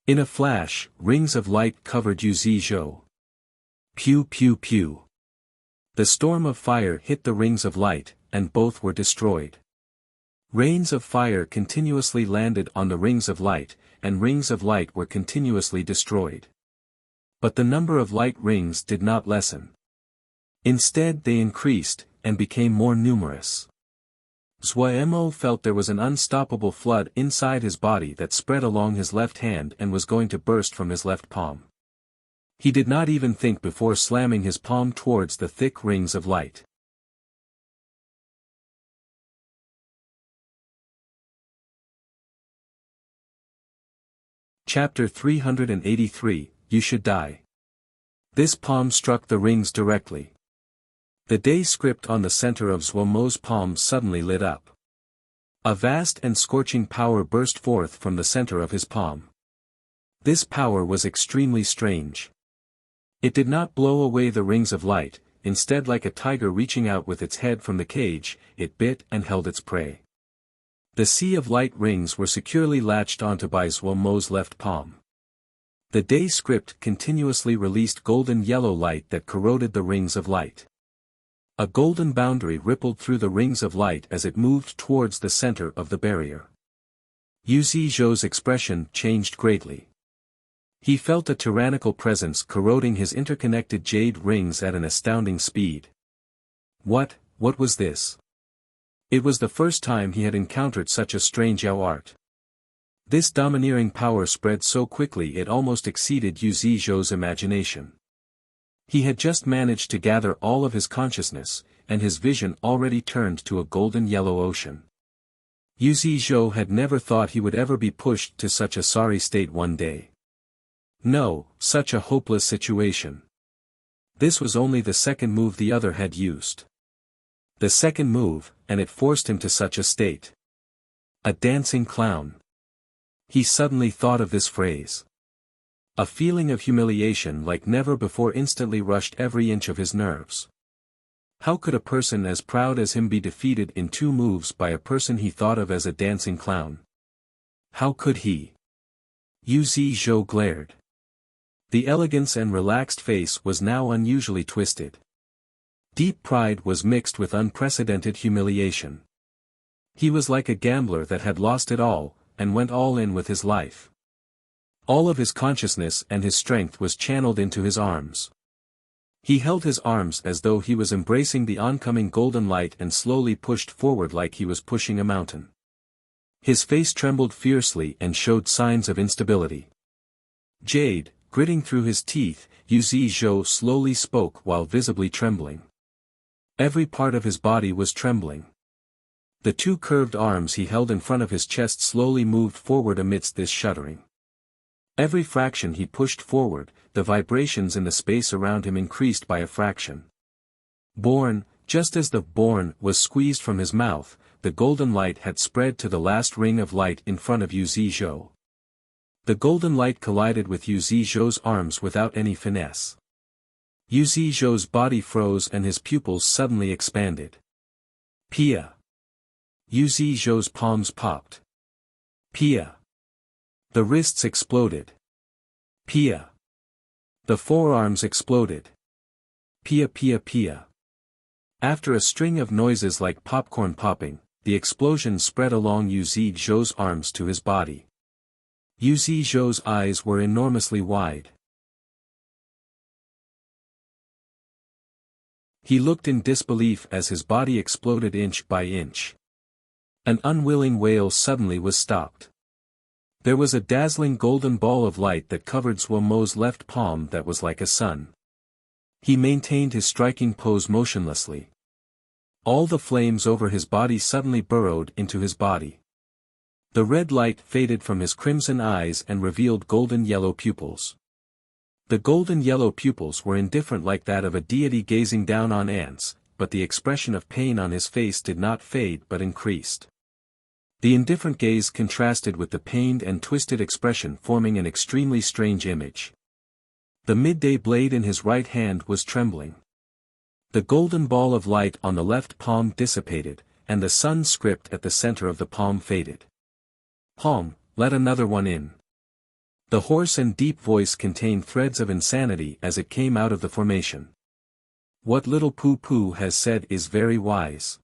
In a flash, rings of light covered Yu Zi Zhou. Pew pew pew. The storm of fire hit the rings of light, and both were destroyed. Rains of fire continuously landed on the rings of light, and rings of light were continuously destroyed. But the number of light rings did not lessen. Instead they increased, and became more numerous. Zuemo felt there was an unstoppable flood inside his body that spread along his left hand and was going to burst from his left palm. He did not even think before slamming his palm towards the thick rings of light. Chapter 383, You Should Die. This palm struck the rings directly. The day script on the center of Zuomo's palm suddenly lit up. A vast and scorching power burst forth from the center of his palm. This power was extremely strange. It did not blow away the rings of light, instead like a tiger reaching out with its head from the cage, it bit and held its prey. The sea of light rings were securely latched onto by Zhuo Mo's left palm. The day script continuously released golden yellow light that corroded the rings of light. A golden boundary rippled through the rings of light as it moved towards the center of the barrier. Yu Zizhou's expression changed greatly. He felt a tyrannical presence corroding his interconnected jade rings at an astounding speed. What was this? It was the first time he had encountered such a strange Yao art. This domineering power spread so quickly it almost exceeded Yu Zizhou's imagination. He had just managed to gather all of his consciousness, and his vision already turned to a golden yellow ocean. Yu Zizhou had never thought he would ever be pushed to such a sorry state one day. No, such a hopeless situation. This was only the second move the other had used. The second move, and it forced him to such a state. A dancing clown. He suddenly thought of this phrase. A feeling of humiliation like never before instantly rushed every inch of his nerves. How could a person as proud as him be defeated in 2 moves by a person he thought of as a dancing clown? How could he? Yu Zizhou glared. The elegance and relaxed face was now unusually twisted. Deep pride was mixed with unprecedented humiliation. He was like a gambler that had lost it all, and went all in with his life. All of his consciousness and his strength was channeled into his arms. He held his arms as though he was embracing the oncoming golden light and slowly pushed forward like he was pushing a mountain. His face trembled fiercely and showed signs of instability. Jade, gritting through his teeth, Yu Zizhou slowly spoke while visibly trembling. Every part of his body was trembling. The 2 curved arms he held in front of his chest slowly moved forward amidst this shuddering. Every fraction he pushed forward, the vibrations in the space around him increased by a fraction. Born, just as the born was squeezed from his mouth, the golden light had spread to the last ring of light in front of Yu Zizhou. The golden light collided with Yu Zizhou's arms without any finesse. Yu Zizhou's body froze and his pupils suddenly expanded. Pia. Yu Zizhou's palms popped. Pia. The wrists exploded. Pia. The forearms exploded. Pia pia pia. After a string of noises like popcorn popping, the explosion spread along Yu Zizhou's arms to his body. Yu Zizhou's eyes were enormously wide. He looked in disbelief as his body exploded inch by inch. An unwilling wail suddenly was stopped. There was a dazzling golden ball of light that covered Zhuo Mo's left palm that was like a sun. He maintained his striking pose motionlessly. All the flames over his body suddenly burrowed into his body. The red light faded from his crimson eyes and revealed golden yellow pupils. The golden yellow pupils were indifferent like that of a deity gazing down on ants, but the expression of pain on his face did not fade but increased. The indifferent gaze contrasted with the pained and twisted expression forming an extremely strange image. The midday blade in his right hand was trembling. The golden ball of light on the left palm dissipated, and the sun script at the center of the palm faded. Palm, let another one in. The hoarse and deep voice contained threads of insanity as it came out of the formation. What little Poo has said is very wise.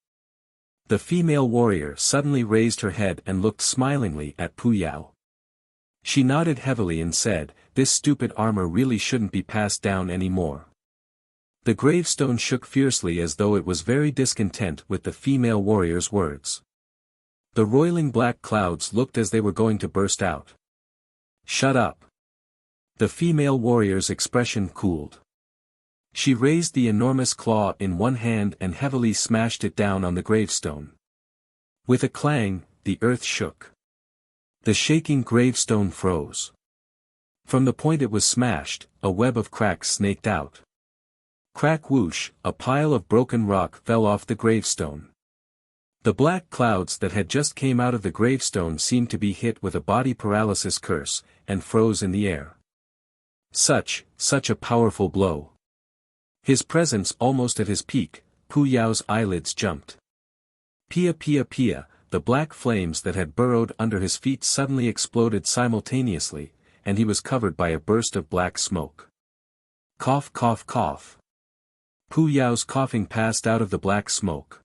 The female warrior suddenly raised her head and looked smilingly at Pu Yao. She nodded heavily and said, "This stupid armor really shouldn't be passed down anymore." The gravestone shook fiercely as though it was very discontent with the female warrior's words. The roiling black clouds looked as they were going to burst out. "Shut up." The female warrior's expression cooled. She raised the enormous claw in one hand and heavily smashed it down on the gravestone. With a clang, the earth shook. The shaking gravestone froze. From the point it was smashed, a web of cracks snaked out. Crack whoosh, a pile of broken rock fell off the gravestone. The black clouds that had just came out of the gravestone seemed to be hit with a body paralysis curse, and froze in the air. Such a powerful blow. His presence almost at his peak, Pu Yao's eyelids jumped. Pia pia pia, the black flames that had burrowed under his feet suddenly exploded simultaneously, and he was covered by a burst of black smoke. Cough cough cough. Pu Yao's coughing passed out of the black smoke.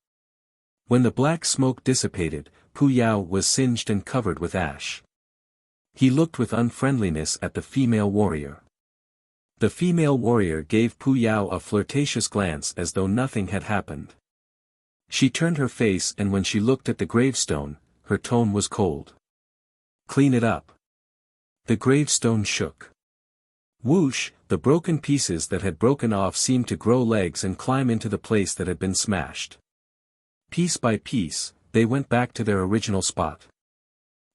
When the black smoke dissipated, Pu Yao was singed and covered with ash. He looked with unfriendliness at the female warrior. The female warrior gave Pu Yao a flirtatious glance as though nothing had happened. She turned her face, and when she looked at the gravestone, her tone was cold. Clean it up. The gravestone shook. Whoosh, the broken pieces that had broken off seemed to grow legs and climb into the place that had been smashed. Piece by piece, they went back to their original spot.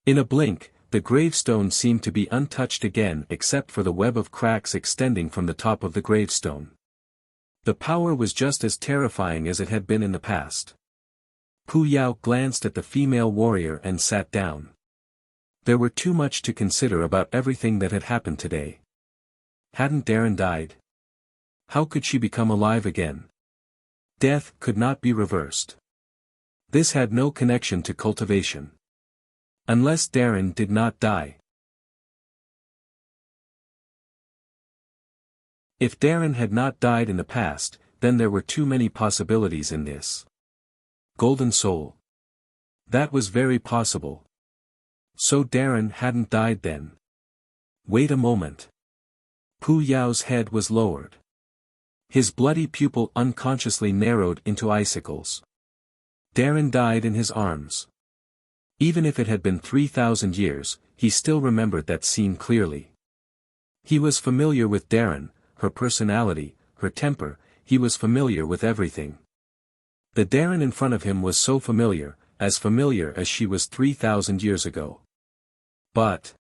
In a blink, the gravestone seemed to be untouched again except for the web of cracks extending from the top of the gravestone. The power was just as terrifying as it had been in the past. Pu Yao glanced at the female warrior and sat down. There were too much to consider about everything that had happened today. Hadn't Darren died? How could she become alive again? Death could not be reversed. This had no connection to cultivation. Unless Darren did not die. If Darren had not died in the past, then there were too many possibilities in this. Golden Soul. That was very possible. So Darren hadn't died then. Wait a moment. Pu Yao's head was lowered. His bloody pupil unconsciously narrowed into icicles. Darren died in his arms. Even if it had been 3,000 years, he still remembered that scene clearly. He was familiar with Darren, her personality, her temper, he was familiar with everything. The Darren in front of him was so familiar as she was 3,000 years ago. But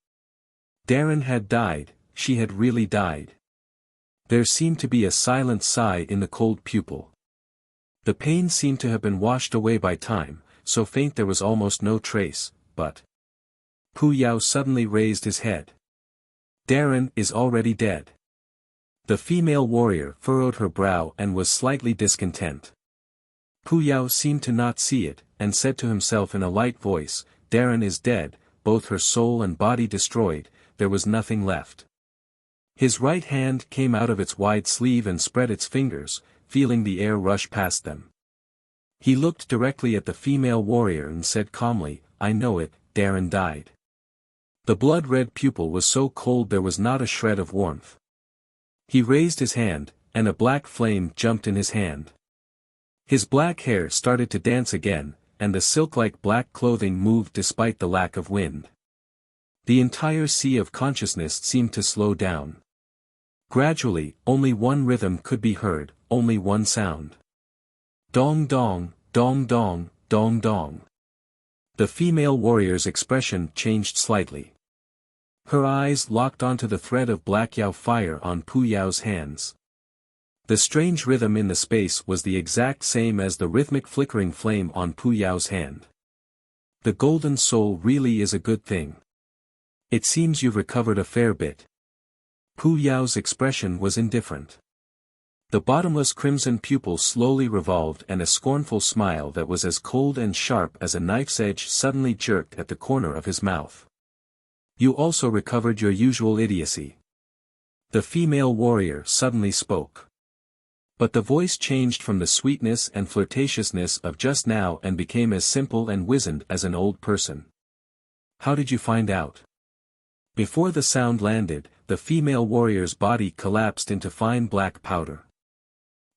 Darren had died, she had really died. There seemed to be a silent sigh in the cold pupil. The pain seemed to have been washed away by time, so faint there was almost no trace, but Pu Yao suddenly raised his head. Darren is already dead. The female warrior furrowed her brow and was slightly discontent. Pu Yao seemed to not see it, and said to himself in a light voice, Darren is dead, both her soul and body destroyed, there was nothing left. His right hand came out of its wide sleeve and spread its fingers, feeling the air rush past them. He looked directly at the female warrior and said calmly, I know it, Darren died. The blood-red pupil was so cold there was not a shred of warmth. He raised his hand, and a black flame jumped in his hand. His black hair started to dance again, and the silk-like black clothing moved despite the lack of wind. The entire sea of consciousness seemed to slow down. Gradually, only one rhythm could be heard, only one sound. Dong dong, dong dong, dong dong. The female warrior's expression changed slightly. Her eyes locked onto the thread of black Yao fire on Pu Yao's hands. The strange rhythm in the space was the exact same as the rhythmic flickering flame on Pu Yao's hand. The golden soul really is a good thing. It seems you've recovered a fair bit. Pu Yao's expression was indifferent. The bottomless crimson pupil slowly revolved and a scornful smile that was as cold and sharp as a knife's edge suddenly jerked at the corner of his mouth. You also recovered your usual idiocy. The female warrior suddenly spoke. But the voice changed from the sweetness and flirtatiousness of just now and became as simple and wizened as an old person. How did you find out? Before the sound landed, the female warrior's body collapsed into fine black powder.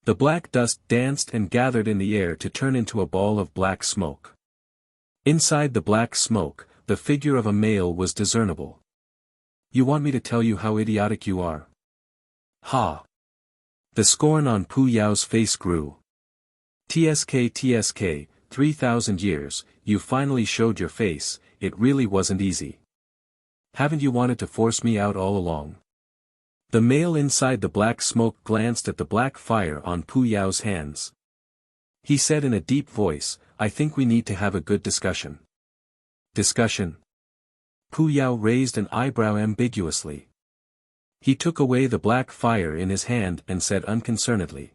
The black dust danced and gathered in the air to turn into a ball of black smoke. Inside the black smoke, the figure of a male was discernible. You want me to tell you how idiotic you are? Ha! The scorn on Pu Yao's face grew. TSK, 3,000 years, you finally showed your face, it really wasn't easy. Haven't you wanted to force me out all along? The male inside the black smoke glanced at the black fire on Pu Yao's hands. He said in a deep voice, I think we need to have a good discussion. Discussion? Pu Yao raised an eyebrow ambiguously. He took away the black fire in his hand and said unconcernedly.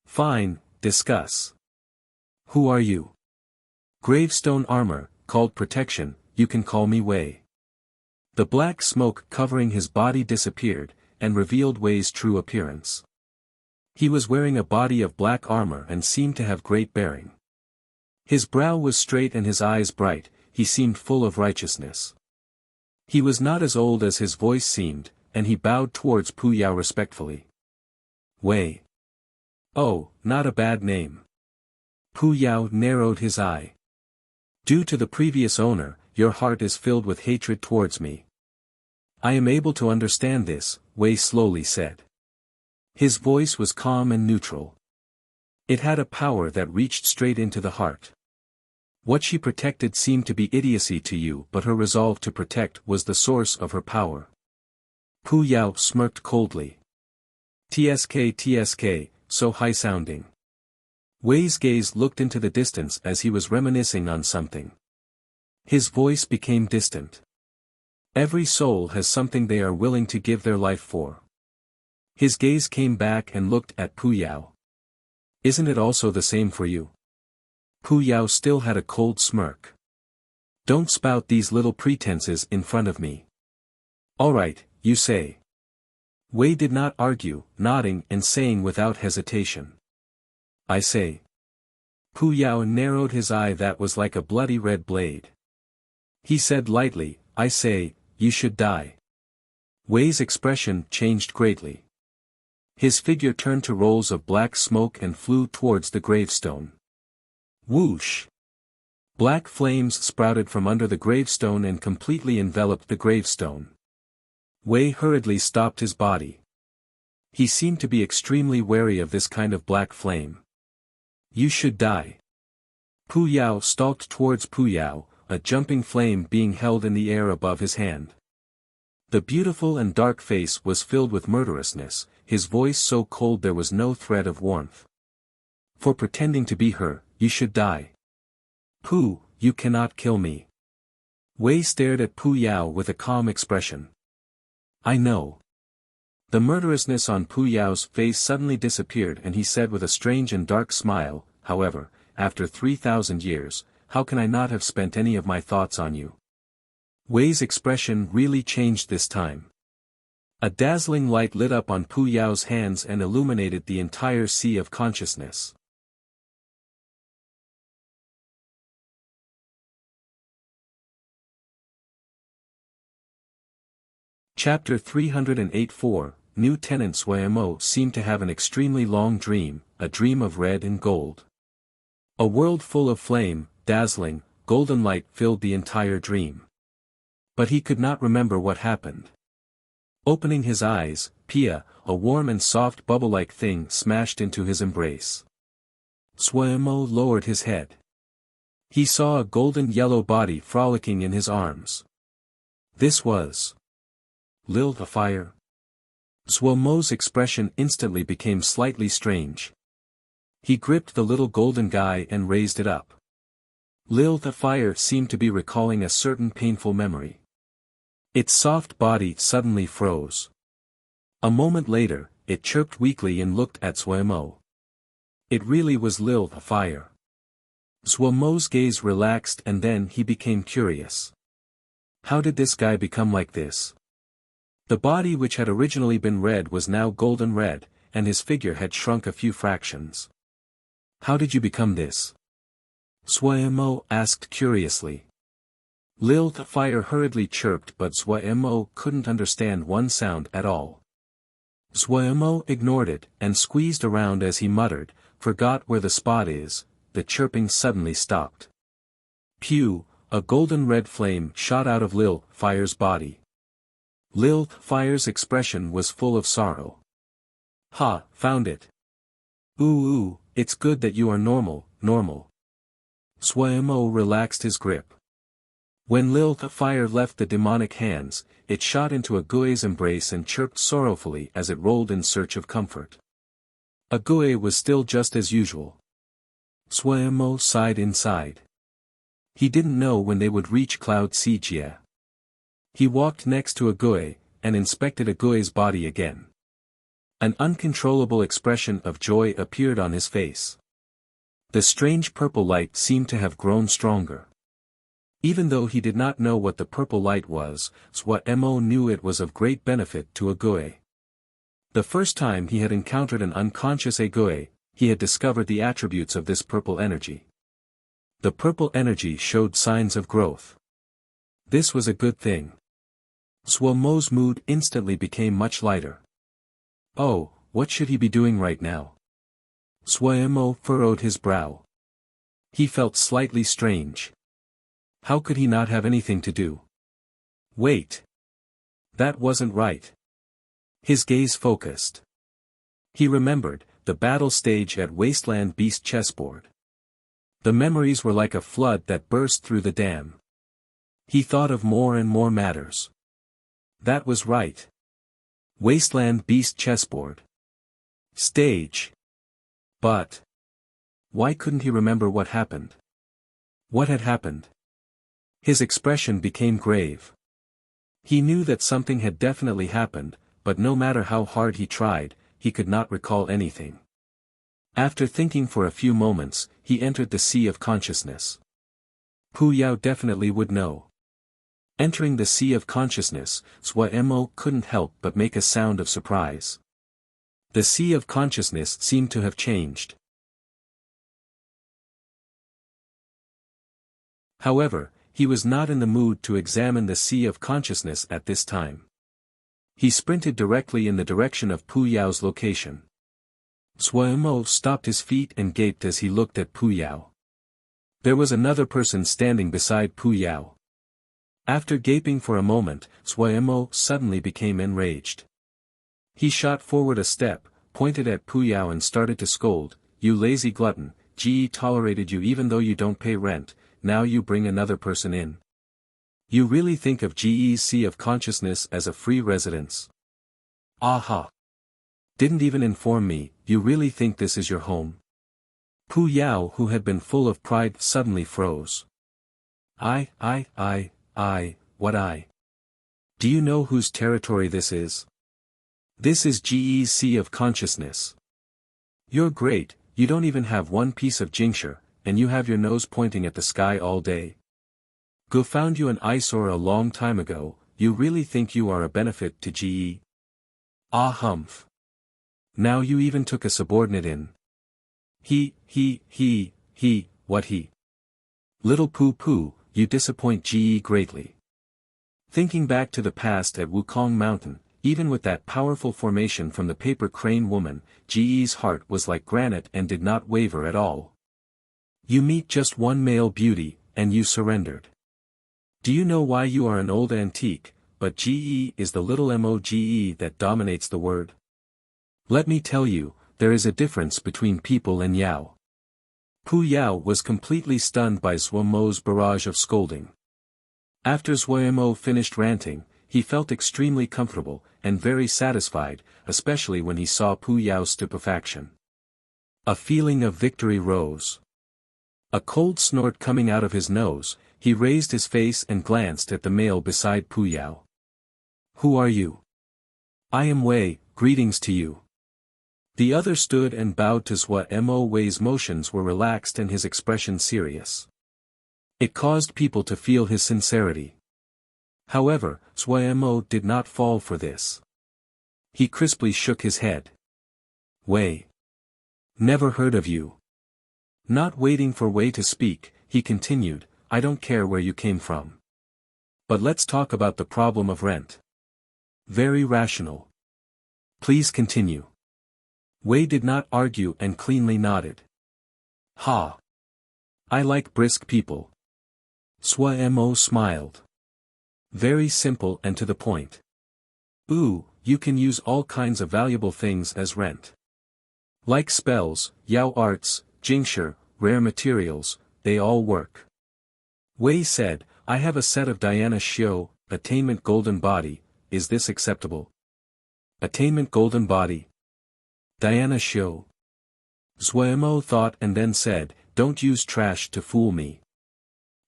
Fine, discuss. Who are you? Gravestone armor, called protection, you can call me Wei. The black smoke covering his body disappeared, and revealed Wei's true appearance. He was wearing a body of black armor and seemed to have great bearing. His brow was straight and his eyes bright, he seemed full of righteousness. He was not as old as his voice seemed, and he bowed towards Pu Yao respectfully. Wei. Oh, not a bad name. Pu Yao narrowed his eye. Due to the previous owner, your heart is filled with hatred towards me. I am able to understand this, Wei slowly said. His voice was calm and neutral. It had a power that reached straight into the heart. What she protected seemed to be idiocy to you, but her resolve to protect was the source of her power. Pu Yao smirked coldly. TSK, so high-sounding. Wei's gaze looked into the distance as he was reminiscing on something. His voice became distant. Every soul has something they are willing to give their life for. His gaze came back and looked at Pu Yao. Isn't it also the same for you? Pu Yao still had a cold smirk. Don't spout these little pretenses in front of me. Alright, you say. Wei did not argue, nodding and saying without hesitation. I say. Pu Yao narrowed his eye that was like a bloody red blade. He said lightly, I say, you should die. Wei's expression changed greatly. His figure turned to rolls of black smoke and flew towards the gravestone. Whoosh! Black flames sprouted from under the gravestone and completely enveloped the gravestone. Wei hurriedly stopped his body. He seemed to be extremely wary of this kind of black flame. You should die. Pu Yao stalked towards Pu Yao, a jumping flame being held in the air above his hand. The beautiful and dark face was filled with murderousness, his voice so cold there was no thread of warmth. For pretending to be her, you should die. Pu, you cannot kill me. Wei stared at Pu Yao with a calm expression. I know. The murderousness on Pu Yao's face suddenly disappeared and he said with a strange and dark smile, however, after 3,000 years, how can I not have spent any of my thoughts on you? Wei's expression really changed this time. A dazzling light lit up on Pu Yao's hands and illuminated the entire sea of consciousness. Chapter 308. New tenant Suemo seemed to have an extremely long dream, a dream of red and gold. A world full of flame, dazzling, golden light filled the entire dream. But he could not remember what happened. Opening his eyes, Pia, a warm and soft bubble-like thing smashed into his embrace. Suemo lowered his head. He saw a golden yellow body frolicking in his arms. This was Lil the Fire. Suemo's expression instantly became slightly strange. He gripped the little golden guy and raised it up. Lil the Fire seemed to be recalling a certain painful memory. Its soft body suddenly froze. A moment later, it chirped weakly and looked at Suemo. It really was Lil the Fire. Suemo's gaze relaxed and then he became curious. How did this guy become like this? The body which had originally been red was now golden red, and his figure had shrunk a few fractions. How did you become this? Suemo asked curiously. Lil the Fire hurriedly chirped but Suemo couldn't understand one sound at all. Suemo ignored it and squeezed around as he muttered, forgot where the spot is. The chirping suddenly stopped. Pew, a golden red flame shot out of Lil Fire's body. Lil Fire's expression was full of sorrow. Ha, found it. Ooh, it's good that you are normal. Suemo relaxed his grip. When Lil Fire left the demonic hands, it shot into Ague's embrace and chirped sorrowfully as it rolled in search of comfort. Ague was still just as usual. Suemo sighed inside. He didn't know when they would reach Cloud Xijie. He walked next to a Gui, and inspected a Gui's body again. An uncontrollable expression of joy appeared on his face. The strange purple light seemed to have grown stronger. Even though he did not know what the purple light was, Mo knew it was of great benefit to a Gui. The first time he had encountered an unconscious Gui, he had discovered the attributes of this purple energy. The purple energy showed signs of growth. This was a good thing. Mo's mood instantly became much lighter. Oh, what should he be doing right now? Mo furrowed his brow. He felt slightly strange. How could he not have anything to do? Wait. That wasn't right. His gaze focused. He remembered the battle stage at Wasteland Beast chessboard. The memories were like a flood that burst through the dam. He thought of more and more matters. That was right. Wasteland Beast chessboard. Stage. But why couldn't he remember what happened? What had happened? His expression became grave. He knew that something had definitely happened, but no matter how hard he tried, he could not recall anything. After thinking for a few moments, he entered the sea of consciousness. Pu Yao definitely would know. Entering the sea of consciousness, Mo couldn't help but make a sound of surprise. The sea of consciousness seemed to have changed. However, he was not in the mood to examine the sea of consciousness at this time. He sprinted directly in the direction of Pu Yao's location. Mo stopped his feet and gaped as he looked at Pu Yao. There was another person standing beside Pu Yao. After gaping for a moment, Mo suddenly became enraged. He shot forward a step, pointed at Pu Yao and started to scold, "You lazy glutton, Ge tolerated you even though you don't pay rent, now you bring another person in. You really think of Ge's sea of consciousness as a free residence? Aha! Didn't even inform me, you really think this is your home?" Pu Yao, who had been full of pride, suddenly froze. What I? Do you know whose territory this is? This is Ge's sea of consciousness. You're great, you don't even have one piece of Jingshi, and you have your nose pointing at the sky all day. Go found you an eyesore a long time ago, you really think you are a benefit to Ge? Ah humph. Now you even took a subordinate in. What he? Little Poo, you disappoint Ge greatly. Thinking back to the past at Wukong Mountain, even with that powerful formation from the paper crane woman, Ge's heart was like granite and did not waver at all. You meet just one male beauty, and you surrendered. Do you know why you are an old antique, but Ge is the little Moge that dominates the word? Let me tell you, there is a difference between people and Yao. Pu Yao was completely stunned by Mo's barrage of scolding. After Mo finished ranting, he felt extremely comfortable, and very satisfied, especially when he saw Pu Yao's stupefaction. A feeling of victory rose. A cold snort coming out of his nose, he raised his face and glanced at the male beside Pu Yao. Who are you? I am Wei, greetings to you. The other stood and bowed to Mo. Wei's motions were relaxed and his expression serious. It caused people to feel his sincerity. However, Mo did not fall for this. He crisply shook his head. Wei. Never heard of you. Not waiting for Wei to speak, he continued, I don't care where you came from. But let's talk about the problem of rent. Very rational. Please continue. Wei did not argue and cleanly nodded. Ha! I like brisk people. Mo smiled. Very simple and to the point. Ooh, you can use all kinds of valuable things as rent. Like spells, Yao arts, Jingshi, rare materials, they all work. Wei said, I have a set of Diana Xiu, attainment golden body, is this acceptable? Attainment golden body. Diana Xiu. Mo thought and then said, don't use trash to fool me.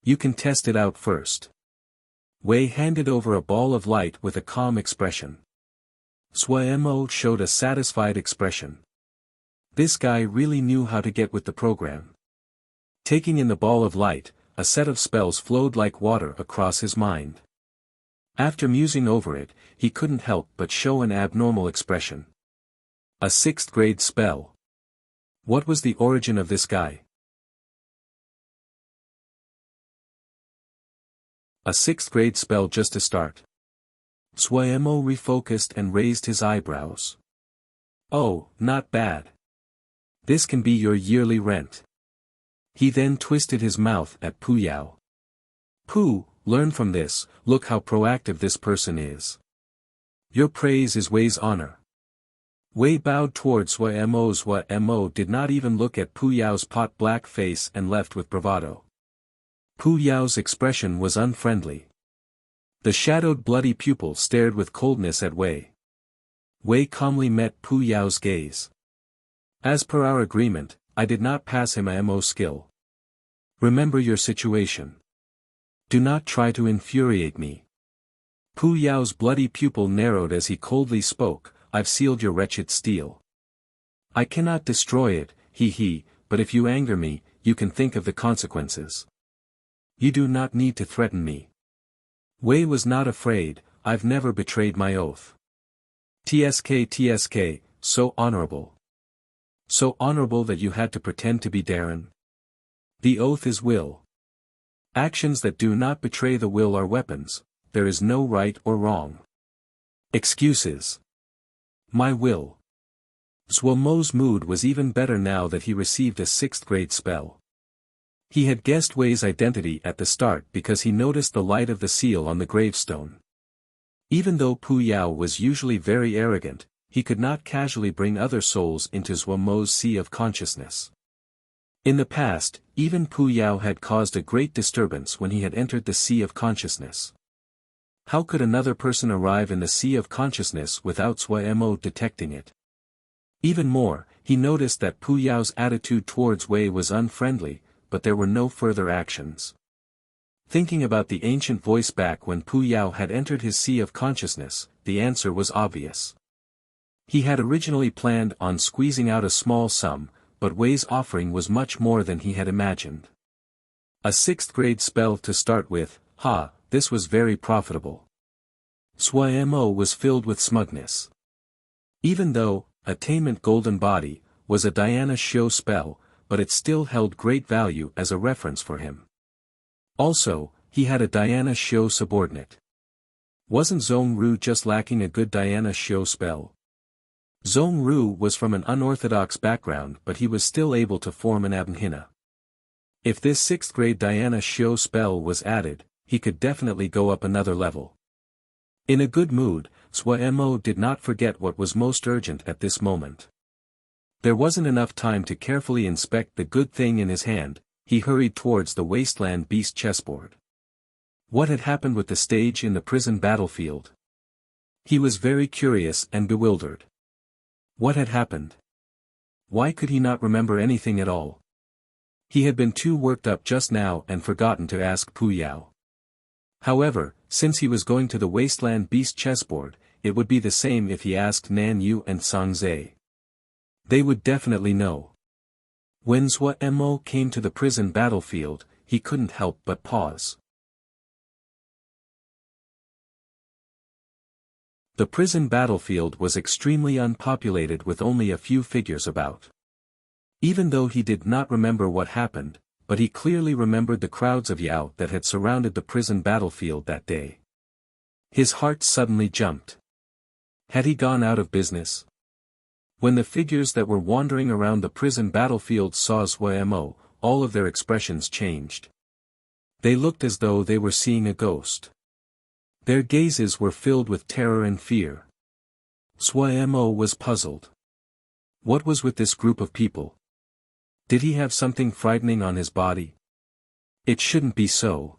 You can test it out first. Wei handed over a ball of light with a calm expression. Suemo showed a satisfied expression. This guy really knew how to get with the program. Taking in the ball of light, a set of spells flowed like water across his mind. After musing over it, he couldn't help but show an abnormal expression. A 6th grade spell. What was the origin of this guy? A 6th grade spell just to start. Suemo refocused and raised his eyebrows. Oh, not bad. This can be your yearly rent. He then twisted his mouth at Pu Yao. Pu, learn from this, look how proactive this person is. Your praise is Wei's honor. Wei bowed towards Suemo. Suemo did not even look at Pu Yao's pot-black face and left with bravado. Pu Yao's expression was unfriendly. The shadowed bloody pupil stared with coldness at Wei. Wei calmly met Pu Yao's gaze. As per our agreement, I did not pass him a MO skill. Remember your situation. Do not try to infuriate me. Pu Yao's bloody pupil narrowed as he coldly spoke. I've sealed your wretched steel. I cannot destroy it, but if you anger me, you can think of the consequences. You do not need to threaten me. Wei was not afraid. I've never betrayed my oath. TSK, so honorable. So honorable that you had to pretend to be Darren. The oath is will. Actions that do not betray the will are weapons. There is no right or wrong. Excuses. My will. Suemo's mood was even better now that he received a 6th grade spell. He had guessed Wei's identity at the start because he noticed the light of the seal on the gravestone. Even though Pu Yao was usually very arrogant, he could not casually bring other souls into Suemo's sea of consciousness. In the past, even Pu Yao had caused a great disturbance when he had entered the sea of consciousness. How could another person arrive in the sea of consciousness without Suemo detecting it? Even more, he noticed that Pu Yao's attitude towards Wei was unfriendly, but there were no further actions. Thinking about the ancient voice back when Pu Yao had entered his sea of consciousness, the answer was obvious. He had originally planned on squeezing out a small sum, but Wei's offering was much more than he had imagined. A 6th grade spell to start with, this was very profitable. Suemo was filled with smugness. Even though, Attainment Golden Body, was a Diana Show spell, but it still held great value as a reference for him. Also, he had a Diana Show subordinate. Wasn't Zhongru just lacking a good Diana Show spell? Zhongru was from an unorthodox background, but he was still able to form an Abnhina. If this 6th grade Diana Show spell was added, he could definitely go up another level. In a good mood, Suemo did not forget what was most urgent at this moment. There wasn't enough time to carefully inspect the good thing in his hand. He hurried towards the wasteland beast chessboard. What had happened with the stage in the prison battlefield? He was very curious and bewildered. What had happened? Why could he not remember anything at all? He had been too worked up just now and forgotten to ask Pu Yao. However, since he was going to the wasteland beast chessboard, it would be the same if he asked Nan Yu and Sang Zhe. They would definitely know. When Suemo came to the prison battlefield, he couldn't help but pause. The prison battlefield was extremely unpopulated with only a few figures about. Even though he did not remember what happened, but he clearly remembered the crowds of Yao that had surrounded the prison battlefield that day. His heart suddenly jumped. Had he gone out of business? When the figures that were wandering around the prison battlefield saw Suemo, all of their expressions changed. They looked as though they were seeing a ghost. Their gazes were filled with terror and fear. Suemo was puzzled. What was with this group of people? Did he have something frightening on his body? It shouldn't be so.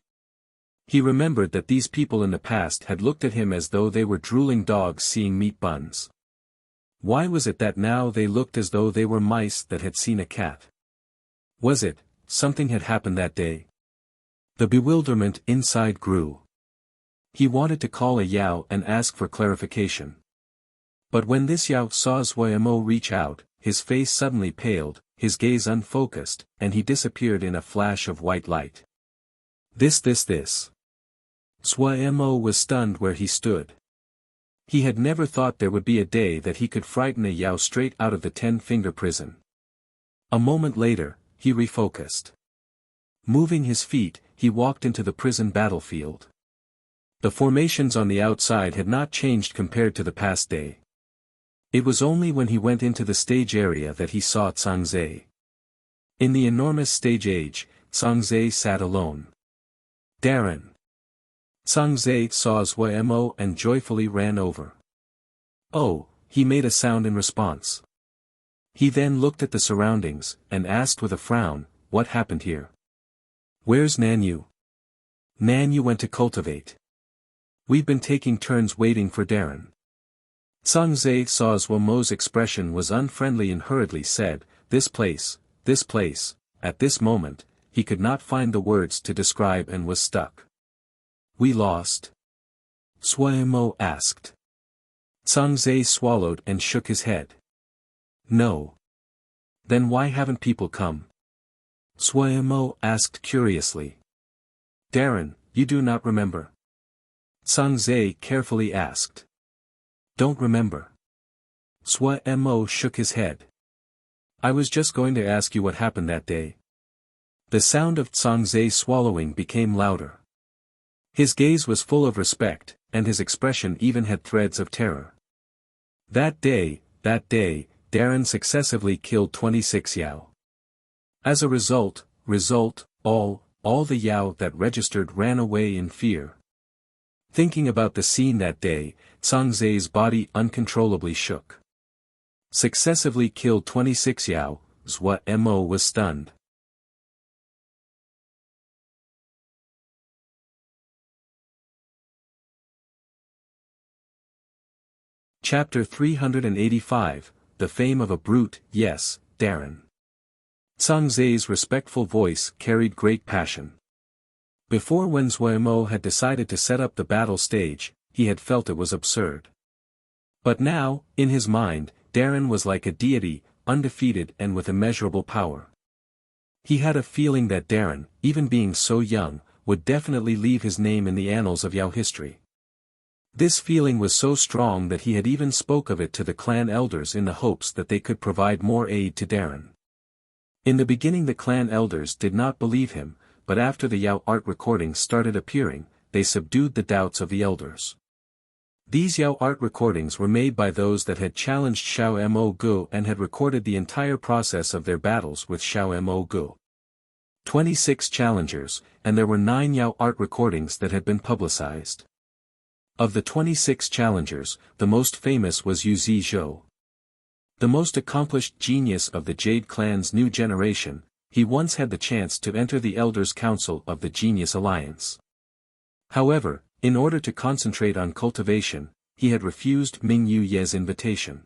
He remembered that these people in the past had looked at him as though they were drooling dogs seeing meat buns. Why was it that now they looked as though they were mice that had seen a cat? Was it, something had happened that day? The bewilderment inside grew. He wanted to call a Yao and ask for clarification. But when this Yao saw Zuo reach out, his face suddenly paled, his gaze unfocused, and he disappeared in a flash of white light. This. Zuo was stunned where he stood. He had never thought there would be a day that he could frighten a Yao straight out of the 10-finger prison. A moment later, he refocused. Moving his feet, he walked into the prison battlefield. The formations on the outside had not changed compared to the past day. It was only when he went into the stage area that he saw Xianxia. In the enormous stage age, Xianxia sat alone. Darren. Xianxia saw Zuo and joyfully ran over. Oh, he made a sound in response. He then looked at the surroundings, and asked with a frown, what happened here? Where's Nanyu? Nanyu went to cultivate. We've been taking turns waiting for Darren. Xianxia saw Zuo's expression was unfriendly and hurriedly said, this place. At this moment, he could not find the words to describe and was stuck. We lost? Zuo asked. Xianxia swallowed and shook his head. No. Then why haven't people come? Zuo asked curiously. Darren, you do not remember? Xianxia carefully asked. Don't remember. Zuo shook his head. I was just going to ask you what happened that day. The sound of Xianxia swallowing became louder. His gaze was full of respect, and his expression even had threads of terror. That day, Darren successively killed 26 Yao. As a result, all the Yao that registered ran away in fear. Thinking about the scene that day, Xianxia's body uncontrollably shook. Successively killed 26 Yao, Zuo was stunned. Chapter 385, The Fame of a Brute, Yes, Darren. Xianxia's respectful voice carried great passion. Before when Zuo had decided to set up the battle stage, he had felt it was absurd. But now, in his mind, Darren was like a deity, undefeated and with immeasurable power. He had a feeling that Darren, even being so young, would definitely leave his name in the annals of Yao history. This feeling was so strong that he had even spoke of it to the clan elders in the hopes that they could provide more aid to Darren. In the beginning the clan elders did not believe him, but after the Yao art recordings started appearing, they subdued the doubts of the elders. These Yao art recordings were made by those that had challenged Xiao Mo Gu and had recorded the entire process of their battles with Xiao Mo Gu. 26 challengers, and there were 9 Yao art recordings that had been publicized. Of the 26 challengers, the most famous was Yu Zizhou. The most accomplished genius of the Jade clan's new generation, he once had the chance to enter the Elders' Council of the Genius Alliance. However, in order to concentrate on cultivation, he had refused Ming Yu Ye's invitation.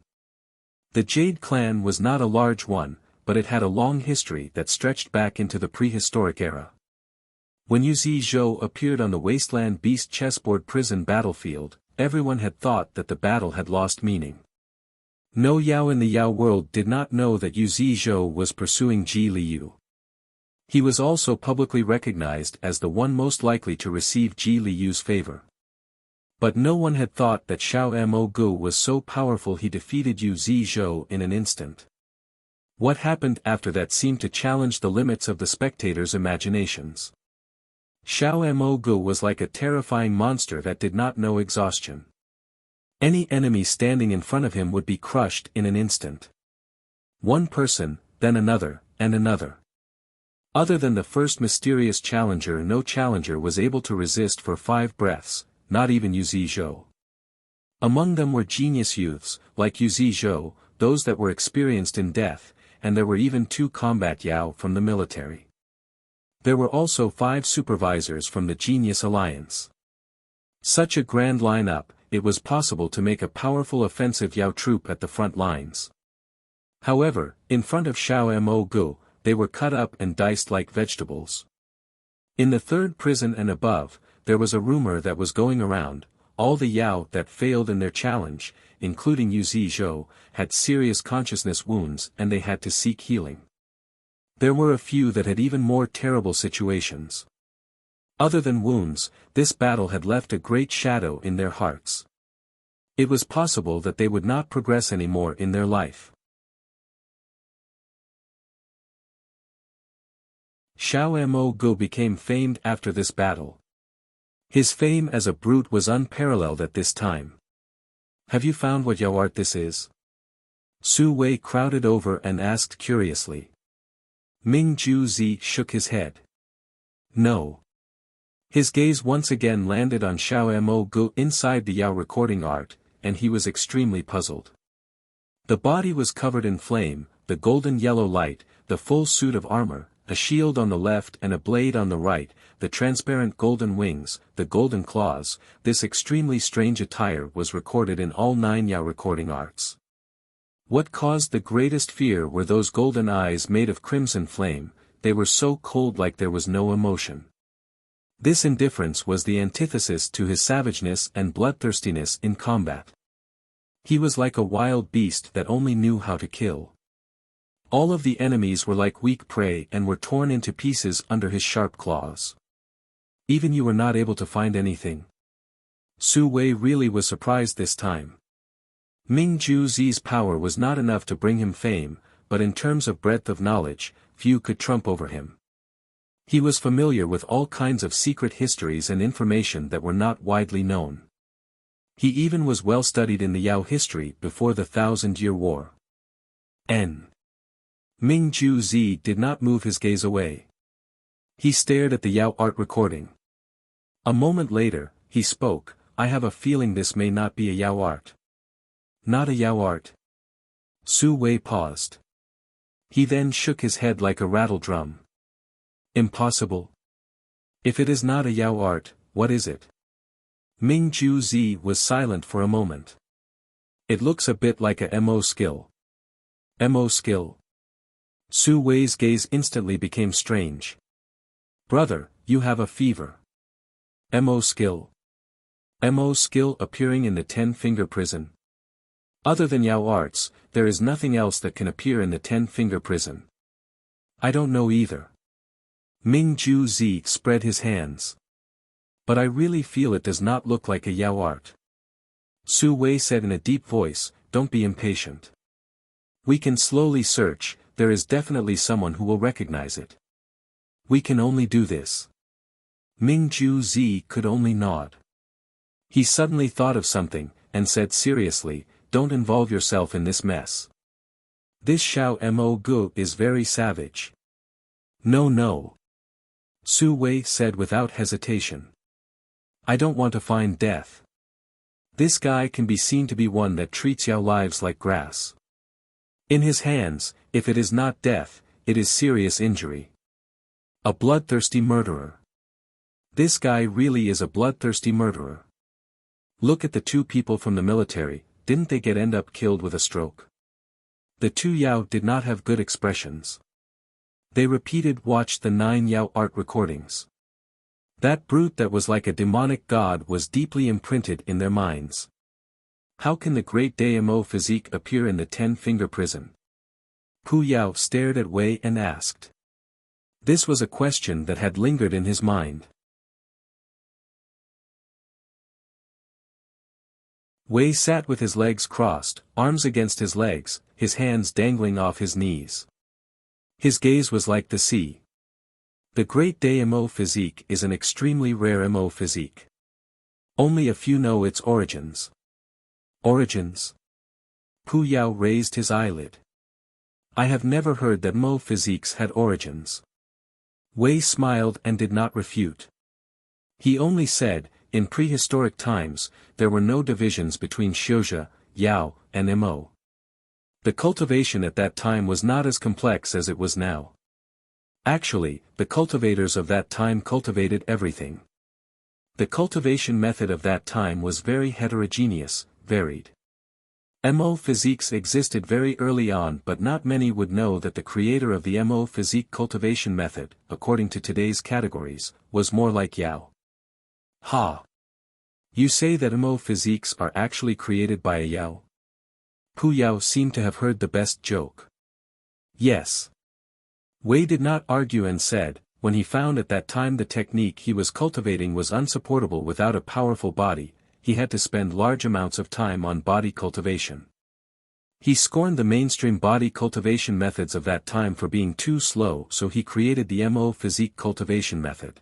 The Jade clan was not a large one, but it had a long history that stretched back into the prehistoric era. When Yu Zizhou appeared on the Wasteland Beast chessboard prison battlefield, everyone had thought that the battle had lost meaning. No Yao in the Yao world did not know that Yu Zizhou was pursuing Ji Liu. He was also publicly recognized as the one most likely to receive Ji Liu's favor. But no one had thought that Xiao Mo Gu was so powerful he defeated Yu Zizhou in an instant. What happened after that seemed to challenge the limits of the spectators' imaginations. Xiao Mo Gu was like a terrifying monster that did not know exhaustion. Any enemy standing in front of him would be crushed in an instant. One person, then another, and another. Other than the first mysterious challenger, no challenger was able to resist for 5 breaths, not even Yu Zizhou. Among them were genius youths, like Yu Zizhou, those that were experienced in death, and there were even 2 combat Yao from the military. There were also 5 supervisors from the Genius Alliance. Such a grand lineup, it was possible to make a powerful offensive Yao troop at the front lines. However, in front of Xiao Mo Gu, they were cut up and diced like vegetables. In the third prison and above, there was a rumor that was going around: all the Yao that failed in their challenge, including Yu Zizhou, had serious consciousness wounds and they had to seek healing. There were a few that had even more terrible situations. Other than wounds, this battle had left a great shadow in their hearts. It was possible that they would not progress anymore in their life. Xiao Mo Gu became famed after this battle. His fame as a brute was unparalleled at this time. Have you found what Yao art this is? Su Wei crowded over and asked curiously. Ming Ju Zi shook his head. No. His gaze once again landed on Xiao Mo Gu inside the Yao recording art, and he was extremely puzzled. The body was covered in flame, the golden yellow light, the full suit of armor, a shield on the left and a blade on the right, the transparent golden wings, the golden claws. This extremely strange attire was recorded in all 9 Yao recording arts. What caused the greatest fear were those golden eyes made of crimson flame. They were so cold, like there was no emotion. This indifference was the antithesis to his savageness and bloodthirstiness in combat. He was like a wild beast that only knew how to kill. All of the enemies were like weak prey and were torn into pieces under his sharp claws. Even you were not able to find anything? Su Wei really was surprised this time. Ming Ju Zi's power was not enough to bring him fame, but in terms of breadth of knowledge, few could trump over him. He was familiar with all kinds of secret histories and information that were not widely known. He even was well studied in the Yao history before the 1,000-Year War. Ming Ju Zi did not move his gaze away. He stared at the Yao art recording. A moment later, he spoke. I have a feeling this may not be a Yao art. Not a Yao art? Su Wei paused. He then shook his head like a rattle drum. Impossible. If it is not a Yao art, what is it? Ming Ju Zi was silent for a moment. It looks a bit like a Mo skill. Mo skill? Su Wei's gaze instantly became strange. Brother, you have a fever. Mo skill. Mo skill appearing in the 10-finger prison. Other than Yao arts, there is nothing else that can appear in the 10-finger prison. I don't know either. Ming Ju Zi spread his hands. But I really feel it does not look like a Yao art. Su Wei said in a deep voice, don't be impatient. We can slowly search. There is definitely someone who will recognize it. We can only do this. Ming Ju Zi could only nod. He suddenly thought of something, and said seriously, don't involve yourself in this mess. This Xiao Mo Gu is very savage. No. Su Wei said without hesitation. I don't want to find death. This guy can be seen to be one that treats Yao lives like grass. In his hands, if it is not death, it is serious injury. A bloodthirsty murderer. This guy really is a bloodthirsty murderer. Look at the 2 people from the military, didn't they end up killed with a stroke? The 2 Yao did not have good expressions. They watched the 9 Yao art recordings. That brute that was like a demonic god was deeply imprinted in their minds. How can the great Mo physique appear in the 10-finger prison? Pu Yao stared at Wei and asked. This was a question that had lingered in his mind. Wei sat with his legs crossed, arms against his legs, his hands dangling off his knees. His gaze was like the sea. The great Mo physique is an extremely rare Mo physique. Only a few know its origins. Origins? Pu Yao raised his eyelid. I have never heard that Mo physiques had origins. Wei smiled and did not refute. He only said, in prehistoric times, there were no divisions between Xiuzhe, Yao, and Mo. The cultivation at that time was not as complex as it was now. Actually, the cultivators of that time cultivated everything. The cultivation method of that time was very heterogeneous, varied. MO physiques existed very early on, but not many would know that the creator of the MO physique cultivation method, according to today's categories, was more like Yao. Ha! You say that MO physiques are actually created by a Yao? Pu Yao seemed to have heard the best joke. Yes. Wei did not argue and said, when he found at that time the technique he was cultivating was unsupportable without a powerful body, he had to spend large amounts of time on body cultivation. He scorned the mainstream body cultivation methods of that time for being too slow, so he created the MO physique cultivation method.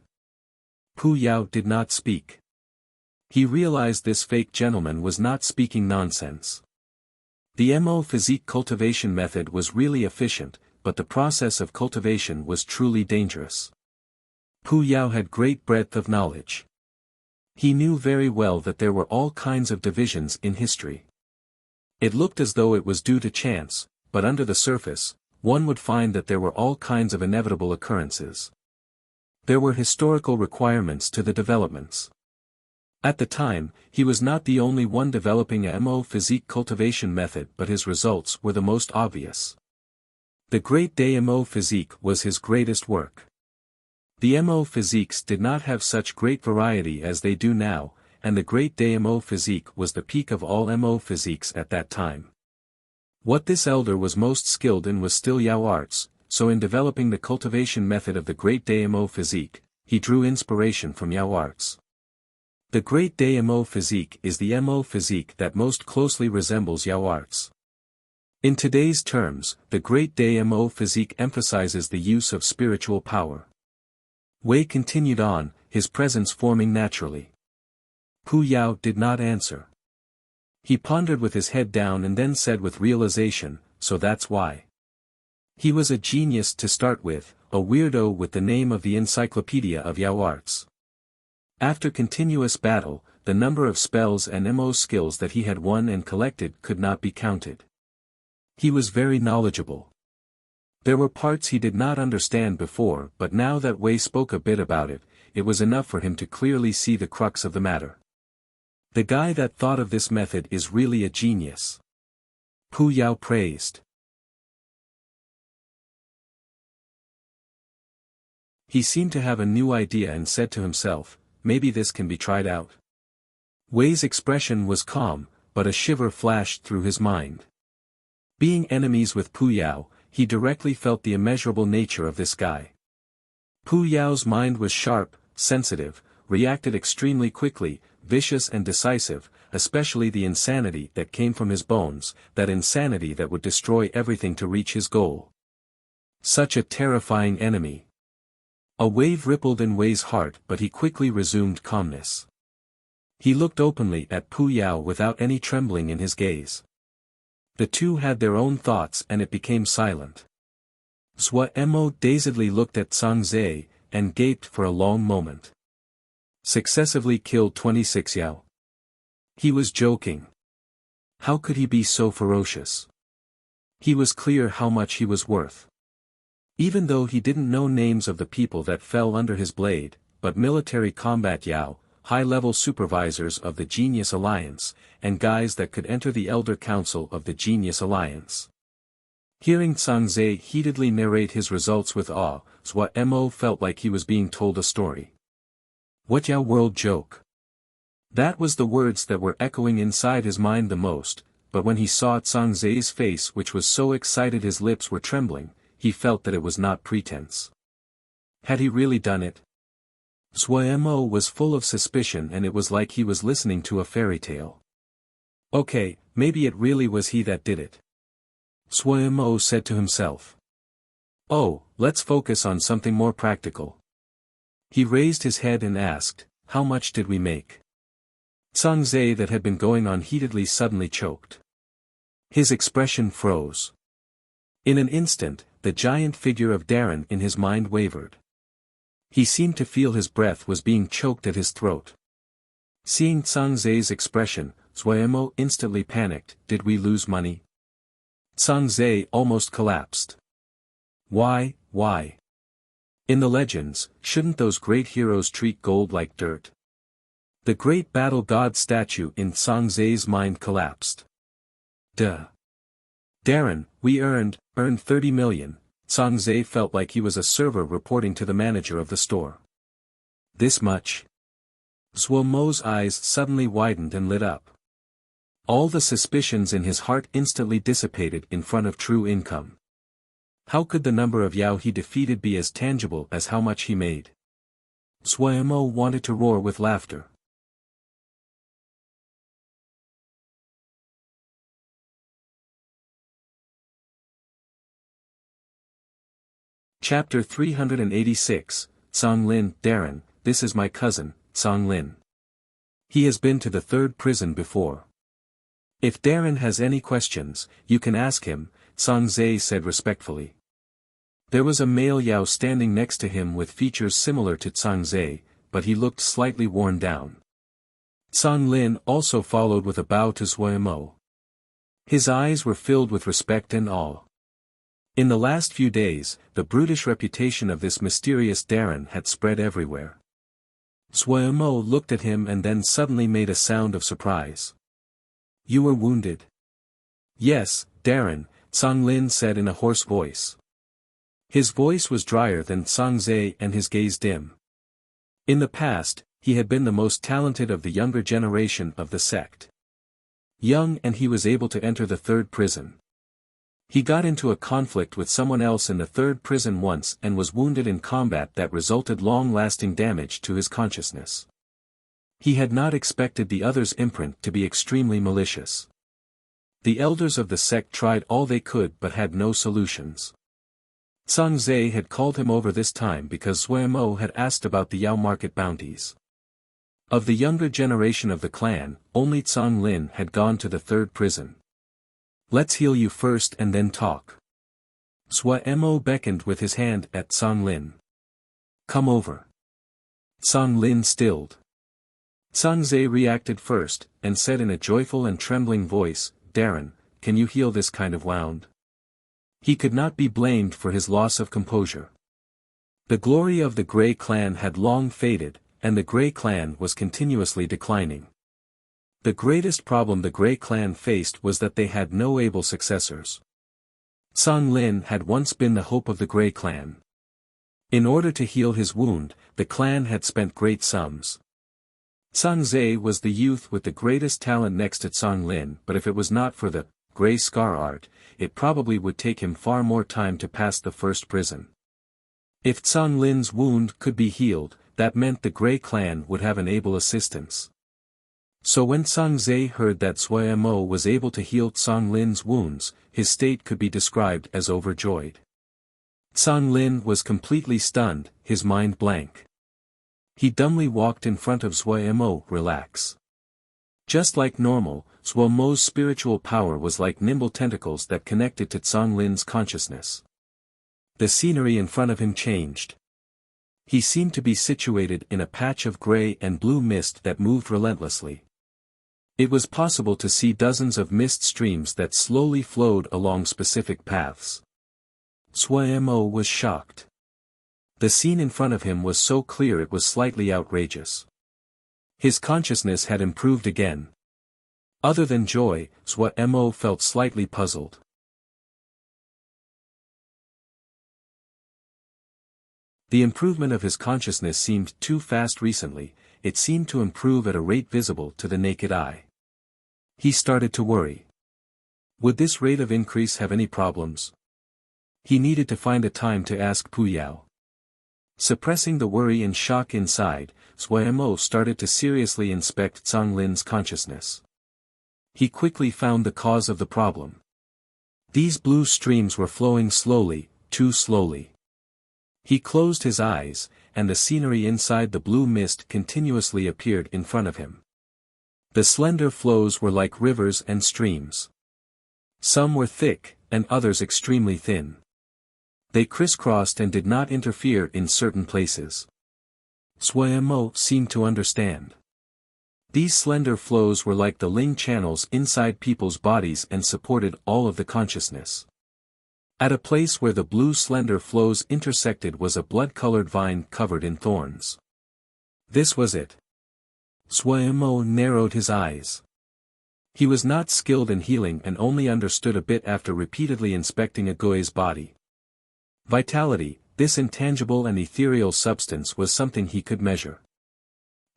Pu Yao did not speak. He realized this fake gentleman was not speaking nonsense. The MO physique cultivation method was really efficient, but the process of cultivation was truly dangerous. Pu Yao had great breadth of knowledge. He knew very well that there were all kinds of divisions in history. It looked as though it was due to chance, but under the surface, one would find that there were all kinds of inevitable occurrences. There were historical requirements to the developments. At the time, he was not the only one developing a MO physique cultivation method, but his results were the most obvious. The Great Day MO physique was his greatest work. The MO physiques did not have such great variety as they do now, and the Great Day MO physique was the peak of all MO physiques at that time. What this elder was most skilled in was still Yao arts, so in developing the cultivation method of the Great Day MO physique, he drew inspiration from Yao arts. The Great Day MO physique is the MO physique that most closely resembles Yao arts. In today's terms, the Great Day MO physique emphasizes the use of spiritual power. Wei continued on, his presence forming naturally. Pu Yao did not answer. He pondered with his head down and then said with realization, so that's why. He was a genius to start with, a weirdo with the name of the Encyclopedia of Yao arts. After continuous battle, the number of spells and MO skills that he had won and collected could not be counted. He was very knowledgeable. There were parts he did not understand before, but now that Wei spoke a bit about it, it was enough for him to clearly see the crux of the matter. The guy that thought of this method is really a genius. Pu Yao praised. He seemed to have a new idea and said to himself, maybe this can be tried out. Wei's expression was calm, but a shiver flashed through his mind. Being enemies with Pu Yao, he directly felt the immeasurable nature of this guy. Pu Yao's mind was sharp, sensitive, reacted extremely quickly, vicious and decisive, especially the insanity that came from his bones, that insanity that would destroy everything to reach his goal. Such a terrifying enemy. A wave rippled in Wei's heart, but he quickly resumed calmness. He looked openly at Pu Yao without any trembling in his gaze. The two had their own thoughts and it became silent. Zhua Mo dazedly looked at Zhang Zhe, and gaped for a long moment. Successively killed 26 Yao. He was joking. How could he be so ferocious? He was clear how much he was worth. Even though he didn't know names of the people that fell under his blade, but military combat Yao, high-level supervisors of the Genius Alliance, and guys that could enter the Elder Council of the Genius Alliance. Hearing Zhang Zhe heatedly narrate his results with awe, Zhua Mo felt like he was being told a story. What Yao world joke? That was the words that were echoing inside his mind the most, but when he saw Zhang Zhe's face which was so excited his lips were trembling, he felt that it was not pretense. Had he really done it? Zhua Mo was full of suspicion and it was like he was listening to a fairy tale. Okay, maybe it really was he that did it. Zhua Mo said to himself. Oh, let's focus on something more practical. He raised his head and asked, how much did we make? Zhang Zhe that had been going on heatedly suddenly choked. His expression froze. In an instant, the giant figure of Darren in his mind wavered. He seemed to feel his breath was being choked at his throat. Seeing Zhang Zhe's expression, Zhua Mo instantly panicked. Did we lose money? Zhang Zhe almost collapsed. Why? In the legends, shouldn't those great heroes treat gold like dirt? The great battle god statue in Zhang Zhe's mind collapsed. Duh. Darren, we earned 30 million. Zhang felt like he was a server reporting to the manager of the store. This much? Zhuo Mo's eyes suddenly widened and lit up. All the suspicions in his heart instantly dissipated in front of true income. How could the number of Yao he defeated be as tangible as how much he made? Zhuo Mo wanted to roar with laughter. Chapter 386, Wang Lin. Darren, this is my cousin, Wang Lin. He has been to the third prison before. If Darren has any questions, you can ask him, Wang said respectfully. There was a male Yao standing next to him with features similar to Wang, but he looked slightly worn down. Wang Lin also followed with a bow to Zhuo Mo. His eyes were filled with respect and awe. In the last few days, the brutish reputation of this mysterious Darren had spread everywhere. Zhuo Mo looked at him and then suddenly made a sound of surprise. You were wounded? Yes, Darren, Wang Lin said in a hoarse voice. His voice was drier than Wang and his gaze dim. In the past, he had been the most talented of the younger generation of the sect. Young and he was able to enter the third prison. He got into a conflict with someone else in the third prison once and was wounded in combat that resulted long-lasting damage to his consciousness. He had not expected the other's imprint to be extremely malicious. The elders of the sect tried all they could but had no solutions. Wang had called him over this time because Zhuo Mo had asked about the Yao market bounties. Of the younger generation of the clan, only Wang Lin had gone to the third prison. Let's heal you first and then talk. Zhuo Mo beckoned with his hand at Wang Lin. Come over. Wang Lin stilled. Wang reacted first, and said in a joyful and trembling voice, Darren, can you heal this kind of wound? He could not be blamed for his loss of composure. The glory of the Grey clan had long faded, and the Grey clan was continuously declining. The greatest problem the Grey clan faced was that they had no able successors. Wang Lin had once been the hope of the Grey clan. In order to heal his wound, the clan had spent great sums. Wang was the youth with the greatest talent next to Wang Lin, but if it was not for the Grey Scar art, it probably would take him far more time to pass the first prison. If Wang Lin's wound could be healed, that meant the Grey clan would have an able assistance. So when Wang heard that Zhuo Mo was able to heal Wang Lin's wounds, his state could be described as overjoyed. Wang Lin was completely stunned, his mind blank. He dumbly walked in front of Zhuo Mo, relax. Just like normal, Zhuo Mo's spiritual power was like nimble tentacles that connected to Wang Lin's consciousness. The scenery in front of him changed. He seemed to be situated in a patch of gray and blue mist that moved relentlessly. It was possible to see dozens of mist streams that slowly flowed along specific paths. Zhuo Mo was shocked. The scene in front of him was so clear it was slightly outrageous. His consciousness had improved again. Other than joy, Zhuo Mo felt slightly puzzled. The improvement of his consciousness seemed too fast recently, it seemed to improve at a rate visible to the naked eye. He started to worry. Would this rate of increase have any problems? He needed to find a time to ask Pu Yao. Suppressing the worry and shock inside, Zhuo Mo started to seriously inspect Wang Lin's consciousness. He quickly found the cause of the problem. These blue streams were flowing slowly, too slowly. He closed his eyes, and the scenery inside the blue mist continuously appeared in front of him. The slender flows were like rivers and streams. Some were thick, and others extremely thin. They crisscrossed and did not interfere in certain places. Zhuo Mo seemed to understand. These slender flows were like the Ling channels inside people's bodies and supported all of the consciousness. At a place where the blue slender flows intersected was a blood-colored vine covered in thorns. This was it. Zhuo Mo narrowed his eyes. He was not skilled in healing and only understood a bit after repeatedly inspecting a Gui's body. Vitality, this intangible and ethereal substance, was something he could measure.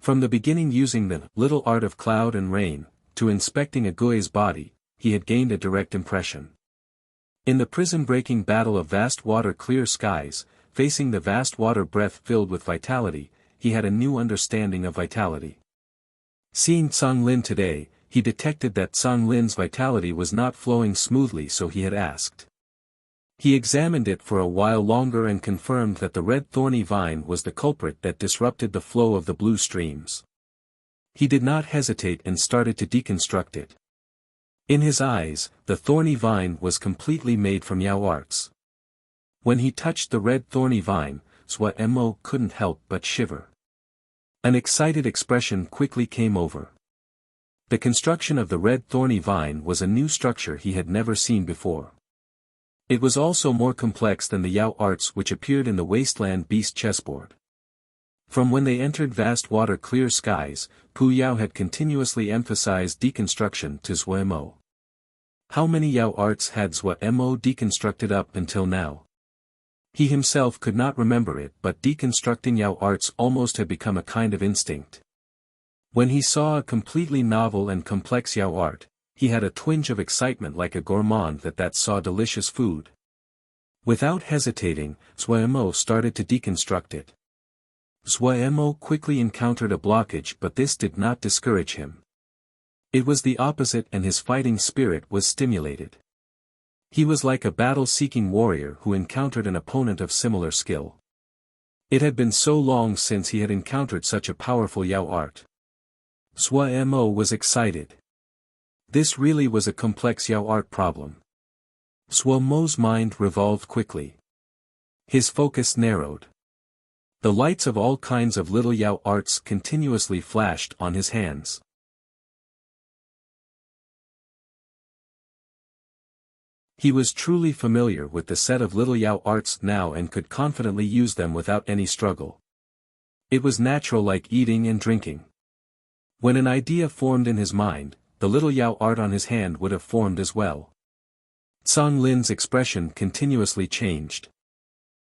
From the beginning, using the little art of cloud and rain, to inspecting a Gui's body, he had gained a direct impression. In the prison-breaking battle of vast water clear skies, facing the vast water breath filled with vitality, he had a new understanding of vitality. Seeing Wang Lin today, he detected that Wang Lin's vitality was not flowing smoothly, so he had asked. He examined it for a while longer and confirmed that the red thorny vine was the culprit that disrupted the flow of the blue streams. He did not hesitate and started to deconstruct it. In his eyes, the thorny vine was completely made from Yao arts. When he touched the red thorny vine, Mo couldn't help but shiver. An excited expression quickly came over. The construction of the red thorny vine was a new structure he had never seen before. It was also more complex than the Yao arts which appeared in the wasteland beast chessboard. From when they entered vast water clear skies, Pu Yao had continuously emphasized deconstruction to Mo. How many Yao arts had Mo deconstructed up until now? He himself could not remember it, but deconstructing Yao arts almost had become a kind of instinct. When he saw a completely novel and complex Yao art, he had a twinge of excitement like a gourmand that saw delicious food. Without hesitating, Mo started to deconstruct it. Mo quickly encountered a blockage, but this did not discourage him. It was the opposite, and his fighting spirit was stimulated. He was like a battle-seeking warrior who encountered an opponent of similar skill. It had been so long since he had encountered such a powerful Yao art. Mo was excited. This really was a complex Yao art problem. Mo's mind revolved quickly. His focus narrowed. The lights of all kinds of little Yao arts continuously flashed on his hands. He was truly familiar with the set of little Yao arts now and could confidently use them without any struggle. It was natural, like eating and drinking. When an idea formed in his mind, the little Yao art on his hand would have formed as well. Wang Lin's expression continuously changed.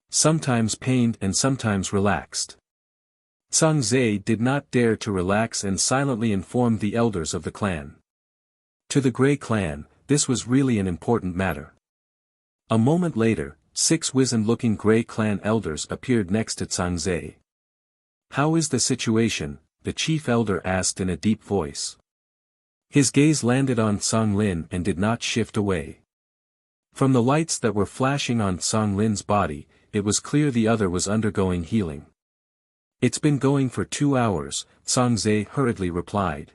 Sometimes pained and sometimes relaxed. Zhang Zhe did not dare to relax and silently informed the elders of the clan. To the Grey clan, this was really an important matter. A moment later, 6 wizened-looking Grey clan elders appeared next to Zhang Zhe. "How is the situation?" the chief elder asked in a deep voice. His gaze landed on Wang Lin and did not shift away. From the lights that were flashing on Wang Lin's body, it was clear the other was undergoing healing. "It's been going for 2 hours, Zhang Zhe hurriedly replied.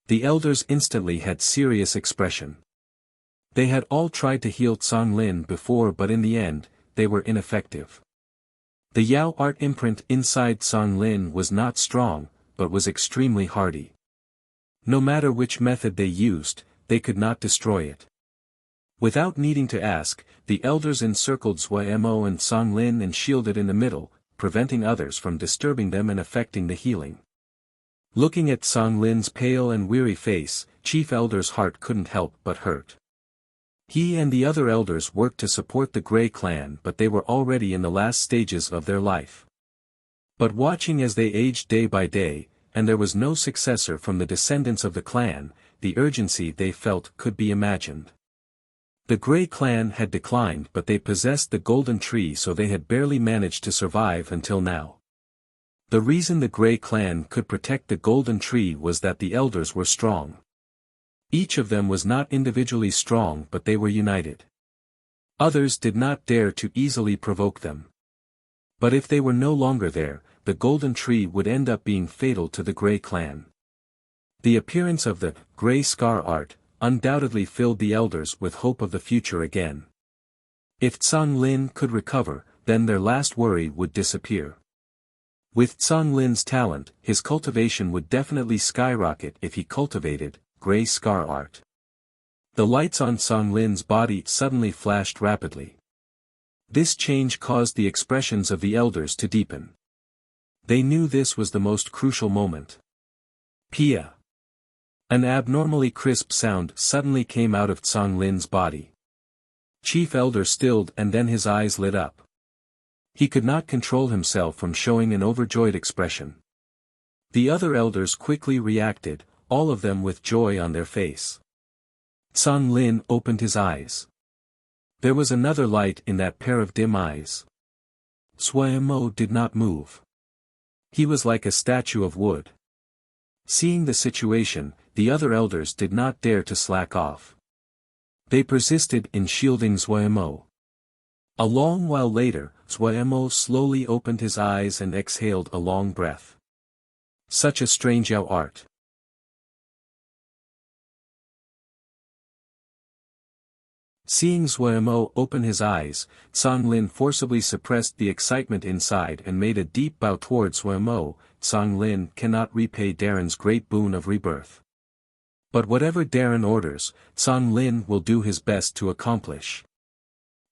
The elders instantly had serious expression. They had all tried to heal Wang Lin before, but in the end, they were ineffective. The Yao art imprint inside Wang Lin was not strong, but was extremely hardy. No matter which method they used, they could not destroy it. Without needing to ask, the elders encircled Mo and Wang Lin and shielded in the middle, preventing others from disturbing them and affecting the healing. Looking at Wang Lin's pale and weary face, Chief Elder's heart couldn't help but hurt. He and the other elders worked to support the Grey clan, but they were already in the last stages of their life. But watching as they aged day by day, and there was no successor from the descendants of the clan, the urgency they felt could be imagined. The Grey clan had declined, but they possessed the golden tree, so they had barely managed to survive until now. The reason the Grey clan could protect the golden tree was that the elders were strong. Each of them was not individually strong, but they were united. Others did not dare to easily provoke them. But if they were no longer there, the golden tree would end up being fatal to the Grey clan. The appearance of the Grey Scar art undoubtedly filled the elders with hope of the future again. If Wang Lin could recover, then their last worry would disappear. With Wang Lin's talent, his cultivation would definitely skyrocket if he cultivated Grey Scar art. The lights on Wang Lin's body suddenly flashed rapidly. This change caused the expressions of the elders to deepen. They knew this was the most crucial moment. Pia. An abnormally crisp sound suddenly came out of Wang Lin's body. Chief Elder stilled and then his eyes lit up. He could not control himself from showing an overjoyed expression. The other elders quickly reacted, all of them with joy on their face. Wang Lin opened his eyes. There was another light in that pair of dim eyes. Xuemo did not move. He was like a statue of wood. Seeing the situation, the other elders did not dare to slack off. They persisted in shielding Xuemo. A long while later, Xuemo slowly opened his eyes and exhaled a long breath. Such a strange Yao art. Seeing Xuemo open his eyes, Wang Lin forcibly suppressed the excitement inside and made a deep bow towards Xuemo. Wang Lin cannot repay Darren's great boon of rebirth. But whatever Darren orders, Wang Lin will do his best to accomplish.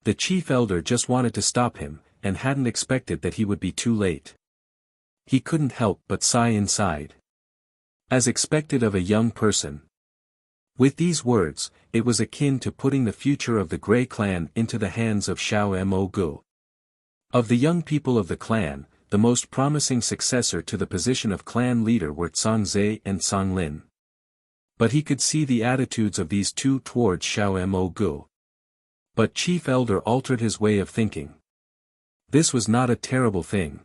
The chief elder just wanted to stop him, and hadn't expected that he would be too late. He couldn't help but sigh inside. As expected of a young person. With these words, it was akin to putting the future of the Grey Clan into the hands of Xiao Mo Gu. Of the young people of the clan, the most promising successor to the position of clan leader were Zhang Zhe and Wang Lin. But he could see the attitudes of these two towards Xiao Mo Gu. But Chief Elder altered his way of thinking. This was not a terrible thing.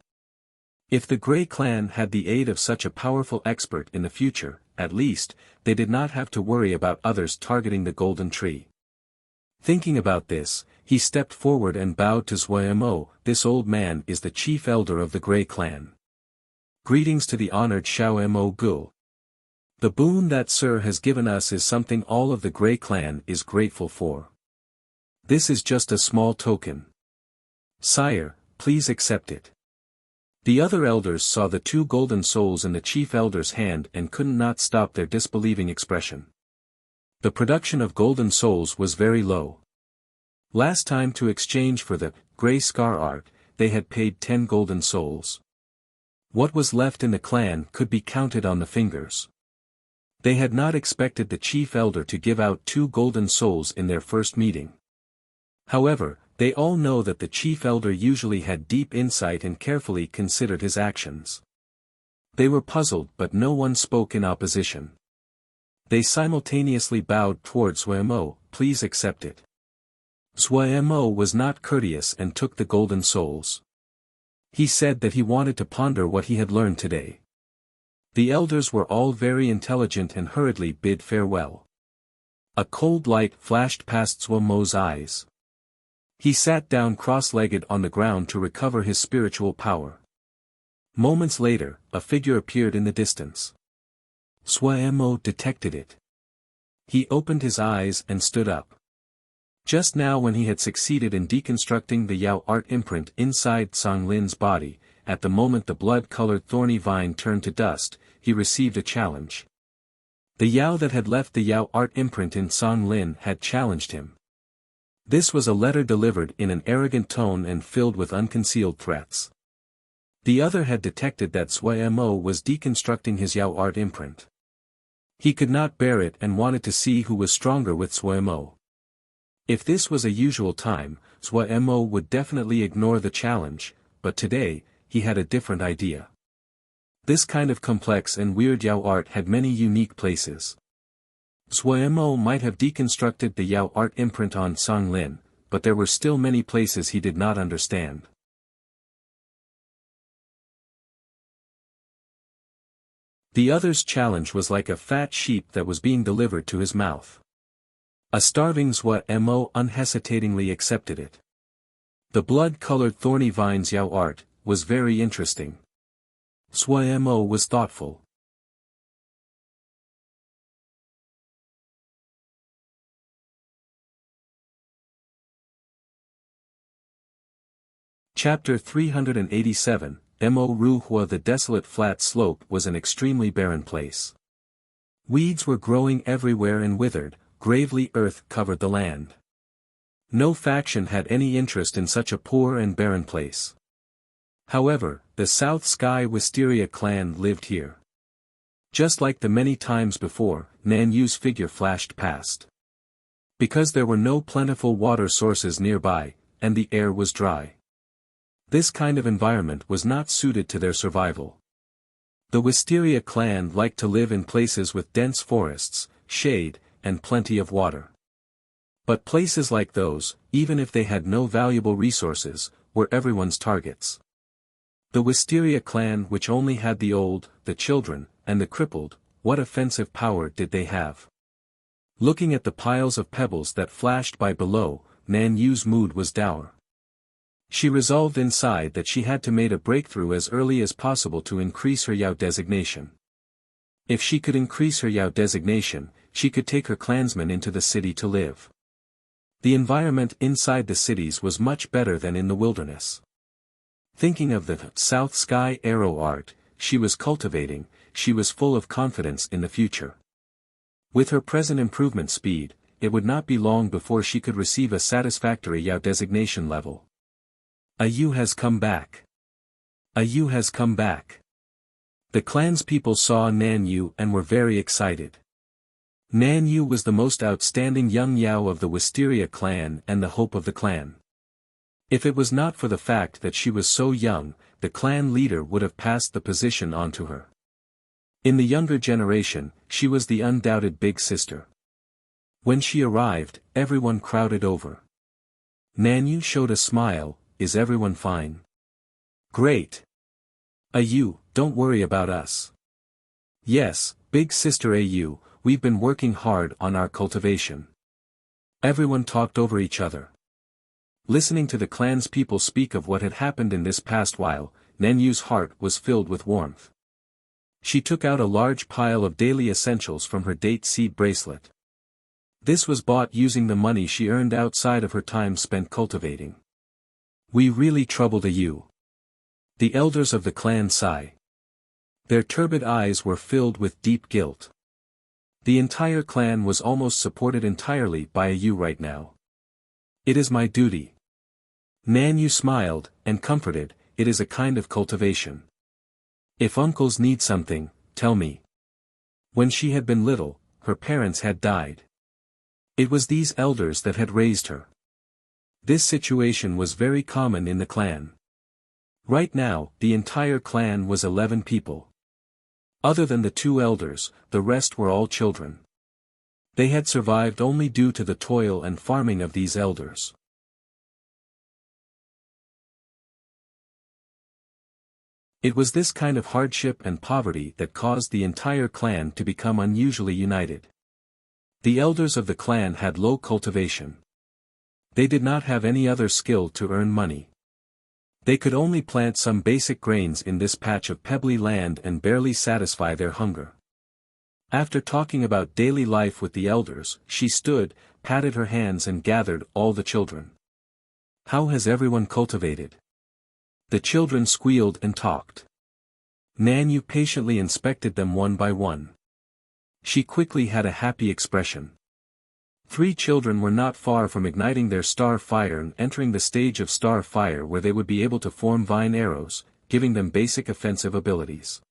If the Grey Clan had the aid of such a powerful expert in the future, at least, they did not have to worry about others targeting the golden tree. Thinking about this, he stepped forward and bowed to Xuemo. This old man is the chief elder of the Grey Clan. Greetings to the honored Xiao Mo Gu. The boon that Sir has given us is something all of the Grey Clan is grateful for. This is just a small token. Sire, please accept it. The other elders saw the two golden souls in the chief elder's hand and could not stop their disbelieving expression. The production of golden souls was very low. Last time to exchange for the Grey Scar art, they had paid 10 golden souls. What was left in the clan could be counted on the fingers. They had not expected the chief elder to give out 2 golden souls in their first meeting. However, they all know that the chief elder usually had deep insight and carefully considered his actions. They were puzzled but no one spoke in opposition. They simultaneously bowed towards Xuemo. Please accept it. Xuemo was not courteous and took the golden souls. He said that he wanted to ponder what he had learned today. The elders were all very intelligent and hurriedly bid farewell. A cold light flashed past Xuemo's eyes. He sat down cross-legged on the ground to recover his spiritual power. Moments later, a figure appeared in the distance. Xuemo detected it. He opened his eyes and stood up. Just now when he had succeeded in deconstructing the Yao art imprint inside Wang Lin's body, at the moment the blood-colored thorny vine turned to dust, he received a challenge. The Yao that had left the Yao art imprint in Wang Lin had challenged him. This was a letter delivered in an arrogant tone and filled with unconcealed threats. The other had detected that Xuemo was deconstructing his Yao art imprint. He could not bear it and wanted to see who was stronger with Xuemo. If this was a usual time, Xuemo would definitely ignore the challenge, but today, he had a different idea. This kind of complex and weird Yao art had many unique places. Xuemo might have deconstructed the Yao art imprint on Wang Lin, but there were still many places he did not understand. The other's challenge was like a fat sheep that was being delivered to his mouth. A starving Xuemo unhesitatingly accepted it. The blood-colored thorny vines Yao art was very interesting. Xuemo was thoughtful. Chapter 387, Mo Ruhua. The desolate flat slope was an extremely barren place. Weeds were growing everywhere and withered, gravely earth covered the land. No faction had any interest in such a poor and barren place. However, the South Sky Wisteria clan lived here. Just like the many times before, Nan Yu's figure flashed past. Because there were no plentiful water sources nearby, and the air was dry. This kind of environment was not suited to their survival. The Wisteria clan liked to live in places with dense forests, shade, and plenty of water. But places like those, even if they had no valuable resources, were everyone's targets. The Wisteria clan, which only had the old, the children, and the crippled, what offensive power did they have? Looking at the piles of pebbles that flashed by below, Nan Yu's mood was dour. She resolved inside that she had to make a breakthrough as early as possible to increase her Yao designation. If she could increase her Yao designation, she could take her clansmen into the city to live. The environment inside the cities was much better than in the wilderness. Thinking of the South Sky arrow art she was cultivating, she was full of confidence in the future. With her present improvement speed, it would not be long before she could receive a satisfactory Yao designation level. A Yu has come back. A Yu has come back. The clan's people saw Nan Yu and were very excited. Nan Yu was the most outstanding young Yao of the Wisteria clan and the hope of the clan. If it was not for the fact that she was so young, the clan leader would have passed the position on to her. In the younger generation, she was the undoubted big sister. When she arrived, everyone crowded over. Nan Yu showed a smile. Is everyone fine? Great. Yu, don't worry about us. Yes, big sister Yu, we've been working hard on our cultivation. Everyone talked over each other. Listening to the clan's people speak of what had happened in this past while, Nan Yu's heart was filled with warmth. She took out a large pile of daily essentials from her date seed bracelet. This was bought using the money she earned outside of her time spent cultivating. We really troubled Yu. The elders of the clan sigh. Their turbid eyes were filled with deep guilt. The entire clan was almost supported entirely by Yu right now. It is my duty. Nan Yu smiled, and comforted, it is a kind of cultivation. If uncles need something, tell me. When she had been little, her parents had died. It was these elders that had raised her. This situation was very common in the clan. Right now, the entire clan was 11 people. Other than the 2 elders, the rest were all children. They had survived only due to the toil and farming of these elders. It was this kind of hardship and poverty that caused the entire clan to become unusually united. The elders of the clan had low cultivation. They did not have any other skill to earn money. They could only plant some basic grains in this patch of pebbly land and barely satisfy their hunger. After talking about daily life with the elders, she stood, patted her hands and gathered all the children. How has everyone cultivated? The children squealed and talked. Nan Yu patiently inspected them one by one. She quickly had a happy expression. 3 children were not far from igniting their star fire and entering the stage of star fire where they would be able to form vine arrows, giving them basic offensive abilities.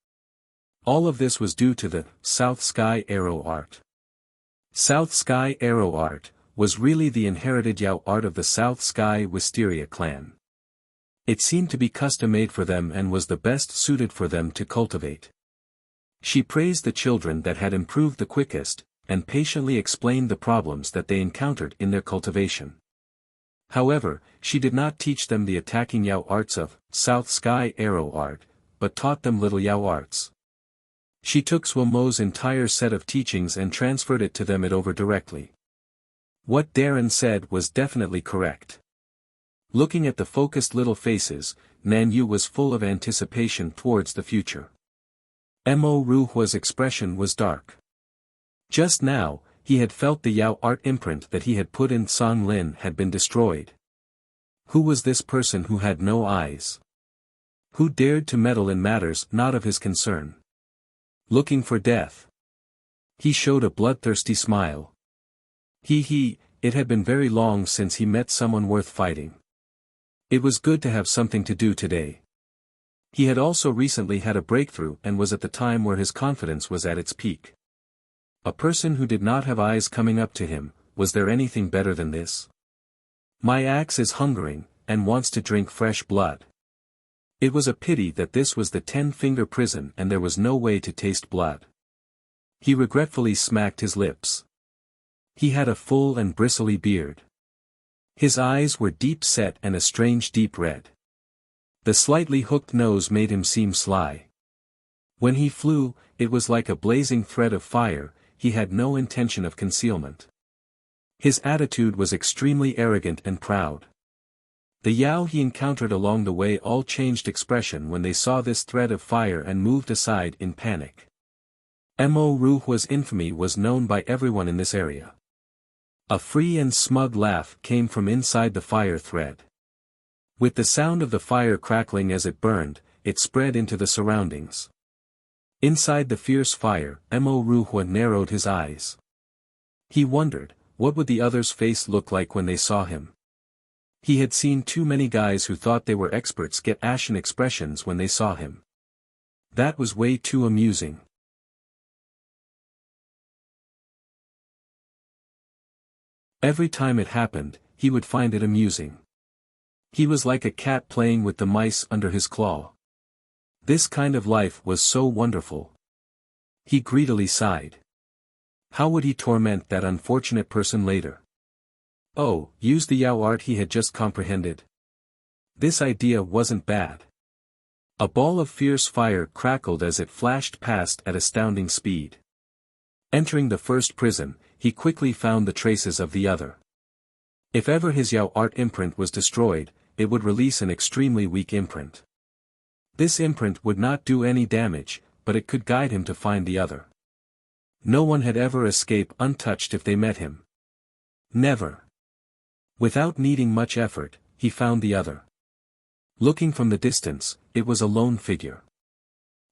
All of this was due to the South Sky arrow art. South Sky arrow art was really the inherited Yao art of the South Sky Wisteria clan. It seemed to be custom-made for them and was the best suited for them to cultivate. She praised the children that had improved the quickest, and patiently explained the problems that they encountered in their cultivation. However, she did not teach them the attacking Yao arts of South Sky arrow art, but taught them little Yao arts. She took Swomo's entire set of teachings and transferred it to them over directly. What Darren said was definitely correct. Looking at the focused little faces, Nan Yu was full of anticipation towards the future. Mo Ruhua's expression was dark. Just now, he had felt the Yao art imprint that he had put in Wang Lin had been destroyed. Who was this person who had no eyes? Who dared to meddle in matters not of his concern? Looking for death. He showed a bloodthirsty smile. It had been very long since he met someone worth fighting. It was good to have something to do today. He had also recently had a breakthrough and was at the time where his confidence was at its peak. A person who did not have eyes coming up to him, was there anything better than this? My axe is hungering, and wants to drink fresh blood. It was a pity that this was the 10-finger prison and there was no way to taste blood. He regretfully smacked his lips. He had a full and bristly beard. His eyes were deep set and a strange deep red. The slightly hooked nose made him seem sly. When he flew, it was like a blazing thread of fire. He had no intention of concealment. His attitude was extremely arrogant and proud. The Yao he encountered along the way all changed expression when they saw this thread of fire and moved aside in panic. Mo Ruhua's infamy was known by everyone in this area. A free and smug laugh came from inside the fire thread. With the sound of the fire crackling as it burned, it spread into the surroundings. Inside the fierce fire, Mo Ruhua narrowed his eyes. He wondered, what would the other's face look like when they saw him? He had seen too many guys who thought they were experts get ashen expressions when they saw him. That was way too amusing. Every time it happened, he would find it amusing. He was like a cat playing with the mice under his claw. This kind of life was so wonderful. He greedily sighed. How would he torment that unfortunate person later? Oh, use the Yao art he had just comprehended. This idea wasn't bad. A ball of fierce fire crackled as it flashed past at astounding speed. Entering the first prison, he quickly found the traces of the other. If ever his Yao art imprint was destroyed, it would release an extremely weak imprint. This imprint would not do any damage, but it could guide him to find the other. No one had ever escaped untouched if they met him. Never. Without needing much effort, he found the other. Looking from the distance, it was a lone figure.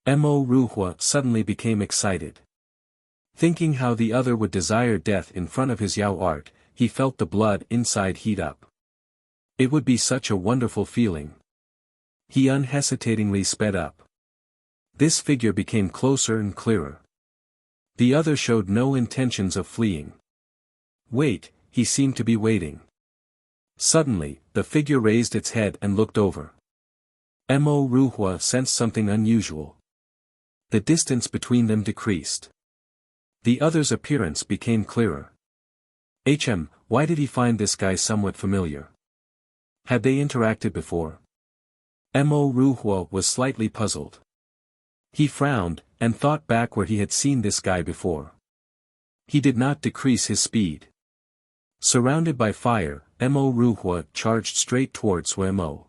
Mo Ruhua suddenly became excited. Thinking how the other would desire death in front of his Yao art, he felt the blood inside heat up. It would be such a wonderful feeling. He unhesitatingly sped up. This figure became closer and clearer. The other showed no intentions of fleeing. Wait, he seemed to be waiting. Suddenly, the figure raised its head and looked over. Mo Ruhua sensed something unusual. The distance between them decreased. The other's appearance became clearer. Why did he find this guy somewhat familiar? Had they interacted before? Mo Ruhua was slightly puzzled. He frowned, and thought back where he had seen this guy before. He did not decrease his speed. Surrounded by fire, Mo Ruhua charged straight towards Mo.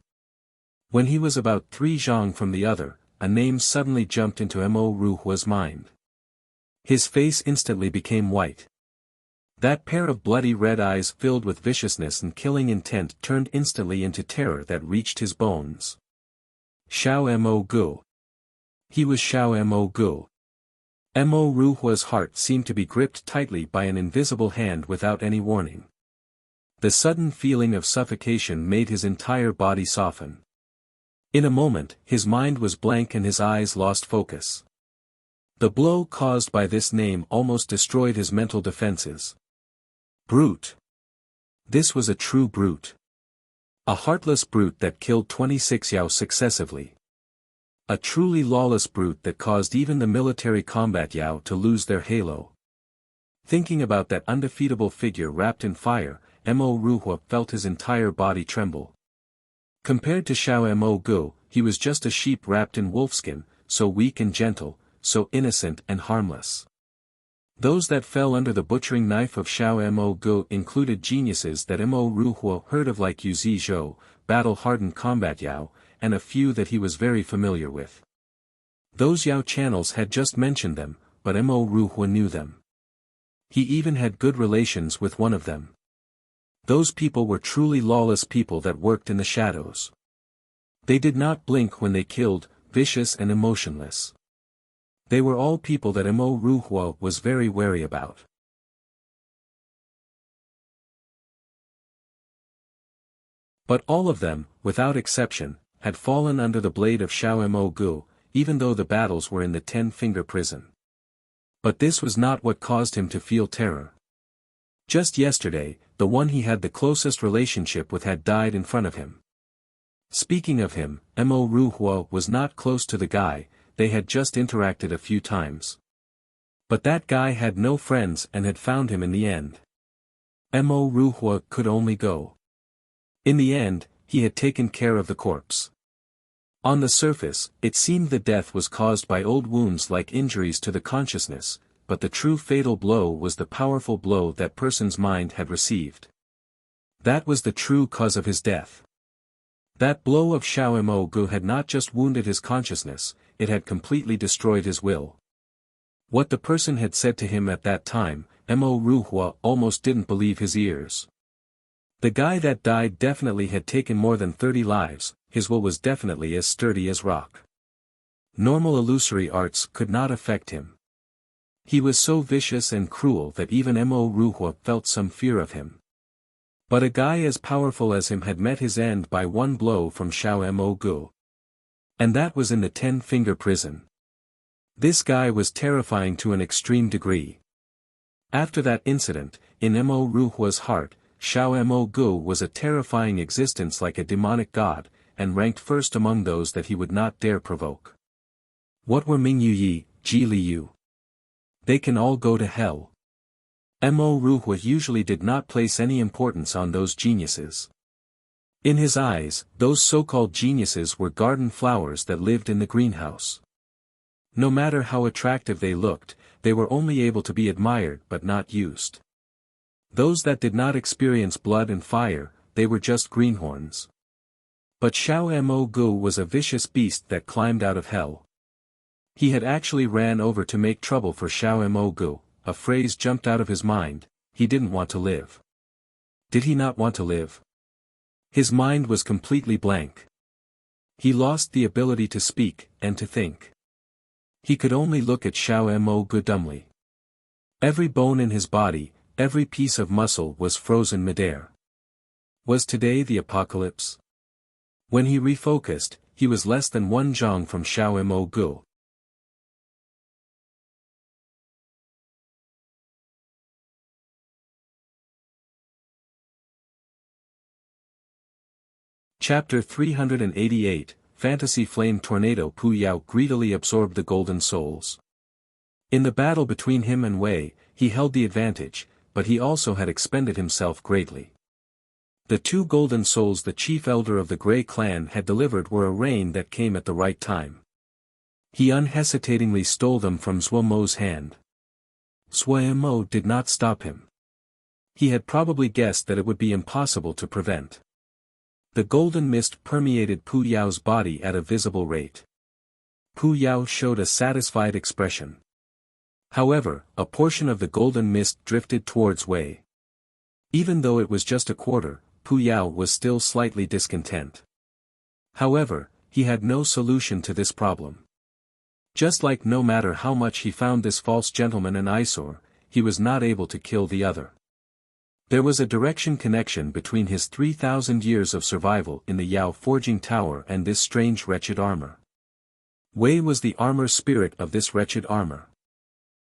When he was about 3 zhang from the other, a name suddenly jumped into Mo Ruhua's mind. His face instantly became white. That pair of bloody red eyes filled with viciousness and killing intent turned instantly into terror that reached his bones. Xiao Mo Gu. He was Xiao Mo Gu. Mo Ruhua's heart seemed to be gripped tightly by an invisible hand without any warning. The sudden feeling of suffocation made his entire body soften. In a moment, his mind was blank and his eyes lost focus. The blow caused by this name almost destroyed his mental defenses. Brute. This was a true brute. A heartless brute that killed 26 Yao successively. A truly lawless brute that caused even the military combat Yao to lose their halo. Thinking about that undefeatable figure wrapped in fire, Mo Ruhua felt his entire body tremble. Compared to Xiao Mo Gu, he was just a sheep wrapped in wolfskin, so weak and gentle, so innocent and harmless. Those that fell under the butchering knife of Xiao Mo Gu included geniuses that Mo Ruhua heard of like Yu Zi Zhou, battle-hardened combat Yao, and a few that he was very familiar with. Those Yao channels had just mentioned them, but Mo Ruhua knew them. He even had good relations with one of them. Those people were truly lawless people that worked in the shadows. They did not blink when they killed, vicious and emotionless. They were all people that Mo Ruhua was very wary about. But all of them, without exception, had fallen under the blade of Xiao Mo Gu, even though the battles were in the 10-finger prison. But this was not what caused him to feel terror. Just yesterday, the one he had the closest relationship with had died in front of him. Speaking of him, Mo Ruhua was not close to the guy, they had just interacted a few times. But that guy had no friends and had found him in the end. Mo Ruhua could only go. In the end, he had taken care of the corpse. On the surface, it seemed the death was caused by old wounds like injuries to the consciousness, but the true fatal blow was the powerful blow that person's mind had received. That was the true cause of his death. That blow of Xiao Mo Gu had not just wounded his consciousness, it had completely destroyed his will. What the person had said to him at that time, Mo Ruhua almost didn't believe his ears. The guy that died definitely had taken more than 30 lives, his will was definitely as sturdy as rock. Normal illusory arts could not affect him. He was so vicious and cruel that even Mo Ruhua felt some fear of him. But a guy as powerful as him had met his end by one blow from Xiao Mo Gu. And that was in the 10-finger prison. This guy was terrifying to an extreme degree. After that incident, in Mo Ruhua's heart, Xiao Mo Gu was a terrifying existence like a demonic god, and ranked first among those that he would not dare provoke. What were Ming Yuyi, Ji Liu? They can all go to hell. Mo Ruhua usually did not place any importance on those geniuses. In his eyes, those so-called geniuses were garden flowers that lived in the greenhouse. No matter how attractive they looked, they were only able to be admired but not used. Those that did not experience blood and fire, they were just greenhorns. But Xiao Mo Gu was a vicious beast that climbed out of hell. He had actually ran over to make trouble for Xiao Mo Gu, a phrase jumped out of his mind, he didn't want to live. Did he not want to live? His mind was completely blank. He lost the ability to speak, and to think. He could only look at Xiao Mo Gu dumbly. Every bone in his body, every piece of muscle was frozen midair. Was today the apocalypse? When he refocused, he was less than one zhang from Xiao Mo Gu. Chapter 388, Fantasy Flame Tornado. Pu Yao greedily absorbed the golden souls. In the battle between him and Wei, he held the advantage, but he also had expended himself greatly. The 2 golden souls the chief elder of the Grey clan had delivered were a rain that came at the right time. He unhesitatingly stole them from Zhuo Mo's hand. Zhuo Mo did not stop him. He had probably guessed that it would be impossible to prevent. The golden mist permeated Pu Yao's body at a visible rate. Pu Yao showed a satisfied expression. However, a portion of the golden mist drifted towards Wei. Even though it was just a quarter, Pu Yao was still slightly discontent. However, he had no solution to this problem. Just like no matter how much he found this false gentleman an eyesore, he was not able to kill the other. There was a direction connection between his 3,000 years of survival in the Yao forging tower and this strange wretched armor. Wei was the armor spirit of this wretched armor.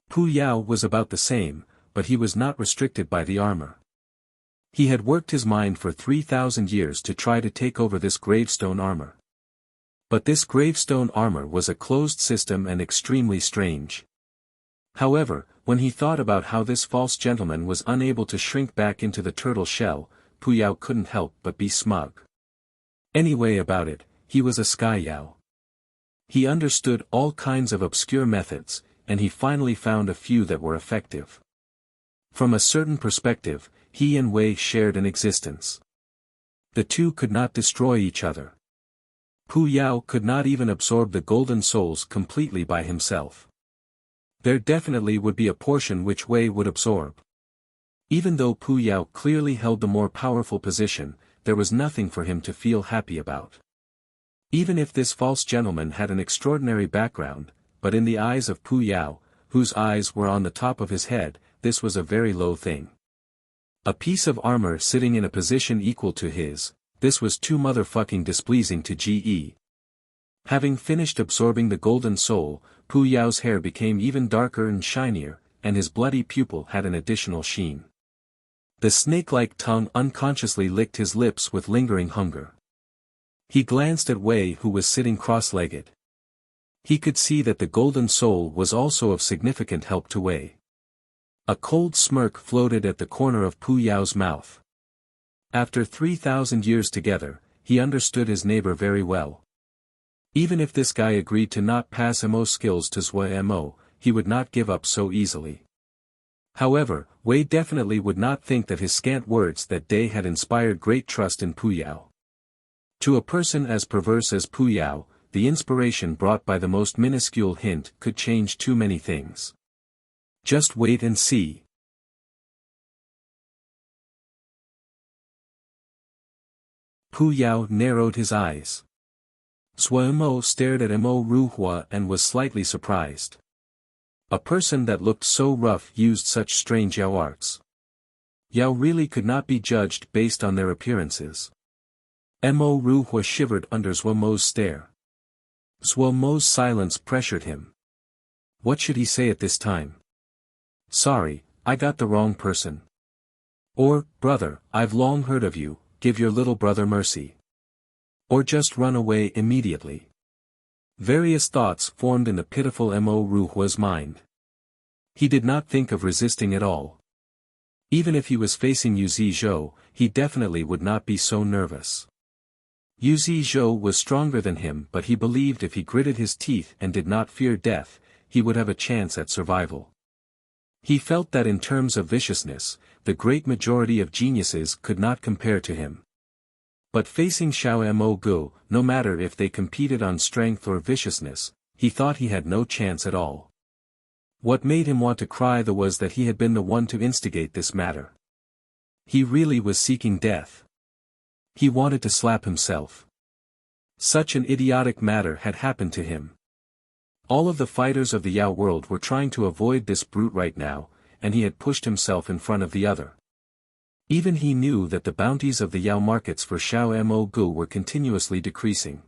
Pu Yao was about the same, but he was not restricted by the armor. He had worked his mind for 3,000 years to try to take over this gravestone armor. But this gravestone armor was a closed system and extremely strange. However, when he thought about how this false gentleman was unable to shrink back into the turtle shell, Pu Yao couldn't help but be smug. Anyway about it, he was a Sky Yao. He understood all kinds of obscure methods, and he finally found a few that were effective. From a certain perspective, he and Wei shared an existence. The two could not destroy each other. Pu Yao could not even absorb the golden souls completely by himself. There definitely would be a portion which Wei would absorb. Even though Pu Yao clearly held the more powerful position, there was nothing for him to feel happy about. Even if this false gentleman had an extraordinary background, but in the eyes of Pu Yao, whose eyes were on the top of his head, this was a very low thing. A piece of armor sitting in a position equal to his, this was too motherfucking displeasing to GE. Having finished absorbing the golden soul, Pu Yao's hair became even darker and shinier, and his bloody pupil had an additional sheen. The snake-like tongue unconsciously licked his lips with lingering hunger. He glanced at Wei, who was sitting cross-legged. He could see that the golden soul was also of significant help to Wei. A cold smirk floated at the corner of Pu Yao's mouth. After 3,000 years together, he understood his neighbor very well. Even if this guy agreed to not pass MO skills to Zhua Mo, he would not give up so easily. However, Wei definitely would not think that his scant words that day had inspired great trust in Pu Yao. To a person as perverse as Pu Yao, the inspiration brought by the most minuscule hint could change too many things. Just wait and see. Pu Yao narrowed his eyes. Zhua Mo stared at Mo Ruhua and was slightly surprised. A person that looked so rough used such strange Yao arts. Yao really could not be judged based on their appearances. Mo Ruhua shivered under Zhua Mo's stare. Zhua Mo's silence pressured him. What should he say at this time? Sorry, I got the wrong person. Or, brother, I've long heard of you, give your little brother mercy. Or just run away immediately. Various thoughts formed in the pitiful Mo Ruhua's mind. He did not think of resisting at all. Even if he was facing Yu Zizhou, he definitely would not be so nervous. Yu Zizhou was stronger than him, but he believed if he gritted his teeth and did not fear death, he would have a chance at survival. He felt that in terms of viciousness, the great majority of geniuses could not compare to him. But facing Xiao Mo Gu, no matter if they competed on strength or viciousness, he thought he had no chance at all. What made him want to cry though was that he had been the one to instigate this matter. He really was seeking death. He wanted to slap himself. Such an idiotic matter had happened to him. All of the fighters of the Yao world were trying to avoid this brute right now, and he had pushed himself in front of the other. Even he knew that the bounties of the Yao markets for Xiao Mo Gu were continuously decreasing.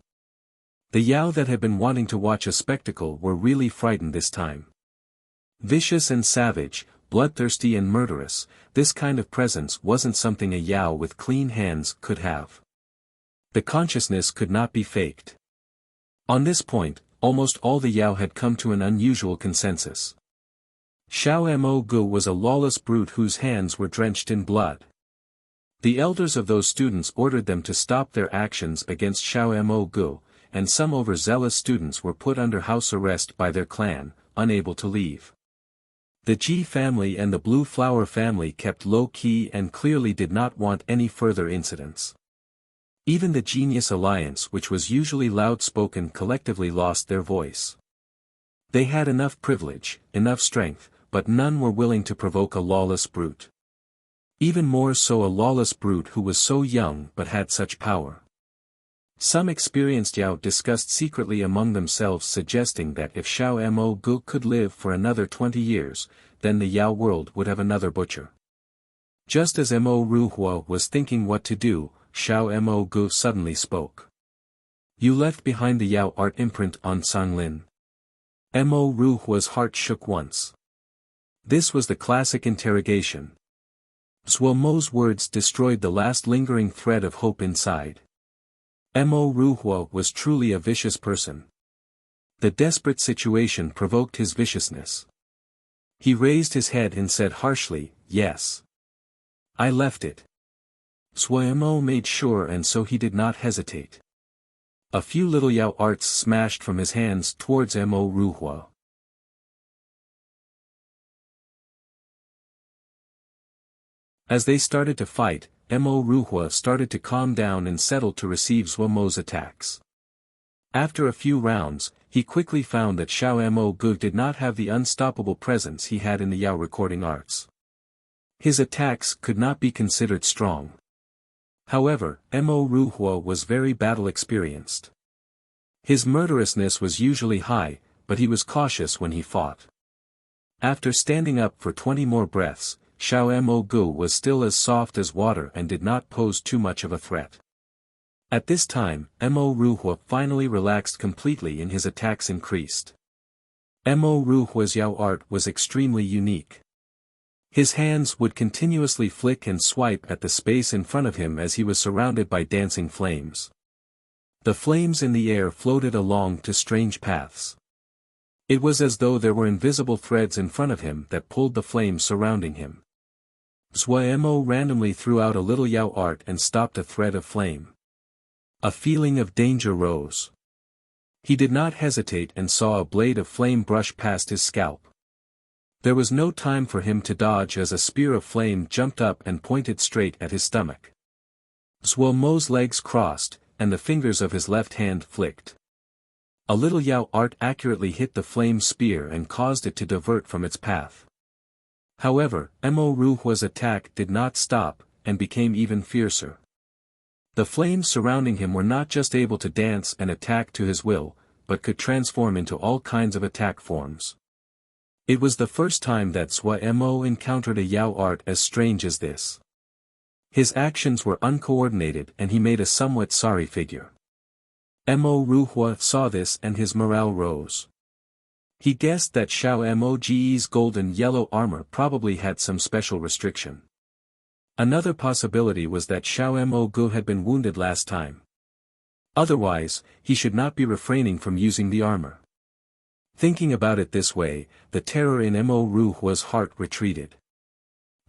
The Yao that had been wanting to watch a spectacle were really frightened this time. Vicious and savage, bloodthirsty and murderous, this kind of presence wasn't something a Yao with clean hands could have. The consciousness could not be faked. On this point, almost all the Yao had come to an unusual consensus. Xiao Mo Gu was a lawless brute whose hands were drenched in blood. The elders of those students ordered them to stop their actions against Xiao Mo Gu, and some overzealous students were put under house arrest by their clan, unable to leave. The Ji family and the Blue Flower family kept low-key and clearly did not want any further incidents. Even the Genius Alliance, which was usually loud-spoken, collectively lost their voice. They had enough privilege, enough strength, but none were willing to provoke a lawless brute. Even more so a lawless brute who was so young but had such power. Some experienced Yao discussed secretly among themselves, suggesting that if Xiao Mo Gu could live for another 20 years, then the Yao world would have another butcher. Just as Mo Ruhua was thinking what to do, Xiao Mo Gu suddenly spoke. You left behind the Yao art imprint on Wang Lin. Mo Ruhua's heart shook once. This was the classic interrogation. Zhua Mo's words destroyed the last lingering thread of hope inside. Mo Ruhua was truly a vicious person. The desperate situation provoked his viciousness. He raised his head and said harshly, yes. I left it. Zhua Mo made sure, and so he did not hesitate. A few little Yao arts smashed from his hands towards Mo Ruhua. As they started to fight, Mo Ruhua started to calm down and settled to receive Zhua Mo's attacks. After a few rounds, he quickly found that Xiao Mo Gu did not have the unstoppable presence he had in the Yao recording arts. His attacks could not be considered strong. However, Mo Ruhua was very battle-experienced. His murderousness was usually high, but he was cautious when he fought. After standing up for 20 more breaths, Xiao Mo Gu was still as soft as water and did not pose too much of a threat. At this time, Mo Ruhua finally relaxed completely and his attacks increased. Mo Ruhua's Yao art was extremely unique. His hands would continuously flick and swipe at the space in front of him as he was surrounded by dancing flames. The flames in the air floated along to strange paths. It was as though there were invisible threads in front of him that pulled the flames surrounding him. Mo randomly threw out a little Yao art and stopped a thread of flame. A feeling of danger rose. He did not hesitate and saw a blade of flame brush past his scalp. There was no time for him to dodge as a spear of flame jumped up and pointed straight at his stomach. Mo's legs crossed, and the fingers of his left hand flicked. A little Yao art accurately hit the flame spear and caused it to divert from its path. However, Mo Ruhua's attack did not stop, and became even fiercer. The flames surrounding him were not just able to dance and attack to his will, but could transform into all kinds of attack forms. It was the first time that Mo encountered a Yao art as strange as this. His actions were uncoordinated and he made a somewhat sorry figure. Mo Ruhua saw this and his morale rose. He guessed that Xiao Moge's golden yellow armor probably had some special restriction. Another possibility was that Xiao Moge had been wounded last time. Otherwise, he should not be refraining from using the armor. Thinking about it this way, the terror in Mo Ruhua's heart retreated.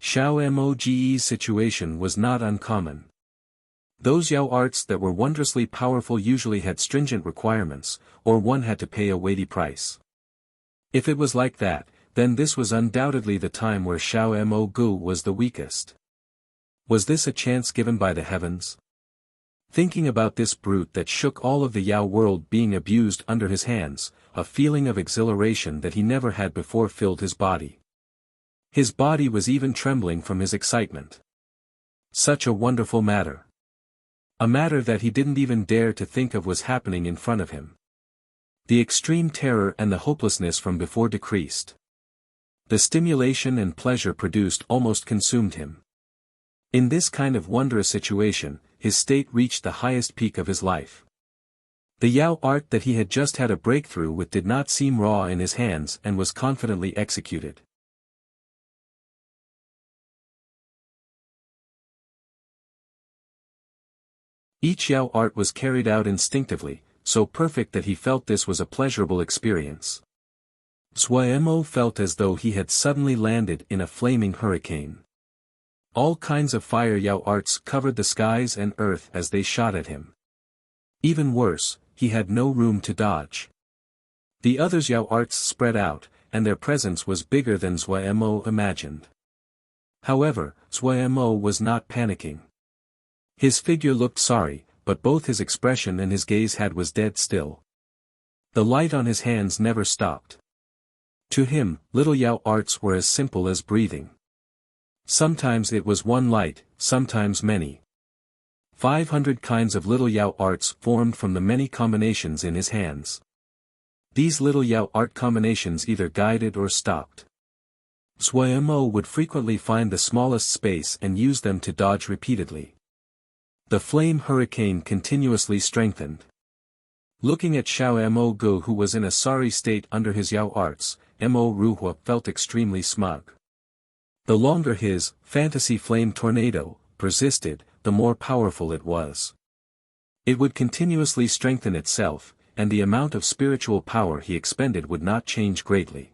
Xiao Moge's situation was not uncommon. Those Yao arts that were wondrously powerful usually had stringent requirements, or one had to pay a weighty price. If it was like that, then this was undoubtedly the time where Xiao Moge was the weakest. Was this a chance given by the heavens? Thinking about this brute that shook all of the Yao world being abused under his hands, a feeling of exhilaration that he never had before filled his body. His body was even trembling from his excitement. Such a wonderful matter. A matter that he didn't even dare to think of was happening in front of him. The extreme terror and the hopelessness from before decreased. The stimulation and pleasure produced almost consumed him. In this kind of wondrous situation, his state reached the highest peak of his life. The Yao art that he had just had a breakthrough with did not seem raw in his hands and was confidently executed. Each Yao art was carried out instinctively, so perfect that he felt this was a pleasurable experience. Mo felt as though he had suddenly landed in a flaming hurricane. All kinds of fire Yao arts covered the skies and earth as they shot at him. Even worse, he had no room to dodge. The others Yao arts spread out, and their presence was bigger than Mo imagined. However, Mo was not panicking. His figure looked sorry, but both his expression and his gaze was dead still. The light on his hands never stopped. To him, little Yao arts were as simple as breathing. Sometimes it was one light, sometimes many. 500 kinds of little Yao arts formed from the many combinations in his hands. These little Yao art combinations either guided or stopped. Mo would frequently find the smallest space and use them to dodge repeatedly. The flame hurricane continuously strengthened. Looking at Xiao Moge who was in a sorry state under his Yao arts, Mo Ruhua felt extremely smug. The longer his fantasy flame tornado persisted, the more powerful it was. It would continuously strengthen itself, and the amount of spiritual power he expended would not change greatly.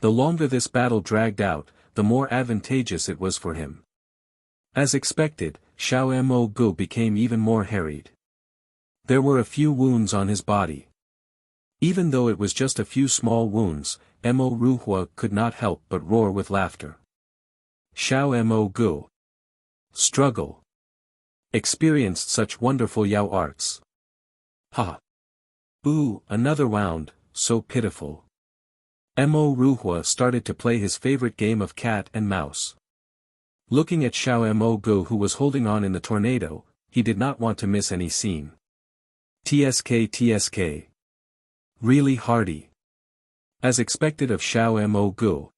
The longer this battle dragged out, the more advantageous it was for him. As expected, Xiao Moge became even more harried. There were a few wounds on his body. Even though it was just a few small wounds, Mo Ruhua could not help but roar with laughter. Xiao Moge struggle. Experienced such wonderful Yao arts. Ha! Ooh, another round, so pitiful. Mo Ruhua started to play his favorite game of cat and mouse. Looking at Xiao Moge who was holding on in the tornado, he did not want to miss any scene. TSK. Really hardy. As expected of Xiao Moge.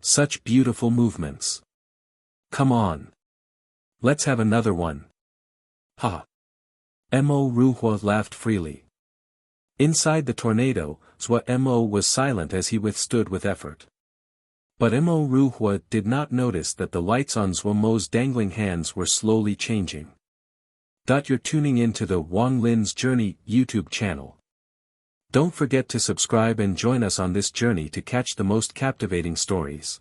Such beautiful movements. Come on. Let's have another one. Ha. Mo Ruhua laughed freely. Inside the tornado, Zhua Mo was silent as he withstood with effort. But Mo Ruhua did not notice that the lights on Zhua Mo's dangling hands were slowly changing. You're tuning in to the Wang Lin's Journey YouTube channel. Don't forget to subscribe and join us on this journey to catch the most captivating stories.